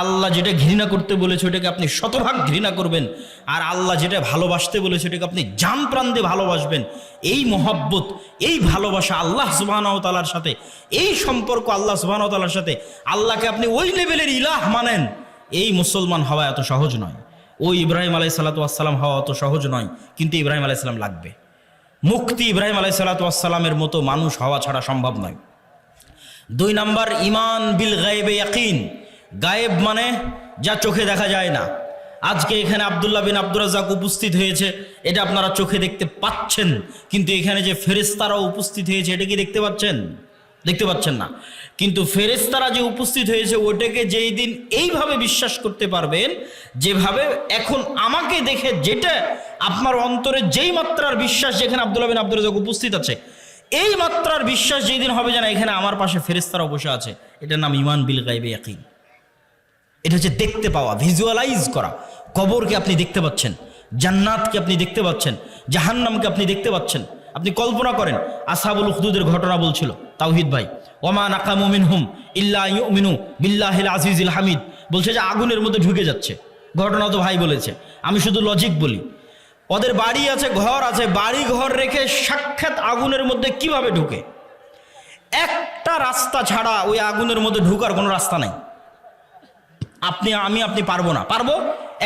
আল্লাহ যেটা ঘৃণা করতে বলেছে ওটাকে আপনি শতভাগ ঘৃণা করবেন, আর আল্লাহ যেটা ভালোবাসতে বলেছে ওটাকে আপনি জান প্রাণ দিয়ে ভালোবাসবেন। এই মহব্বত, এই ভালোবাসা আল্লাহ সুবহানাহু ওয়া তাআলার সাথে, এই সম্পর্ক আল্লাহ সুবহানাহু ওয়া তাআলার সাথে, আল্লাহকে আপনি ওই লেভেলের ইলাহ মানেন, এই মুসলমান হওয়া এত সহজ নয়। ওই ইব্রাহিম আলাইহিসসালাতু ওয়াস সালাম হওয়া অত সহজ নয়, কিন্তু ইব্রাহিম আলাইহিস সালাম লাগবে। মুক্তি ইব্রাহিম আলাইহিসসালাতু ওয়াস সালামের মতো মানুষ হওয়া ছাড়া সম্ভব নয়। 2 নম্বর ঈমান বিল গায়বে ইয়াকিন। গায়েব মানে যা চোখে দেখা যায় না। আজকে এখানে আব্দুল্লাহ বিন আব্দুর রাজ্জাক উপস্থিত হয়েছে, এটা আপনারা চোখে দেখতে পাচ্ছেন, কিন্তু এখানে যে ফেরেশতারাও উপস্থিত হয়েছে এটা কি দেখতে পাচ্ছেন? দেখতে পাচ্ছেন না। কিন্তু ফেরেশতারা যে উপস্থিত হয়েছে ওটাকে যেই দিন এইভাবে বিশ্বাস করতে পারবেন, যেভাবে এখন আমাকে দেখে যেটা আপনার অন্তরে যেই মাত্রার বিশ্বাস, যেখানে আব্দুল্লাহ বিন আব্দুর রাজ্জাক উপস্থিত আছে, এই মাত্রার বিশ্বাস যেই দিন হবে যেন এখানে আমার পাশে ফেরেশতারাও বসে আছে, এটার নাম ঈমান বিল গায়বে ইয়াকিন। এটা হচ্ছে দেখতে পাওয়া, ভিজুয়ালাইজ করা। কবরকে আপনি দেখতে পাচ্ছেন, জান্নাতকে আপনি দেখতে পাচ্ছেন, জাহান্নামকে আপনি দেখতে পাচ্ছেন। আপনি কল্পনা করেন, আসহাবুল উখদুদের ঘটনা বলছিল তাওহীদ ভাই, ওমা নাকামু মিনহুম ইল্লা ইউমিনু বিল্লাহিল আজিজিল হামিদ, বলছে যে আগুনের মধ্যে ঢুকে যাচ্ছে। ঘটনা তো ভাই বলেছে, আমি শুধু লজিক বলি। ওদের বাড়ি আছে, ঘর আছে, বাড়ি ঘর রেখে সাক্ষাৎ আগুনের মধ্যে কিভাবে ঢুকে? একটা রাস্তা ছাড়া ওই আগুনের মধ্যে ঢুকার কোনো রাস্তা নাই। আপনি পারবো না। পারবো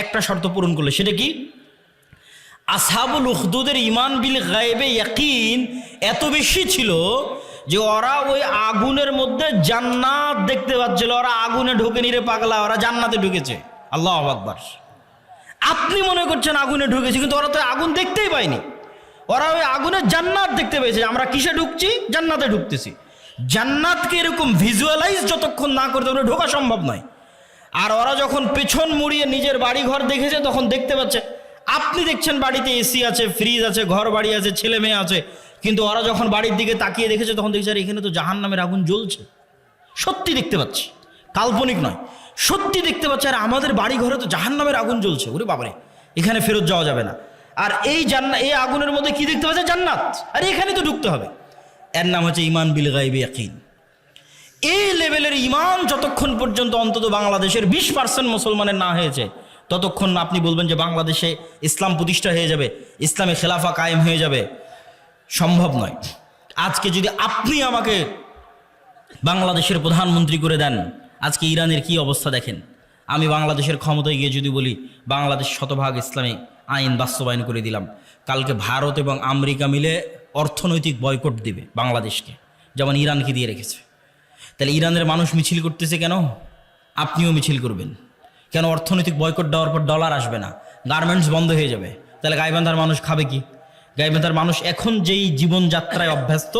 একটা শর্ত পূরণ করলে। সেটা কি? আসহাবুল উখদুদের ঈমান বিল গায়বে ইয়াকিন এত বেশি ছিল যে ওরা ওই আগুনের মধ্যে জান্নাত দেখতে পাচ্ছিল, ওরা আগুনে ঢুকে নিরে পাগলা, ওরা জান্নাতে ঢুকেছে। আল্লাহু আকবার। আপনি মনে করছেন আগুনে ঢুকেছে, কিন্তু ওরা তো আগুন দেখতেই পায়নি। ওরা ওই আগুনে জান্নাত দেখতে পেয়েছে। আমরা কিসে ঢুকছি? জান্নাতে ঢুকতেছি। জান্নাতকে এরকম ভিজুয়ালাইজ যতক্ষণ না করতে পারে ঢোকা সম্ভব নয়। আর ওরা যখন পেছন মুড়িয়ে নিজের বাড়ি ঘর দেখেছে, তখন দেখতে পাচ্ছে। আপনি দেখছেন বাড়িতে এসি আছে, ফ্রিজ আছে, ঘর বাড়ি আছে, ছেলে মেয়ে আছে, কিন্তু ওরা যখন বাড়ির দিকে তাকিয়ে দেখেছে, তখন দেখছে আর এখানে তো জাহান্নামের আগুন জ্বলছে। সত্যি দেখতে পাচ্ছি, কাল্পনিক নয়, সত্যি দেখতে পাচ্ছে। আর আমাদের বাড়ি ঘরে তো জাহান্নামের আগুন জ্বলছে। ওরে বাবারে, এখানে ফেরত যাওয়া যাবে না। আর এই এই আগুনের মধ্যে কি দেখতে পাচ্ছে? জান্নাত। আর এখানে তো ঢুকতে হবে। এর নাম হচ্ছে ঈমান বিল গায়বি ইয়াকিন। এই লেভেলের ঈমান যতক্ষণ পর্যন্ত অন্তত বাংলাদেশের 20% মুসলমানের না হয়েছে, ততক্ষণ আপনি বলবেন যে বাংলাদেশে ইসলাম প্রতিষ্ঠা হয়ে যাবে, ইসলামী খেলাফা কায়েম হয়ে যাবে। সম্ভব নয়। আজকে যদি আপনি আমাকে বাংলাদেশের প্রধানমন্ত্রী করে দেন, আজকে ইরানের কি অবস্থা দেখেন। আমি বাংলাদেশের ক্ষমতায় গিয়ে যদি বলি বাংলাদেশ শতভাগ ইসলামিক আইন বাস্তবায়ন করে দিলাম, কালকে ভারত এবং আমেরিকা মিলে অর্থনৈতিক বয়কট দিবে বাংলাদেশকে, যেমন ইরানকে দিয়ে রেখেছে। তাহলে ইরানের মানুষ মিছিল করতেছে কেন? আপনিও মিছিল করবেন কেন? অর্থনৈতিক বয়কট দেওয়ার পর ডলার আসবে না, গার্মেন্টস বন্ধ হয়ে যাবে। তাহলে গাইবান্ধার মানুষ খাবে কি? গাইবান্ধার মানুষ এখন যেই জীবনযাত্রায় অভ্যস্ত,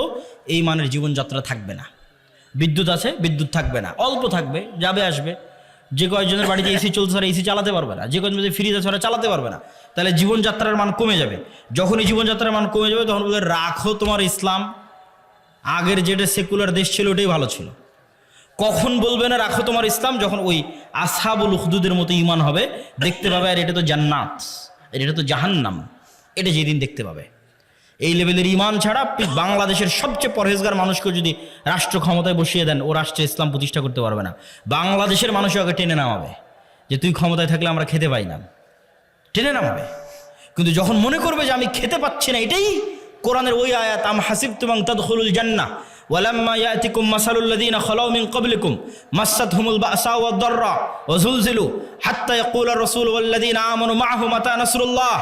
এই মানের জীবনযাত্রা থাকবে না। বিদ্যুৎ আছে, বিদ্যুৎ থাকবে না, অল্প থাকবে, যাবে আসবে। যে কয়েকজনের বাড়িতে এসি চলছে তারা এসি চালাতে পারবে না, যে কয়েকজন ফ্রিজ আছে ওরা চালাতে পারবে না। তাহলে জীবনযাত্রার মান কমে যাবে। যখনই জীবনযাত্রার মান কমে যাবে, তখন বলে রাখো তোমার ইসলাম, আগের যেটা সেকুলার দেশ ছিল ওটাই ভালো ছিল। কখন বলবে না রাখো তোমার ইসলাম? যখন ওই আসহাবুল উখদুদের মতো ঈমান হবে, দেখতে পাবে আর এটা তো জান্নাত, এটা তো জাহান্নাম, এটা যেদিন দেখতে পাবে। এই লেভেলের ঈমান ছাড়া বাংলাদেশের সবচেয়ে পরহেজগার মানুষকে যদি রাষ্ট্র ক্ষমতায় বসিয়ে দেন, ও রাষ্ট্রে ইসলাম প্রতিষ্ঠা করতে পারবে না। বাংলাদেশের মানুষ ওকে টেনে নামাবে যে তুই ক্ষমতায় থাকলে আমরা খেতে পাই না, টেনে নামাবে। কিন্তু যখন মনে করবে যে আমি খেতে পাচ্ছি না, এটাই কোরআনের ওই আয়াত, আম হাসিবতুম আন তাদখুলুল জান্নাহ ওয়ালাম্মা ইয়াতিকুম মাসালুল লাযিনা খালাউ মিন ক্বাবলিকুম মাসাতহুমুল বাসা ওয়াদ দাররা ওয়া যুলজিলু হাত্তা ইয়াকুলা রাসূল ওয়াল লাযিনা আমানু মাআহু মাতা নাসরুল্লাহ।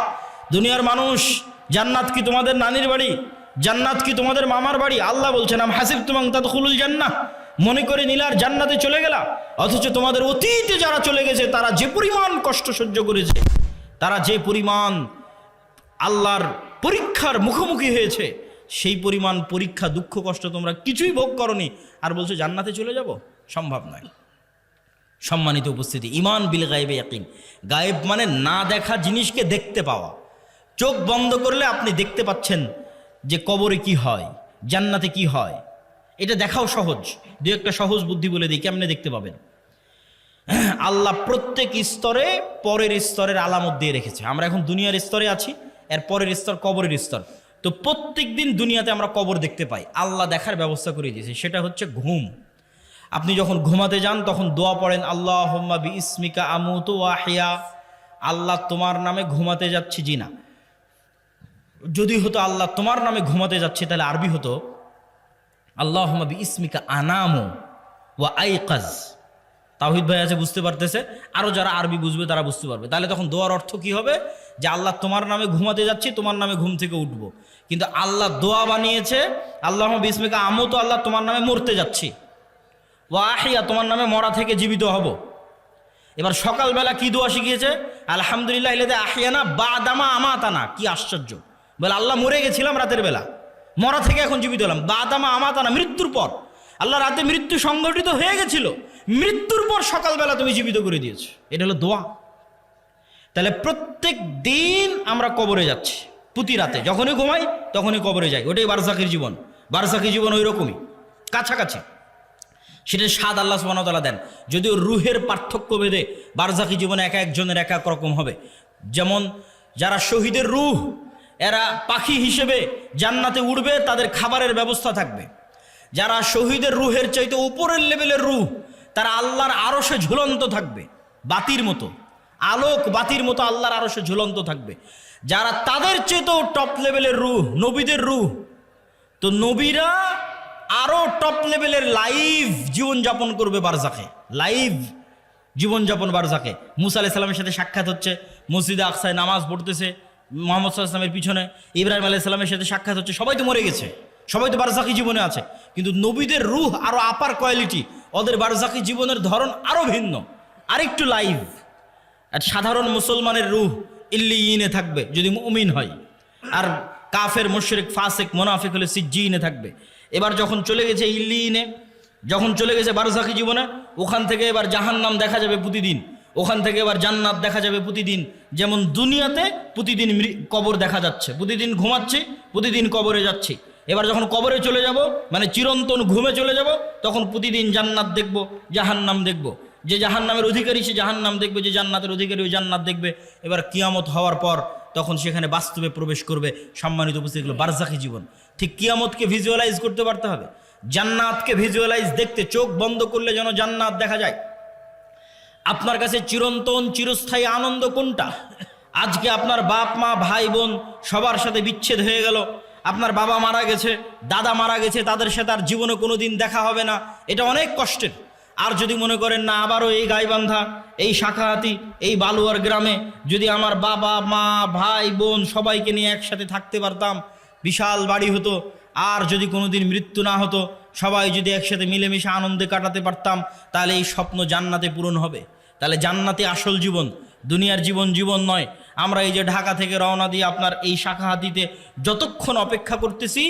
দুনিয়ার মানুষ, জান্নাত কি তোমাদের নানির বাড়ি? জান্নাত কি তোমাদের মামার বাড়ি? আল্লাহ বলছেন আম হাসিবতুম আন তাদখুলুল জান্নাহ, মনে করে নিলার জান্নাতে চলে গেলা, অথচ তোমাদের অতীতে যারা চলে গেছে তারা যে পরিমাণ কষ্ট সহ্য করেছে, তারা যে পরিমাণ আল্লাহর পরীক্ষার মুখোমুখি হয়েছে, সেই পরিমাণ পরীক্ষা দুঃখ কষ্ট তোমরা কিছুই ভোগ করনি, আর বলছো জান্নাতে চলে যাব? সম্ভব নয়। সম্মানিত উপস্থিতি, ঈমান বিল গায়বি ইয়াকিন। গায়েব মানে না দেখা জিনিসকে দেখতে পাওয়া। চোখ বন্ধ করলে আপনি দেখতে পাচ্ছেন যে কবরে কি হয়, জান্নাতে কি হয়। এটা দেখাও সহজ। দু একটা সহজ বুদ্ধি বলে দিই, কেমনে দেখতে পাবেন। আল্লাহ প্রত্যেক স্তরে পরের স্তরের আলামত দিয়ে রেখেছে। আমরা এখন দুনিয়ার স্তরে আছি, এর পরের স্তর কবরের স্তর। তো প্রত্যেক দিন দুনিয়াতে আমরা কবর দেখতে পাই। আল্লাহ দেখার ব্যবস্থা করে দিয়েছে, সেটা হচ্ছে ঘুম। আপনি যখন ঘুমাতে যান তখন দোয়া পড়েন, আল্লাহুম্মা বিইসমিকা আমুতু ওয়া আহইয়া। আল্লাহ তোমার নামে ঘুমাতে যাচ্ছি। জি না, যদি হতো আল্লাহ তোমার নামে ঘুমাতে যাচ্ছে, তাহলে আরবি হতো আল্লাহুম্মা বিইসমিকা আনামু ওয়া আইকাজ। তাওহীদ ভাই আছে, বুঝতে পারতেছে, আরও যারা আরবি বুঝবে তারা বুঝতে পারবে। তাহলে তখন দোয়ার অর্থ কি হবে? যে আল্লাহ তোমার নামে ঘুমাতে যাচ্ছি, তোমার নামে ঘুম থেকে উঠবো। কিন্তু আল্লাহ দোয়া বানিয়েছে আল্লাহুম্মা বিইসমিকা আমুতু, আল্লাহ তোমার নামে মরতে যাচ্ছি, ওয়া আহইয়া, তোমার নামে মরা থেকে জীবিত হব। এবার সকালবেলা কি দোয়া শিখিয়েছে? আলহামদুলিল্লাহ ইল্লাযী আহইয়ানা বাদামা আমাতানা। কি আশ্চর্য! বলে আল্লাহ মরে গেছিলাম রাতের বেলা, মরা থেকে এখন জীবিত হলাম। বাদামা আমাতানা, মৃত্যুর পর। আল্লাহ রাতে মৃত্যু সংঘটিত হয়ে গেছিল, মৃত্যুর পর সকালবেলা তুমি জীবিত করে দিয়েছ। এটা হলো দোয়া। তাহলে প্রত্যেক দিন আমরা কবরে যাচ্ছি, প্রতি রাতে যখনই ঘুমাই তখনই কবরে যাই। ওটাই বারজাখের জীবন। বারজাখের জীবন ওই রকমই, কাছাকাছি। সেটা স্বাদ আল্লাহ সুবহানাহু ওয়া তাআলা দেন। যদিও রুহের পার্থক্য ভেদে বারজাখি জীবনে এক একজনের এক এক রকম হবে। যেমন যারা শহীদের রুহ, এরা পাখি হিসেবে জান্নাতে উড়বে, তাদের খাবারের ব্যবস্থা থাকবে। যারা শহীদের রুহের চাইতে উপরের লেভেলের রুহ, তারা আল্লাহর আরশে ঝুলন্ত থাকবে, বাতির মতো, আলোক বাতির মতো আল্লাহর আরশে ঝুলন্ত থাকবে। যারা তাদের চেয়েতেও টপ লেভেলের রুহ, নবীদের রুহ, তো নবীরা আরো টপ লেভেলের লাইভ জীবনযাপন করবে বারজাখে, লাইভ জীবনযাপন বারজাখে। মুসা আলাইহিস সালামের সাথে সাক্ষাৎ হচ্ছে, মসজিদে আকসায় নামাজ পড়তেছে মুহাম্মদ সাল্লাল্লাহু আলাইহি ওয়াসাল্লামের পিছনে। ইব্রাহিম আলাইহিস সালামের সাথে সাক্ষাৎ হচ্ছে, সবাই তো মরে গেছে, সবাই তো বারজাকি জীবনে আছে, কিন্তু নবীদের রূহ আরো আপার কোয়ালিটি, ওদের বারজাকি জীবনের ধরন আরো ভিন্ন, আরেকটু লাইভ। আর সাধারণ মুসলমানের রূহ ইল্লিয়িনে থাকবে যদি মুমিন হয়, আর কাফের মুশরিক ফাসিক মুনাফিক হলে সিজ্জিনে থাকবে। এবার যখন চলে গেছে ইল্লিয়িনে, যখন চলে গেছে বারজাকি জীবনে, ওখান থেকে এবার জাহান্নাম দেখা যাবে প্রতিদিন, ওখান থেকে এবার জান্নাত দেখা যাবে প্রতিদিন। যেমন দুনিয়াতে প্রতিদিন কবর দেখা যাচ্ছে, প্রতিদিন ঘুমাচ্ছি, প্রতিদিন কবরে যাচ্ছি। এবার যখন কবরে চলে যাব, মানে চিরন্তন ঘুমে চলে যাব, তখন প্রতিদিন জান্নাত দেখব, জাহান্নাম দেখব। যে জাহান্নামের অধিকারী সে জাহান্নাম দেখবে, যে জান্নাতের অধিকারী ওই জান্নাত দেখবে। এবার কিয়ামত হওয়ার পর তখন সেখানে বাস্তবে প্রবেশ করবে। সম্মানিত উপস্থিতি, এগুলো বারজাকি জীবন। ঠিক কিয়ামতকে ভিজুয়ালাইজ করতে পারতে হবে, জান্নাতকে ভিজুয়ালাইজ দেখতে চোখ বন্ধ করলে যেন জান্নাত দেখা যায়। আপনার কাছে চিরন্তন চিরস্থায়ী আনন্দ কোনটা? আজকে আপনার বাপ মা ভাই বোন সবার সাথে বিচ্ছেদ হয়ে গেল, আপনার বাবা মারা গেছে, দাদা মারা গেছে, তাদের সাথে আর জীবনে কোনোদিন দেখা হবে না, এটা অনেক কষ্টের। আর যদি মনে করেন না আবারও এই গাইবান্ধা, এই শাখাহাতি, এই বালুয়ার গ্রামে যদি আমার বাবা মা ভাই বোন সবাইকে নিয়ে একসাথে থাকতে পারতাম, বিশাল বাড়ি হতো, আর যদি কোনোদিন মৃত্যু না হতো, সবাই যদি একসাথে মিলেমিশে আনন্দে কাটাতে পারতাম, তাহলে এই স্বপ্ন জান্নাতে পূরণ হবে। তাহলে জান্নাতে আসল জীবন, দুনিয়ার জীবন জীবন নয়। আমরা এই যে ঢাকা থেকে রওনা দিয়ে আপনার এই শাখাহাতিতে যতক্ষণ অপেক্ষা করতেছি,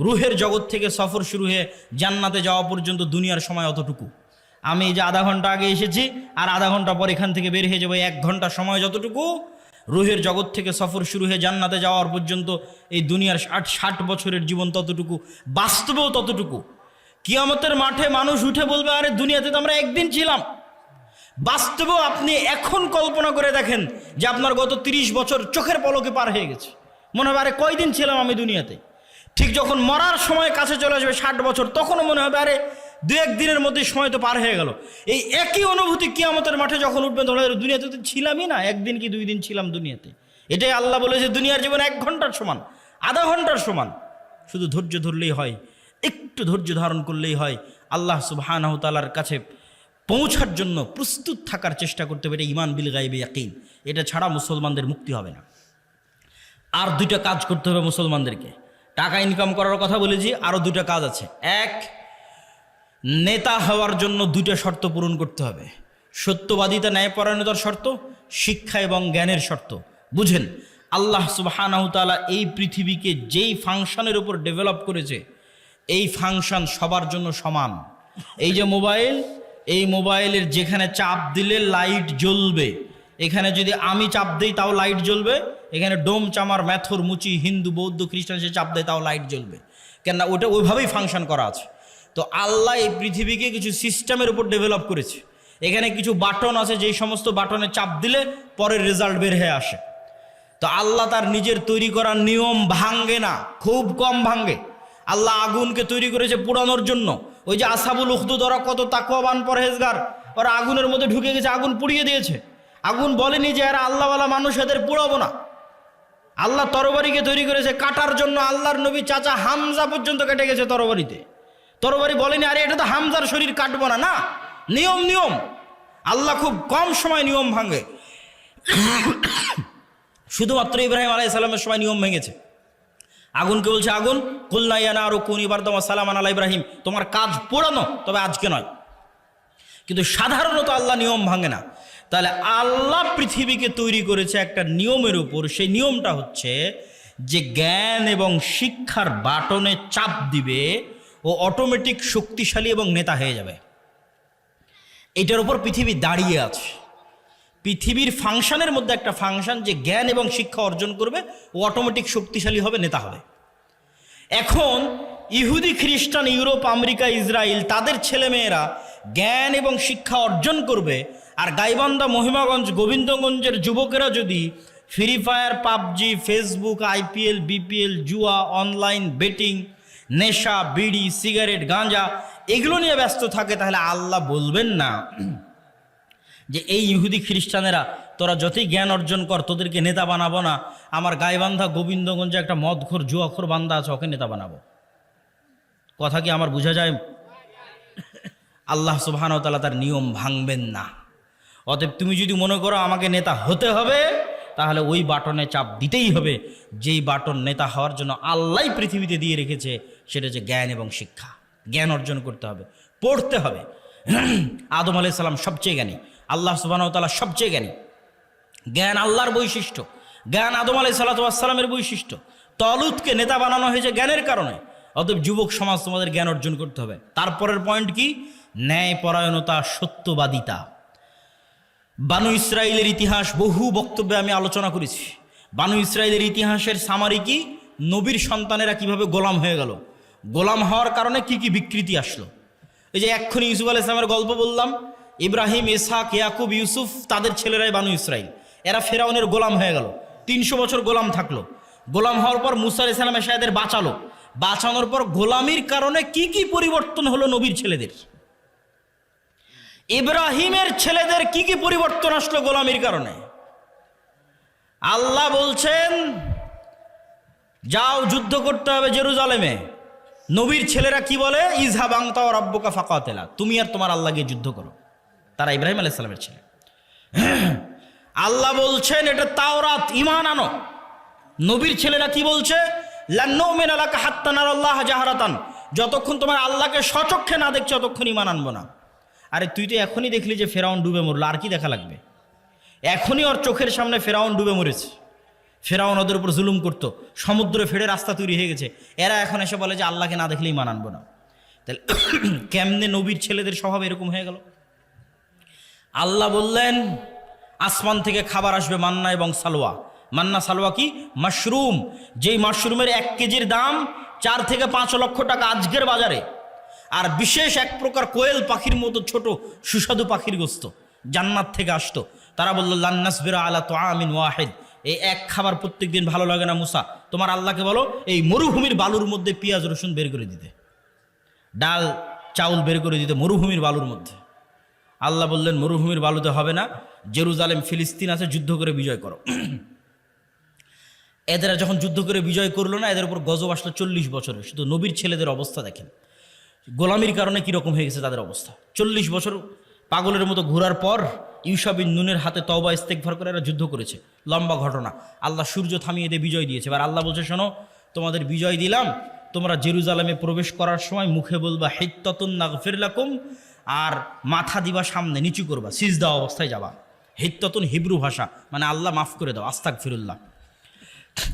রুহের জগৎ থেকে সফর শুরু হয়ে জান্নাতে যাওয়া পর্যন্ত দুনিয়ার সময় অতটুকু। আমি এই যে আধা ঘন্টা আগে এসেছি, আর আধা ঘন্টা পর এখান থেকে বের হয়ে যাবো, 1 ঘন্টা সময় যতটুকু, রুহের জগৎ থেকে সফর শুরু হয়ে জান্নাতে যাওয়ার পর্যন্ত এই দুনিয়ার 60 বছরের জীবন ততটুকু, বাস্তবেও ততটুকু। কিয়ামতের মাঠে মানুষ উঠে বলবে, আরে দুনিয়াতে তো আমরা একদিন ছিলাম। বাস্তবেও আপনি এখন কল্পনা করে দেখেন যে আপনার গত 30 বছর চোখের পলকে পার হয়ে গেছে। মনে হবে আরে কয়দিন ছিলাম আমি দুনিয়াতে। ঠিক যখন মরার সময় কাছে চলে আসবে 60 বছর, তখনও মনে হবে আরে 2-1 দিনের মধ্যে সময় তো পার হয়ে গেল। এই একই অনুভূতি কিয়ামতের মাঠে যখন উঠবেন, ধরো দুনিয়াতে তো ছিলামই না, 1 দিন কি 2 দিন ছিলাম দুনিয়াতে। এটাই আল্লাহ বলেছে দুনিয়ার জীবন 1 ঘন্টার সমান, আধা ঘন্টার সমান। শুধু ধৈর্য ধরলেই হয়, একটু ধৈর্য ধারণ করলেই হয়। আল্লাহ সুবহানাহু তাআলার কাছে পৌঁছার জন্য প্রস্তুত থাকার চেষ্টা করতে হবে। এটা ঈমান বিল গায়বি ইয়াকিন, এটা ছাড়া মুসলমানদের মুক্তি হবে না। আর 2টা কাজ করতে হবে মুসলমানদেরকে। টাকা ইনকাম করার কথা বলেছি, আরও 2টা কাজ আছে। 1, নেতা হওয়ার জন্য 2টা শর্ত পূরণ করতে হবে। সত্যবাদিতা, ন্যায়পরায়ণতার শর্ত, শিক্ষা এবং জ্ঞানের শর্ত। বুঝেন, আল্লাহ সুবহানাহু তাআলা এই পৃথিবীকে যেই ফাংশনের উপর ডেভেলপ করেছে, এই ফাংশন সবার জন্য সমান। এই যে মোবাইল, এই মোবাইলের যেখানে চাপ দিলে লাইট জ্বলবে, এখানে যদি আমি চাপ দিই তাও লাইট জ্বলবে। এখানে ডোম চামার ম্যাথর মুচি হিন্দু বৌদ্ধ খ্রিস্টান সে চাপ দেয় তাও লাইট জ্বলবে, কেননা ওটা ওইভাবেই ফাংশন করা আছে। তো আল্লাহ এই পৃথিবীকে কিছু সিস্টেমের উপর ডেভেলপ করেছে। এখানে কিছু বাটন আছে, যেই সমস্ত বাটনে চাপ দিলে পরের রেজাল্ট বের হয়ে আসে। তো আল্লাহ তার নিজের তৈরি করা নিয়ম ভাঙ্গে না, খুব কম ভাঙ্গে। আল্লাহ আগুনকে তৈরি করেছে পোড়ানোর জন্য। ওই যে আসহাবুল উখদুদ, ওরা কত তাকওয়াবান পরহেজগার, ওরা আগুনের মধ্যে ঢুকে গেছে, আগুন পুড়িয়ে দিয়েছে। আগুন বলেনি যে এরা আল্লাহওয়ালা মানুষ, এদের পোড়াবো না। আল্লাহ তরবারিকে তৈরি করেছে কাটার জন্য। আল্লাহর নবী চাচা হামজা পর্যন্ত কেটে গেছে তরবারিতে। তরবারি বলেনি আরে এটা তো হামজার শরীর কাটবো না, না, নিয়ম নিয়ম। আল্লাহ খুব কম সময় নিয়ম ভাঙে। শুধুমাত্র ইব্রাহিম আলাইহিস সালামের সময় নিয়ম ভেঙেছে। আগুনকে বলছে, আগুন কুলনা ইয়া নারু কুনি বারদাম ওয়া সালামান আলা ইব্রাহিম, তোমার কাজ পোড়ানো, তবে আজকে নয়। কিন্তু সাধারণত আল্লাহ নিয়ম ভাঙে না। তাহলে আল্লাহ পৃথিবীকে তৈরি করেছে একটা নিয়মের উপর। সেই নিয়মটা হচ্ছে যে জ্ঞান এবং শিক্ষার বাটনে চাপ দিবে, ও অটোমেটিক শক্তিশালী এবং নেতা হয়ে যাবে। এটার উপর পৃথিবী দাঁড়িয়ে আছে। পৃথিবীর ফাংশনের মধ্যে একটা ফাংশন, যে জ্ঞান এবং শিক্ষা অর্জন করবে ও অটোমেটিক শক্তিশালী হবে, নেতা হবে। এখন ইহুদি খ্রিস্টান, ইউরোপ, আমেরিকা, ইসরায়েল, তাদের ছেলেমেয়েরা জ্ঞান এবং শিক্ষা অর্জন করবে, আর গাইবান্ধা, মহিমাগঞ্জ, গোবিন্দগঞ্জের যুবকেরা যদি free fire, PUBG, Facebook, IPL, BPL, জুয়া, অনলাইন বেটিং, নেশা, বিড়ি, সিগারেট, গাঁজা এগুলো নিয়ে ব্যস্ত থাকে, তাহলে আল্লাহ বলবেন না যে এই ইহুদি খ্রিস্টানেরা তোরা যতই জ্ঞান অর্জন কর, তোদেরকে নেতা বানাবো না। আমার গাইবান্ধা গোবিন্দগঞ্জে একটা মদখোর জুয়াখোর বান্দা আছে, ওকে নেতা বানাবো। কথা কি আমার বোঝা যায়? আল্লাহ সুবহানাহু ওয়া তাআলা তার নিয়ম ভাঙবেন না। অতএব তুমি যদি মনে করো আমাকে নেতা হতে হবে, তাহলে ওই বাটনে চাপ দিতেই হবে, যেই বাটন নেতা হওয়ার জন্য আল্লাহ পৃথিবীতে দিয়ে রেখেছে, সেটা হচ্ছে জ্ঞান এবং শিক্ষা। জ্ঞান অর্জন করতে হবে, পড়তে হবে। আদম আলাইহিস সালাম সবচেয়ে জ্ঞানী, আল্লাহ সুবহানাহু ওয়া তাআলা সবচেয়ে জ্ঞানী। জ্ঞান আল্লাহর বৈশিষ্ট্য, জ্ঞান আদম আলাইহিস সালামের বৈশিষ্ট্য। তলুতকে নেতা বানানো হয়েছে জ্ঞানের কারণে। অতএব যুবক সমাজ তোমাদের জ্ঞান অর্জন করতে হবে। তারপরের পয়েন্ট কি? ন্যায়পরায়ণতা, সত্যবাদিতা। বানু ইসরাইলের ইতিহাস বহু বক্তব্যে আমি আলোচনা করেছি। বানু ইসরাইলের ইতিহাসের সামারি কি? নবীর সন্তানেরা কিভাবে গোলাম হয়ে গেল, গোলাম হওয়ার কারণে কি কি বিকৃতি আসলো। এই যে এক্ষুনি ইউসুফ আলাইহিস সালামের গল্প বললাম, ইব্রাহিম, ইসহাক, ইয়াকুব, ইউসুফ, তাদের ছেলেরাই বানু ইসরাইল। এরা ফেরাউনের গোলাম হয়ে গেল, 300 বছর গোলাম থাকলো। গোলাম হওয়ার পর মুসা আলাইহিস সালাম এসে এদের বাঁচালো। বাঁচানোর পর গোলামির কারণে কি কি পরিবর্তন হলো নবীর ছেলেদের। ইব্রাহিমের ছেলেদের কি কি পরিবর্তন আসলো গোলামির কারণে। আল্লাহ বলছেন যাও যুদ্ধ করতে হবে জেরুজালেমে। নবীর ছেলেরা কি বলে? ইজহাব আনতা ওয়া রাব্বুকা ফাকাতিলা, তুমি আর তোমার আল্লাহ গিয়ে যুদ্ধ করো। তারা ইব্রাহিম আলাইহিস সালামের ছেলে। আল্লাহ বলছেন এটা তাওরাত, ঈমান আনো। নবীর ছেলেরা কি বলছে? লান নুমিনা লাকা হাত্তা নারাল্লাহ জাহরাতান, যতক্ষণ তোমার আল্লাহকে সচক্ষে না দেখছো ততক্ষণ ঈমান আনবো না। আরে তুই তো এখনই দেখলি যে ফেরাউন ডুবে মরলো, আর কি দেখা লাগবে? এখনই ওর চোখের সামনে ফেরাউন ডুবে মরেছে। ফেরাউন ওদের উপর জুলুম করতো, সমুদ্রে ফেড়ে রাস্তা তৈরি হয়ে গেছে। এরা এখন এসে বলে যে আল্লাহকে না দেখলেই ঈমান আনবো না। তাহলে কেমনে নবীর ছেলেদের স্বভাব এরকম হয়ে গেল? আল্লাহ বললেন আসমান থেকে খাবার আসবে, মান্না এবং সালোয়া। মান্না সালোয়া কি? মাশরুম। যেই মাশরুমের 1 কেজির দাম 4 থেকে 5 লক্ষ টাকা আজকের বাজারে। আর বিশেষ এক প্রকার কোয়েল পাখির মতো ছোট সুস্বাদু পাখির গোস্ত জান্নাত থেকে আসতো। তারা বলল লান নাসবিরা আলা তুআমিন ওয়াহিদ, এই এক খাবার প্রত্যেক দিন ভালো লাগে না মুসা, তোমার আল্লাহকে বলো এই মরুভূমির বালুর মধ্যে পেঁয়াজ রসুন বের করে দিতে, ডাল চাউল বের করে দিতে মরুভূমির বালুর মধ্যে। আল্লাহ বললেন মরুভূমির বালুতে হবে না, জেরুজালেম ফিলিস্তিন আছে, যুদ্ধ করে বিজয় করো। এদের যখন যুদ্ধ করে বিজয় করলো না, এদের উপর গজব আসলো 40 বছরে। শুধু নবীর ছেলেদের অবস্থা দেখেন, গোলামির কারণে কীরকম হয়ে গেছে তাদের অবস্থা। 40 বছর পাগলের মতো ঘোরার পর ইউশা বিন নুনের হাতে তওবা ইস্তেগফার করে এরা যুদ্ধ করেছে। লম্বা ঘটনা। আল্লাহ সূর্য থামিয়ে দিয়ে বিজয় দিয়েছে। এবার আল্লাহ বলছে শোনো, তোমাদের বিজয় দিলাম, তোমরা জেরুজালেমে প্রবেশ করার সময় মুখে বলবা হিত্তাতুন নাগফির লাকুম, আর মাথা দিবা সামনে, নিচু করবা, সিজদা অবস্থায় যাবা। হিত্তাতুন হিব্রু ভাষা, মানে আল্লাহ মাফ করে দাও, আস্তাগফিরুল্লাহ।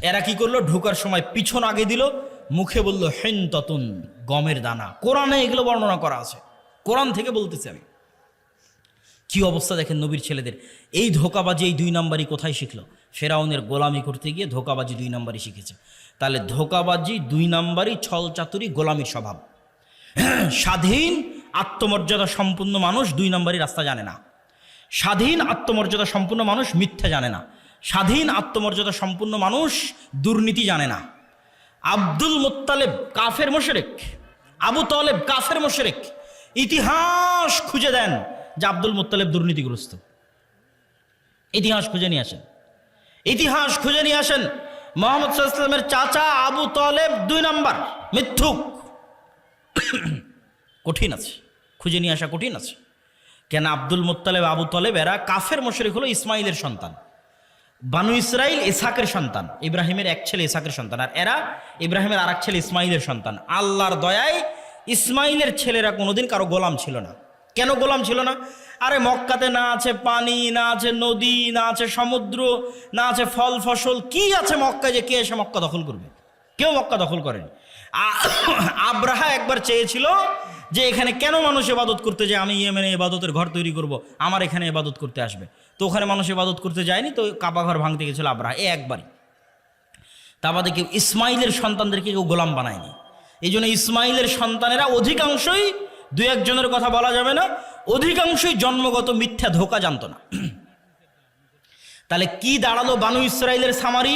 এরা কি করলো? ঢোকার সময় পিছন আগে দিল, মুখে বলল হিনতাতুন, গমের দানা। কোরআনে এগুলো বর্ণনা করা আছে, কোরআন থেকে বলতেছি আমি। কি অবস্থা দেখেন নবীর ছেলেদের। এই ধোকাবাজি, এই 2 নাম্বারই কোথায় শিখলো? ফেরাউনের গোলামি করতে গিয়ে ধোকাবাজি 2 নাম্বারই শিখেছে। তাহলে ধোকাবাজি 2 নাম্বারই, ছল চাতুরি, গোলামির স্বভাব। স্বাধীন আত্মমর্যাদা সম্পূর্ণ মানুষ 2 নাম্বারই রাস্তা জানে না। স্বাধীন আত্মমর্যাদা সম্পূর্ণ মানুষ মিথ্যা জানে না। স্বাধীন আত্মমর্যাদা সম্পূর্ণ মানুষ দুর্নীতি জানে না। আব্দুল মুত্তালিব কাফের মুশরিক, আবু তালেব কাফের মুশরিক। ইতিহাস খুঁজে দেন যে আব্দুল মুত্তালিব দুর্নীতিগ্রস্ত। ইতিহাস খুঁজে নিয়ে আসেন, ইতিহাস খুঁজে নিয়ে আসেন। মুহাম্মদ সাল্লাল্লাহু আলাইহি ওয়াসাল্লামের চাচা আবু তালেব 2 নাম্বার মিথ্যুক। কঠিন আছে, খুঁজে নিয়ে আসা কঠিন আছে। কেন? আব্দুল মুত্তালিব, আবু তালেব এরা কাফের মুশরিক, হলো ইসমাইলের সন্তান। বানু ইসরাইল ইসহাকের সন্তান, ইব্রাহিমের এক ছেলে ইসহাকের সন্তান, আর এরা ইব্রাহিমের আরেক ছেলে ইসমাইলের সন্তান। আল্লাহর দয়ায় ইসমাইলের ছেলেরা কোনোদিন কারো গোলাম ছিল না। কেন গোলাম ছিল না? আরে মক্কাতে না আছে পানি, না আছে নদী, না আছে সমুদ্র, না আছে ফল ফসল, কি আছে মক্কায় যে কে এসে মক্কা দখল করবে? কেউ মক্কা দখল করেনি। আব্রাহা একবার চেয়েছিল যে এখানে কেন মানুষ ইবাদত করতে যায়, আমি ইয়েমেনে ইবাদতের ঘর তৈরি করব, আমার এখানে ইবাদত করতে আসবে। তো ওখানে মানুষ ইবাদত করতে যায়নি, তো কাবা ঘর ভাঙতে গেছিল আব্রাহা, একবারই। তা বাদে কেউ ইসমাইলের সন্তানদেরকে কেউ গোলাম বানায়নি। এই জন্য ইসমাইলের সন্তানেরা অধিকাংশই, 2-1 জনের কথা বলা যাবে না, অধিকাংশই জন্মগত মিথ্যা, ধোঁকা জানতো না। তাহলে কি দাঁড়ালো? বানু ইসরাইলের সামারি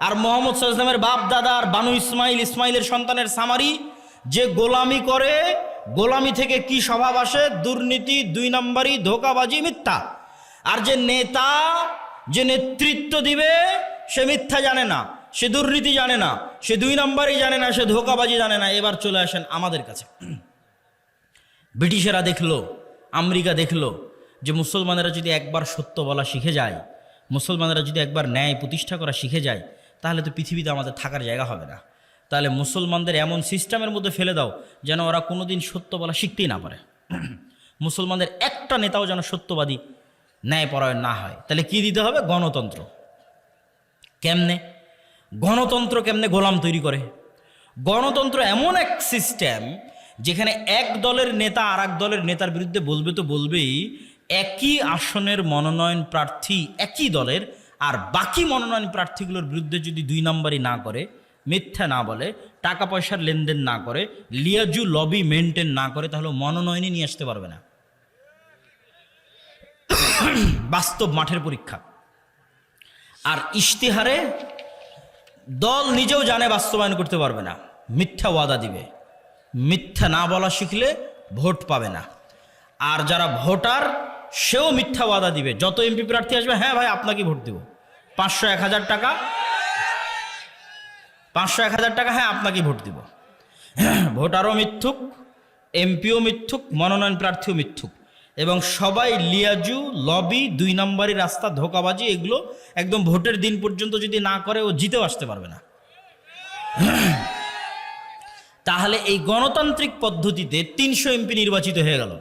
আর মুহাম্মদ সাল্লাল্লাহু আলাইহি ওয়াসাল্লামের বাপ দাদা আর বানু ইসমাইল, ইসমাইলের সন্তানের সামারি। যে গোলামি করে, গোলামি থেকে কি স্বভাব আসে? দুর্নীতি, 2 নাম্বারি, ধোঁকাবাজি, মিথ্যা। আর যে নেতা, যে নেতৃত্ব দিবে, সে মিথ্যা জানে না, সে দুর্নীতি জানে না, সে 2 নাম্বারই জানে না, সে ধোঁকাবাজি জানে না। এবার চলে আসেন আমাদের কাছে। ব্রিটিশেরা দেখলো, আমেরিকা দেখলো যে মুসলমানেরা যদি একবার সত্য বলা শিখে যায়, মুসলমানরা যদি একবার ন্যায় প্রতিষ্ঠা করা শিখে যায় তাহলে তো পৃথিবীতে আমাদের থাকার জায়গা হবে না। তাহলে মুসলমানদের এমন সিস্টেমের মধ্যে ফেলে দাও যেন ওরা কোনো দিন সত্য বলা শিখতেই না পারে। মুসলমানদের একটা নেতাও যেন সত্যবাদী ন্যায়পরায়ণ না হয়। তাহলে কি দিতে হবে? গণতন্ত্র। কেমনে গণতন্ত্র? কেমনে গোলাম তৈরি করে? গণতন্ত্র এমন এক সিস্টেম যেখানে এক দলের নেতা আর এক দলের নেতার বিরুদ্ধে বলবে তো বলবেই, একই আসনের মনোনয়ন প্রার্থী একই দলের, আর বাকি মনোনয়ন প্রার্থীগুলোর বিরুদ্ধে যদি 2 নম্বরই না করে, মিথ্যা না বলে, টাকা পয়সার লেনদেন না করে, লিয়াজু লবি মেনটেন না করে, তাহলে মনোনয়নই নিয়ে আসতে পারবে না। বাস্তব মাঠের পরীক্ষা। আর ইশতেহারে দল নিজেও জানে বাস্তবায়ন করতে পারবে না, মিথ্যা ওয়াদা দিবে। মিথ্যা না বলা শিখলে ভোট পাবে না। আর যারা ভোটার সেও মিথ্যা ওয়াদা দিবে। যত এমপি প্রার্থী আসবে, হ্যাঁ ভাই আপনাকে ভোট দেব, 500-1000 টাকা, 500-1000 টাকা, হ্যাঁ আপনাকে ভোট দিব। ভোটারও মিথ্যুক, এমপিও মিথ্যুক, মনোনয়ন প্রার্থীও মিথ্যুক, এবং সবাই লিয়াজু লবি 2 নম্বরই রাস্তা, ধোকাবাজি, এগুলো একদম ভোটের দিন পর্যন্ত যদি না করে ও জিতেও আসতে পারবে না। তাহলে এই গণতান্ত্রিক পদ্ধতিতে 300 এমপি নির্বাচিত হয়ে গেল।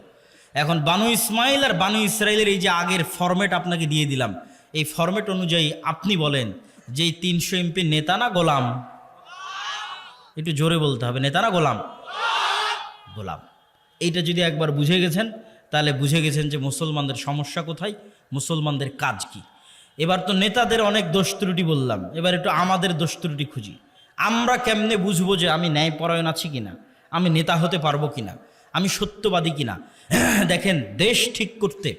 এখন বানু ইসমাইল আর বানু ইসরাইলের এই যে আগের ফরম্যাট আপনাকে দিয়ে দিলাম, এই ফরম্যাট অনুযায়ী আপনি বলেন যে এই 300 এমপি নেতা না গোলাম? একটু জোরে বলতে হবে, নেতা না গোলাম? গোলাম। এইটা যদি একবার বুঝে গেছেন তাহলে বুঝে গেছেন যে মুসলমানদের সমস্যা কোথায়, মুসলমানদের কাজ কি। এবার তো নেতাদের অনেক দোষ ত্রুটি বললাম, এবার একটু আমাদের দোষ ত্রুটি খুঁজি। আমরা কেমনে বুঝবো যে আমি ন্যায়পরায়ণ আছি কিনা, আমি নেতা হতে পারবো কিনা, আমি সত্যবাদী কিনা? দেখেন, দেশ ঠিক করতে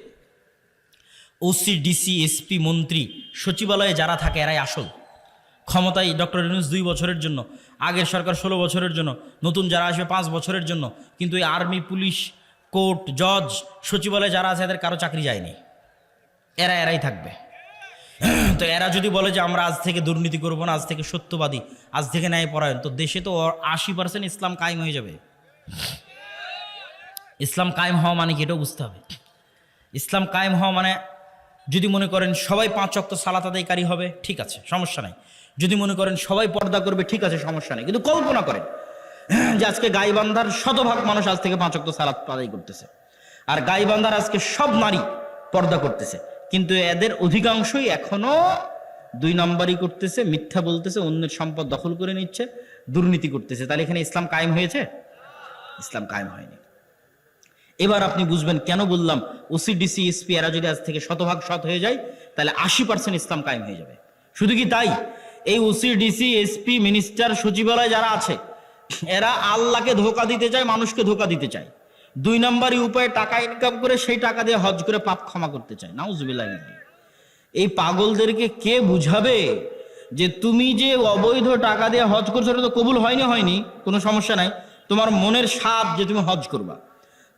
ওসি, ডিসি, এসপি, মন্ত্রী, সচিবালয়ে যারা থাকে এরাই আসল। ক্ষমতায় ডক্টর ইউনূস 2 বছরের জন্য, আগের সরকার 16 বছরের জন্য, নতুন যারা আসবে 5 বছরের জন্য। কিন্তু এই আর্মি, পুলিশ, কোর্ট, জজ, সচিবালয়ে যারা আছে এদের কারো চাকরি যায়নি, এরাই থাকবে। তো এরা যদি বলে যে আমরা আজ থেকে দুর্নীতি করবো না, আজ থেকে সত্যবাদী, আজ থেকে ন্যায়পরায়ণ, তো দেশে তো 80% ইসলাম কায়েম হয়ে যাবে। ইসলাম কায়েম হওয়া মানে কি, এটাও বুঝতে হবে। ইসলাম কায়েম হওয়া মানে, যদি মনে করেন সবাই 5 ওয়াক্ত সালাত আদায়কারী হবে, ঠিক আছে, সমস্যা নাই। যদি মনে করেন সবাই পর্দা করবে, ঠিক আছে, সমস্যা নেই। কিন্তু কল্পনা করেন যে আজকে গাইবান্ধার শতভাগ মানুষ আজ থেকে 5 ওয়াক্ত সালাত আদায় করতেছে, আর গাইবান্ধার আজকে সব নারী পর্দা করতেছে, কিন্তু এদের অধিকাংশই এখনো 2 নম্বরই করতেছে, মিথ্যা বলতেছে, অন্যের সম্পদ দখল করে নিচ্ছে, দুর্নীতি করতেছে। তাহলে এখানে ইসলাম কায়েম হয়েছে? ইসলাম কায়েম হয়নি। এবার আপনি বুঝবেন কেন বললাম ওসি, ডিসি, এসপি এরা যদি আজ থেকে শতভাগ সৎ হয়ে যায় তাহলে 80% ইসলাম কায়েম হয়ে যাবে। শুধু কি তাই, এই ওসি, ডিসি, এসপি, মিনিস্টার, সচিবালয় যারা আছে এরা আল্লাহকে ধোকা দিতে চায়, মানুষকে ধোকা দিতে চায়। 2 নম্বরই উপায়ে টাকা ইনকাম করে সেই টাকা দিয়ে হজ করে পাপ ক্ষমা করতে চায়। নাউজুবিল্লাহ। এই পাগলদেরকে কে বুঝাবে যে তুমি যে অবৈধ টাকা দিয়ে হজ করছো ওটা তো কবুল হয়নি, কোনো সমস্যা নাই। তোমার মনের স্বাদ যে তুমি হজ করবা,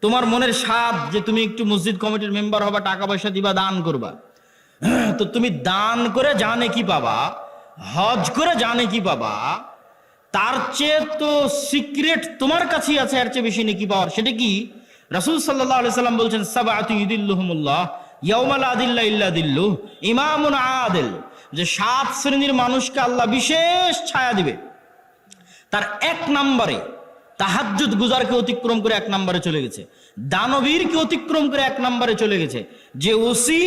তোমার মনের স্বাদ যে তুমি একটু মসজিদ কমিটির মেম্বার হবা, টাকা পয়সা দিবা, দান করবা, তো তুমি দান করে জানে কি পাবা, হজ করে জানে কি পাবা, তার চেয়ে তো সিক্রেট তোমার কাছেই আছে, এর চেয়ে বেশি নেকি পাওয়ার। সেটা কি? রাসূল সাল্লাল্লাহু আলাইহি সাল্লাম বলছেন, সাবআতু ইউদিল্লুহুমুল্লাহ ইয়াউমা লা দিল্লা ইল্লা দিল্লুহ, ইমামুন আদিল, যে 7 শ্রেণীর মানুষকে আল্লাহ বিশেষ ছায়া দিবে। তার 1 নম্বরে তাহাজ্জুদ গুজারকে অতিক্রম করে 1 নম্বরে চলে গেছে, দানবীরকে অতিক্রম করে 1 নম্বরে চলে গেছে, যে ওসি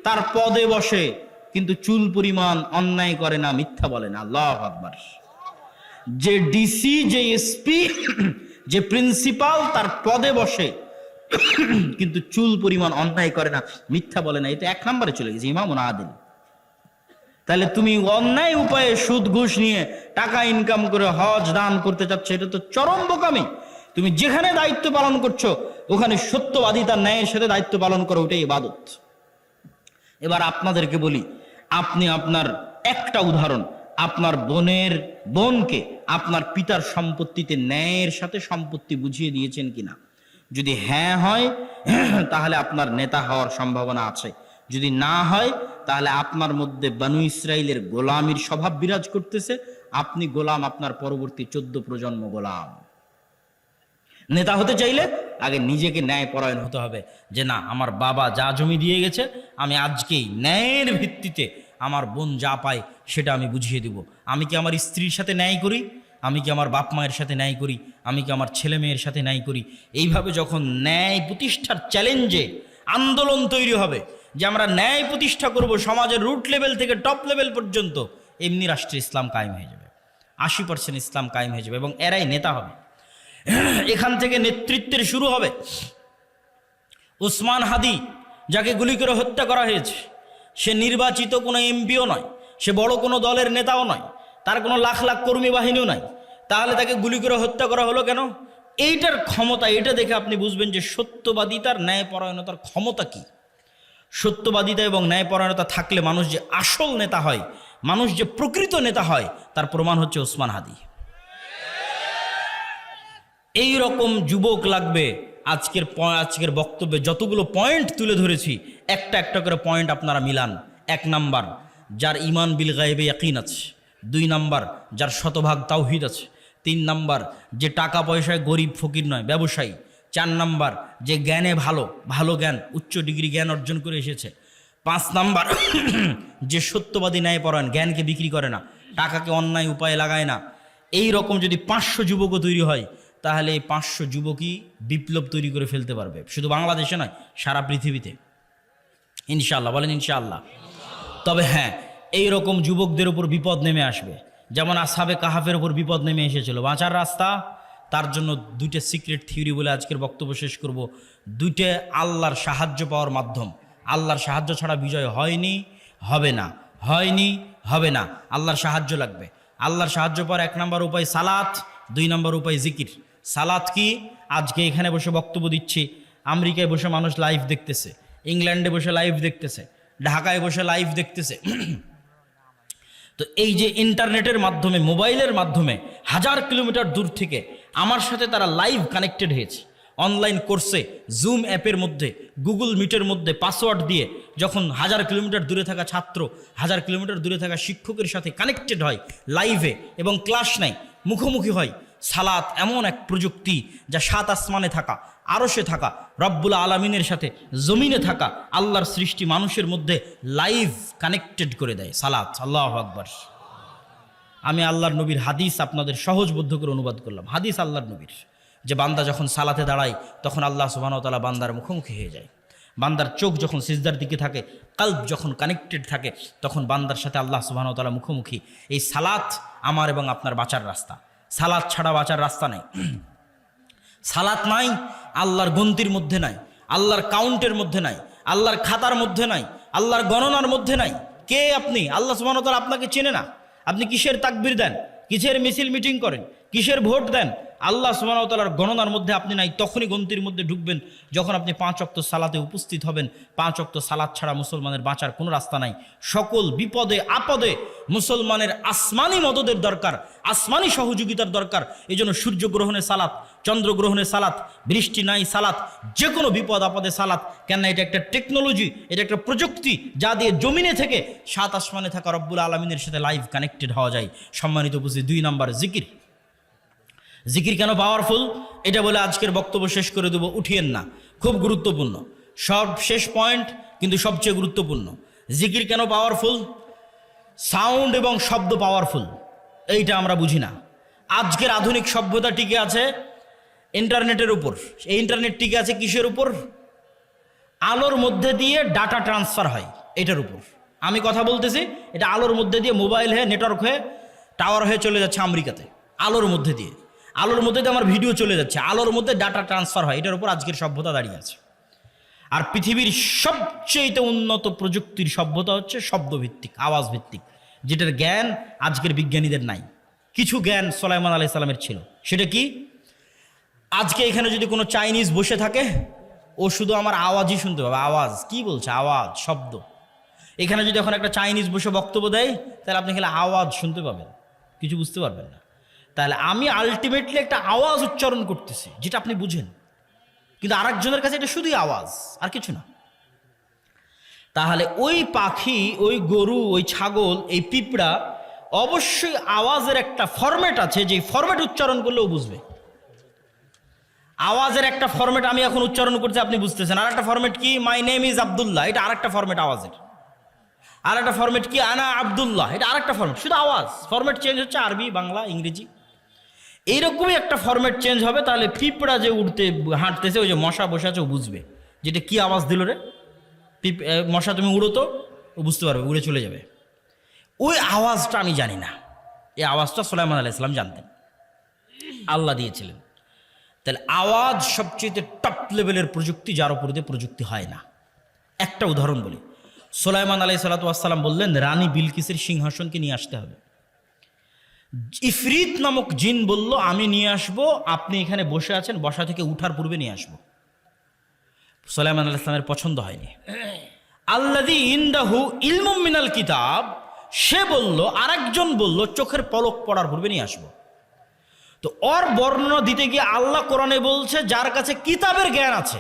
তার পদে বসে কিন্তু চুল পরিমাণ অন্যায় করে না, মিথ্যা বলে না। আল্লাহু আকবার। যে ডিসি, যে এসপি, যে প্রিন্সিপাল তার পদে বসে কিন্তু চুল পরিমাণ অন্যায় করে না, মিথ্যা বলে না, এটা 1 নম্বরে চলে গেছে, ইমামুন আদিল। তাহলে তুমি অন্যায় উপায়ে সুদ ঘুষ নিয়ে টাকা ইনকাম করে হজ দান করতে চাচ্ছ, এটা তো চরম বোকামি। তুমি যেখানে দায়িত্ব পালন করছো ওখানে সত্যবাদিতার ন্যায়ের সাথে দায়িত্ব পালন করো, ওটাই ইবাদত। এবার আপনাদেরকে বলি, আপনি আপনার একটা উদাহরণ, আপনার বোনকে আপনার পিতার সম্পত্তিতে ন্যায়ের সাথে সম্পত্তি বুঝিয়ে দিয়েছেন কিনা? যদি হ্যাঁ হয় তাহলে আপনার নেতা হওয়ার সম্ভাবনা আছে, যদি না হয় তাহলে আপনার মধ্যে বানু ইসরাইলের গোলামির স্বভাব বিরাজ করতেছে, আপনি গোলাম, আপনার পরবর্তী 14 প্রজন্ম গোলাম। নেতা হতে চাইলে আগে নিজেকে ন্যায় পরায়ণ হতে হবে, যে না, আমার বাবা যা জমি দিয়ে গেছে আমি আজকেই ন্যায়ের ভিত্তিতে আমার বোন যা পায় সেটা আমি বুঝিয়ে দিব। আমি কি আমার স্ত্রীর সাথে ন্যায় করি? আমি কি আমার বাপ মায়ের সাথে ন্যায় করি? আমি কি আমার ছেলে মেয়ের সাথে ন্যায় করি? এইভাবে যখন ন্যায় প্রতিষ্ঠার চ্যালেঞ্জে আন্দোলন তৈরি হবে যে আমরা ন্যায় প্রতিষ্ঠা করব সমাজের রুট লেভেল থেকে টপ লেভেল পর্যন্ত, এমনি রাষ্ট্রে ইসলাম কায়েম হয়ে যাবে, 80% ইসলাম কায়েম হয়ে যাবে এবং এরাই নেতা হবে। এখান থেকে নেতৃত্বের শুরু হবে। ওসমান হাদি, যাকে গুলি করে হত্যা করা হয়েছে, সে নির্বাচিত কোনো এমপিও নয়, সে বড় কোনো দলের নেতাও নয়, তার কোনো লাখ লাখ কর্মী বাহিনীও নাই, তাহলে তাকে গুলি করে হত্যা করা হলো কেন? এইটার ক্ষমতা, এটা দেখে আপনি বুঝবেন যে সত্যবাদিতার ন্যায়পরায়ণতার ক্ষমতা কি। সত্যবাদিতা এবং ন্যায়পরায়ণতা থাকলে মানুষ যে আসল নেতা হয়, মানুষ যে প্রকৃত নেতা হয়, তার প্রমাণ হচ্ছে ওসমান হাদি। এই রকম যুবক লাগবে। আজকের বক্তব্যে যতগুলো পয়েন্ট তুলে ধরেছি, একটা একটা করে পয়েন্ট আপনারা মিলান। 1 নাম্বার, যার ঈমান বিল গায়বে ইয়াকিন আছে। 2 নাম্বার, যার শতভাগ তাওহীদ আছে। 3 নাম্বার, যে টাকা পয়সায় গরিব ফকির নয়, ব্যবসায়ী। 4 নাম্বার, যে জ্ঞানে ভালো জ্ঞান, উচ্চ ডিগ্রি জ্ঞান অর্জন করে এসেছে। 5 নাম্বার, যে সত্যবাদী ন্যায়পরায়ণ, জ্ঞানকে বিক্রি করে না, টাকাকে অন্যায় উপায়ে লাগায় না। এই রকম যদি 500 যুবকও তৈরি হয়, তাহলে এই 500 যুবকই বিপ্লব তৈরি করে ফেলতে পারবে, শুধু বাংলাদেশে নয়, সারা পৃথিবীতে। ইনশাআল্লাহ বলেন ইনশাআল্লাহ। তবে হ্যাঁ, এই রকম যুবকদের উপর বিপদ নেমে আসবে, যেমন আসহাবে কাহাফের উপর বিপদ নেমে এসেছিল। বাঁচার রাস্তা, তার জন্য 2টে সিক্রেট থিওরি বলে আজকের বক্তব্য শেষ করব। 2টে আল্লাহর সাহায্য পাওয়ার মাধ্যম। আল্লাহর সাহায্য ছাড়া বিজয় হয়নি, হবে না, হয়নি, হবে না। আল্লাহর সাহায্য লাগবে। আল্লাহর সাহায্য পাওয়ার 1 নম্বর উপায় সালাত, 2 নম্বর উপায় জিকির। সালাত কি? আজকে এখানে বসে বক্তব্য দিচ্ছি, আমেরিকায় বসে মানুষ লাইভ দেখতেছে, ইংল্যান্ডে বসে লাইভ দেখতেছে, ঢাকায় বসে লাইভ দেখতেছে। তো এই যে ইন্টারনেটের মাধ্যমে, মোবাইলের মাধ্যমে 1000 কিলোমিটার দূর থেকে আমার সাথে তারা লাইভ কানেক্টেড হয়েছে। অনলাইন কোর্সে জুম অ্যাপের মধ্যে, গুগল মিটের মধ্যে পাসওয়ার্ড দিয়ে যখন 1000 কিলোমিটার দূরে থাকা ছাত্র 1000 কিলোমিটার দূরে থাকা শিক্ষকের সাথে কানেক্টেড হয় লাইভে এবং ক্লাস নেয়, মুখোমুখি হয়। সালাত এমন এক প্রযুক্তি যা 7 আসমানে থাকা, আরশে থাকা, রব্বুল আলামিনের সাথে জমিনে থাকা আল্লাহর সৃষ্টি মানুষের মধ্যে লাইভ কানেক্টেড করে দেয়। সালাত, আল্লাহু আকবার। আমি আল্লাহর নবীর হাদিস আপনাদের সহজবোধ্য করে অনুবাদ করলাম। হাদিস আল্লাহর নবীর, যে বান্দা যখন সালাতে দাঁড়ায় তখন আল্লাহ সুবহানাহু ওয়া তাআলা বান্দার মুখোমুখি হয়ে যায়। বান্দার চোখ যখন সিজদার দিকে থাকে, কলব যখন কানেক্টেড থাকে, তখন বান্দার সাথে আল্লাহ সুবহানাহু ওয়া তাআলা মুখোমুখি। এই সালাত আমার এবং আপনার বাঁচার রাস্তা। সালাত ছাড়া বাঁচার রাস্তা নাই। সালাত নাই, আল্লাহর গন্তির মধ্যে নাই, আল্লাহর কাউন্টের মধ্যে নাই, আল্লাহর খাতার মধ্যে নাই, আল্লাহর গণনার মধ্যে নাই। কে আপনি? আল্লাহ সুবহানাহু ওয়া তাআলা আপনাকে চেনে না। আপনি কিসের তাকবীর দেন, কিসের মিছিল মিটিং করেন, কিসের ভোট দেন, আল্লাহ সুবহানাহু ওয়া তাআলার গণনার মধ্যে আপনি নাই। তখনই গন্তির মধ্যে ঢুকবেন যখন আপনি 5 ওয়াক্ত সালাতে উপস্থিত হবেন। 5 ওয়াক্ত সালাত ছাড়া মুসলমানের বাঁচার কোনো রাস্তা নাই। সকল বিপদে আপদে মুসলমানের আসমানি মদদের দরকার, আসমানি সহযোগিতার দরকার। এই জন্য সূর্যগ্রহণে সালাত, চন্দ্রগ্রহণে সালাত, বৃষ্টি নাই সালাত, যে কোনো বিপদ আপদে সালাত। কেন? এটা একটা টেকনোলজি, এটা একটা প্রযুক্তি যা দিয়ে জমিনে থেকে 7 আসমানে থাকা রব্বুল আলামিনের সাথে লাইভ কানেক্টেড হওয়া যায়। সম্মানিত উপস্থিতি, 2 নাম্বার জিকির। জিকির কেন পাওয়ারফুল এটা বলে আজকের বক্তব্য শেষ করে দেব। উঠিয়েন না, খুব গুরুত্বপূর্ণ। সব শেষ পয়েন্ট কিন্তু সবচেয়ে গুরুত্বপূর্ণ। জিকির কেন পাওয়ারফুল? সাউন্ড এবং শব্দ পাওয়ারফুল, এইটা আমরা বুঝি না। আজকের আধুনিক সভ্যতা টিকে আছে ইন্টারনেটের উপর। এই ইন্টারনেট টিকে আছে কিসের উপর? আলোর মধ্যে দিয়ে ডাটা ট্রান্সফার হয়, এটার উপর। আমি কথা বলতেছি, এটা আলোর মধ্যে দিয়ে মোবাইল হয়ে, নেটওয়ার্ক হয়ে, টাওয়ার হয়ে চলে যাচ্ছে আমেরিকাতে। আলোর মধ্যে দিয়ে, আলোর মধ্যে দিয়ে আমার ভিডিও চলে যাচ্ছে, আলোর মধ্যে ডাটা ট্রান্সফার হয়। এটার উপর আজকের সভ্যতা দাঁড়িয়ে আছে। আর পৃথিবীর সবচেয়ে উন্নত প্রযুক্তির সভ্যতা হচ্ছে শব্দভিত্তিক, আওয়াজ ভিত্তিক, যেটার জ্ঞান আজকের বিজ্ঞানীদের নাই। কিছু জ্ঞান সুলাইমান আলাইহিস সালামের ছিল। সেটা কি? আজকে এখানে যদি কোনো চাইনিজ বসে থাকে, ও শুধু আমার আওয়াজই শুনতে পাবে। আওয়াজ কি বলছে, আওয়াজ, শব্দ। এখানে যদি এখন একটা চাইনিজ বসে বক্তব্য দেয়, তাহলে আপনি খালি আওয়াজ শুনতে পাবেন, কিছু বুঝতে পারবেন না। তাহলে আমি আলটিমেটলি একটা আওয়াজ উচ্চারণ করতেছি, যেটা আপনি বুঝেন, কিন্তু আরেকজনের কাছে এটা শুধুই আওয়াজ, আর কিছু না। তাহলে ওই পাখি, ওই গরু, ওই ছাগল, এই পিঁপড়া অবশ্যই আওয়াজের একটা ফরম্যাট আছে, যে ফরম্যাট উচ্চারণ করলেও বুঝবে। আওয়াজের একটা ফরম্যাট আমি এখন উচ্চারণ করছি, আপনি বুঝতেছেন। আর একটা ফরম্যাট কি? মাই নেম ইজ আব্দুল্লাহ, এটা আরেকটা ফরম্যাট আওয়াজের। আর একটা ফরম্যাট কি? আনা আব্দুল্লাহ, এটা আরেকটা ফরম্যাট। শুধু আওয়াজ, ফরম্যাট চেঞ্জ হচ্ছে, আরবি, বাংলা, ইংরেজি। এইরকমই একটা ফরম্যাট চেঞ্জ হবে, তাহলে পিঁপড়া যে উঠতে হাঁটতেছে, ওই যে মশা বসে আছে, ও বুঝবে যেটা কি আওয়াজ দিল রে। মশা তুমি উড়ো তো, ও বুঝতে পারবে, উড়ে চলে যাবে। ওই আওয়াজটা আমি জানি না, এই আওয়াজটা সুলাইমান আলাইহিস সালাম জানতেন, আল্লাহ দিয়েছিলেন। তাহলে আওয়াজ সবচেয়ে টপ লেভেলের প্রযুক্তি, যার উপর দিয়ে প্রযুক্তি হয় না। একটা উদাহরণ বলি, সুলাইমান আলাইহিস সালাম বললেন রানী বিলকিসের সিংহাসনকে নিয়ে আসতে হবে। ইফরিত নামক জিন বলল আমি নিয়ে আসবো, আপনি এখানে বসে আছেন, বসা থেকে উঠার পূর্বে নিয়ে আসবো। সুলাইমান আলাইহিস সালামের পছন্দ হয়নি। আল্লাযী ইনদাহু ইলমুম মিনাল কিতাব, সে বলল, আরেকজন বলল চোখের পলক পড়ার পূর্বে নিয়ে আসবো। তো ওর বর্ণনা দিতে গিয়ে আল্লাহ কোরআনে বলছে যার কাছে কিতাবের জ্ঞান আছে,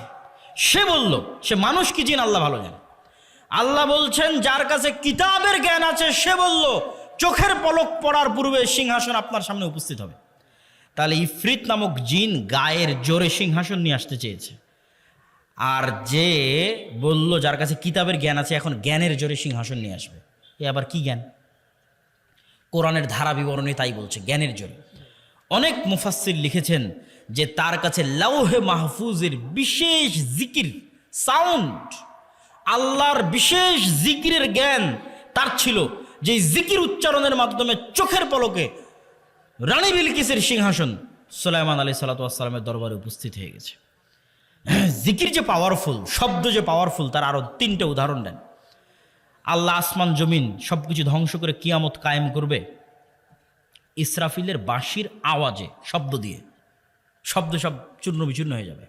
সে বলল, সে মানুষ কি জিন আল্লাহ ভালো জানে। আল্লাহ বলছেন যার কাছে কিতাবের জ্ঞান আছে, সে বলল চোখের পলক পড়ার পূর্বে সিংহাসন আপনার সামনে উপস্থিত হবে। তাহলে ইফরিত নামক জিন গায়ের জোরে সিংহাসন নিয়ে আসতে চেয়েছে। আর যে বলল যার কাছে কিতাবের জ্ঞান আছে, এখন জ্ঞানের জোরে সিংহাসন নিয়ে আসবে। এ আবার কি জ্ঞান? কোরআনের ধারা বিবরণী তাই বলছে, জ্ঞানের জোরে। অনেক মুফাসসির লিখেছেন যে তার কাছে লাউহে মাহফুজের বিশেষ জিকির, সাউন্ড, আল্লাহর বিশেষ জিকিরের জ্ঞান তার ছিল, যে জিকির উচ্চারণের মাধ্যমে চোখের পলকে রানী বিলকিসের সিংহাসন সুলাইমান আলাইহিস সালামের দরবারে উপস্থিত হয়ে গেছে। জিকির যে পাওয়ারফুল, শব্দ যে পাওয়ারফুল, তার আরো 3টে উদাহরণ দেন। আল্লাহ আসমান জমিন সবকিছু ধ্বংস করে কিয়ামত কায়েম করবে ইসরাফিলের বাঁশির আওয়াজে, শব্দ দিয়ে। শব্দ সব চূর্ণ বিচূর্ণ হয়ে যাবে,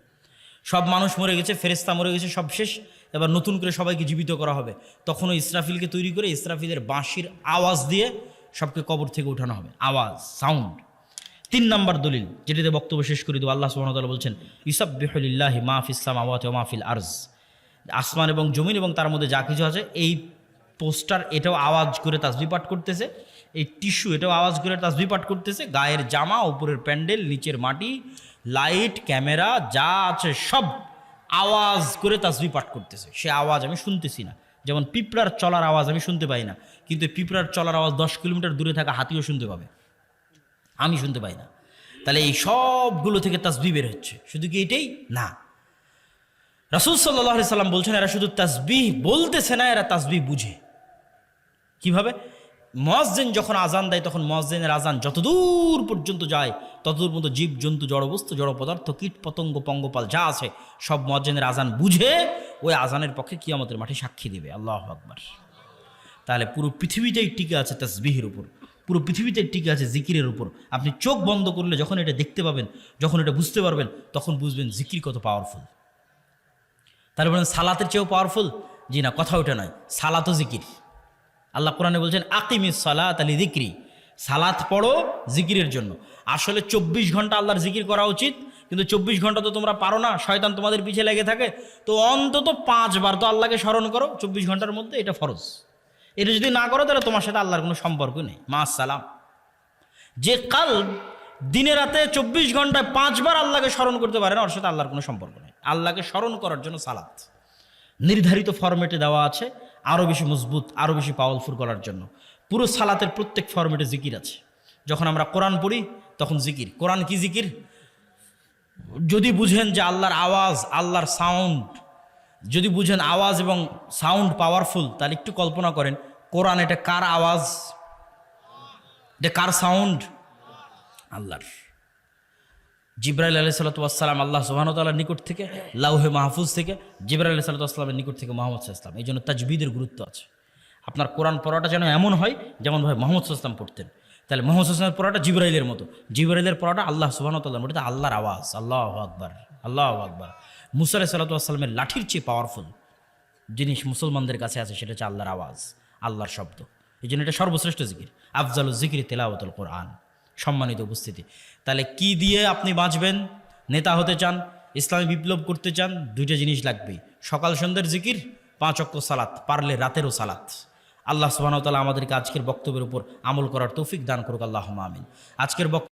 সব মানুষ মরে গেছে, ফেরেশতা মরে গেছে, সব শেষ। এবার নতুন করে সবাইকে জীবিত করা হবে। তখনও ইসরাফিলকে তৈরি করে ইসরাফিলের বাঁশির আওয়াজ দিয়ে সবকে কবর থেকে উঠানো হবে, আওয়াজ, সাউন্ড। 3 নম্বর দলিল, যেটিতে বক্তব্য শেষ করে দেব, আল্লাহ সুবহানাহু ওয়া তাআলা বলছেন ইউসাব্বিহু লিল্লাহি মা ফিস সামাওয়াতি ওয়া মা ফিল আরজ, আসমান এবং জমিন এবং তার মধ্যে যা কিছু আছে। এই পোস্টার এটাও আওয়াজ করে তাসবিহ পাঠ করতেছে, এই টিস্যু এটাও আওয়াজ করে তাসবিহ পাঠ করতেছে, গায়ের জামা, উপরের প্যান্ডেল, নিচের মাটি, লাইট, ক্যামেরা যা আছে সব আওয়াজ করে তাসবিহ পাঠ করতেছে। সে আওয়াজ আমি শুনতেছি না, যেমন পিঁপড়ার চলার আওয়াজ আমি শুনতে পাই না, কিন্তু পিঁপড়ার চলার আওয়াজ 10 কিলোমিটার দূরে থাকা হাতিও শুনতে পাবে, আমি শুনতে পাই না। তাহলে এই সবগুলো থেকে তাসবিহ বের হচ্ছে। শুধু কি এটাই না, রাসূল সাল্লাল্লাহু আলাইহি সাল্লাম বলছেন এরা শুধু তাসবিহ বলতেছে না, এরা তাসবিহ বুঝে। কিভাবে? মুয়াজ্জিন যখন আজান দেয়, তখন মুয়াজ্জিনের আজান যতদূর পর্যন্ত যায়, ততদূর পর্যন্ত জীব জন্তু, জড় বস্তু, জড় পদার্থ, কীট পতঙ্গ, পঙ্গপাল যা আছে সব মুয়াজ্জিনের আজান বুঝে ওই আজানের পক্ষে কিয়ামতের মাঠে সাক্ষী দিবে। আল্লাহু আকবার। তাহলে পুরো পৃথিবীটাই টিকে আছে তাসবিহের উপর, পুরো পৃথিবীটাই টিকে আছে জিকিরের উপর। আপনি চোখ বন্ধ করলে যখন এটা দেখতে পাবেন, যখন এটা বুঝতে পারবেন, তখন বুঝবেন জিকির কত পাওয়ারফুল। তাহলে বলেন সালাতের চেয়েও পাওয়ারফুল? জি না, কথা ওটা নয়, সালাতও জিকির। আল্লাহ কোরআনে বলছেন আকিমিস সালাত লিযিকরি, সালাত পড়ো জিকিরের জন্য। আসলে 24 ঘন্টা আল্লাহর জিকির করা উচিত, কিন্তু 24 ঘন্টা তো তোমরা পারো না, শয়তান তোমাদের পিছে লেগে থাকে। তো অন্তত 5 বার তো আল্লাহকে স্মরণ করো 24 ঘন্টার মধ্যে, এটা ফরজ। এটা যদি না করো তাহলে তোমার সাথে আল্লাহর কোনো সম্পর্ক নেই, মা সালাম। যে কলব দিনে রাতে 24 ঘন্টায় 5 বার আল্লাহকে স্মরণ করতে পারে না, ওর সাথে আল্লাহর কোনো সম্পর্ক নেই। আল্লাহকে স্মরণ করার জন্য সালাত নির্ধারিত ফরম্যাটে দেওয়া আছে, আরও বেশি মজবুত, আরও বেশি পাওয়ারফুল করার জন্য। পুরো সালাতের প্রত্যেক ফরম্যাটে জিকির আছে। যখন আমরা কোরআন পড়ি তখন জিকির। কোরআন কি জিকির? যদি বুঝেন যে আল্লাহর আওয়াজ, আল্লাহর সাউন্ড, যদি বুঝেন আওয়াজ এবং সাউন্ড পাওয়ারফুল, তাহলে একটু কল্পনা করেন কোরআন এটা কার আওয়াজ, এটা কার সাউন্ড? আল্লাহর। জিবরাইল আলাইহিস সালাম আল্লাহ সুবহানাহু ওয়া তাআলার নিকট থেকে, লাউহে মাহফুজ থেকে, জিবরাইল আলাইহিস সালামের নিকট থেকে মুহাম্মদ সাল্লাল্লাহু আলাইহি ওয়াসাল্লাম। এই জন্য তাজবিদের গুরুত্ব আছে। আপনার কোরআন পড়াটা যেন এমন হয় যেমন ভাই মুহাম্মদ সাল্লাল্লাহু আলাইহি ওয়াসাল্লাম পড়তেন। তাহলে মুহাম্মদ সাল্লাল্লাহু আলাইহি ওয়াসাল্লামের পড়াটা জিবরাইলের মতো, জিবরাইলের পড়াটা আল্লাহ সুবহানাহু ওয়া তাআলার মতো, এটা আল্লাহর আওয়াজ। আল্লাহু আকবার, আল্লাহু আকবার। মুসা আলাইহিস সালামের লাঠির চেয়ে পাওয়ারফুল জিনিস মুসলমানদের কাছে আছে, সেটা হচ্ছে আল্লাহর আওয়াজ, আল্লাহর শব্দ। এই জন্য এটা সর্বশ্রেষ্ঠ জিকির। আফজালুজ জিকির তিলাওয়াতুল কোরআন। সম্মানিত উপস্থিতি, তাহলে কি দিয়ে আপনি বাঁচবেন? নেতা হতে চান, ইসলামী বিপ্লব করতে চান, 2টা জিনিস লাগবেই, সকাল সন্ধ্যার জিকির, 5 ওয়াক্ত সালাত, পারলে রাতেরও সালাত। আল্লাহ সুবহানাহু ওয়া তাআলা আমাদেরকে আজকের বক্তব্যের উপর আমল করার তৌফিক দান করুক, আল্লাহুম্মা আমিন। আজকের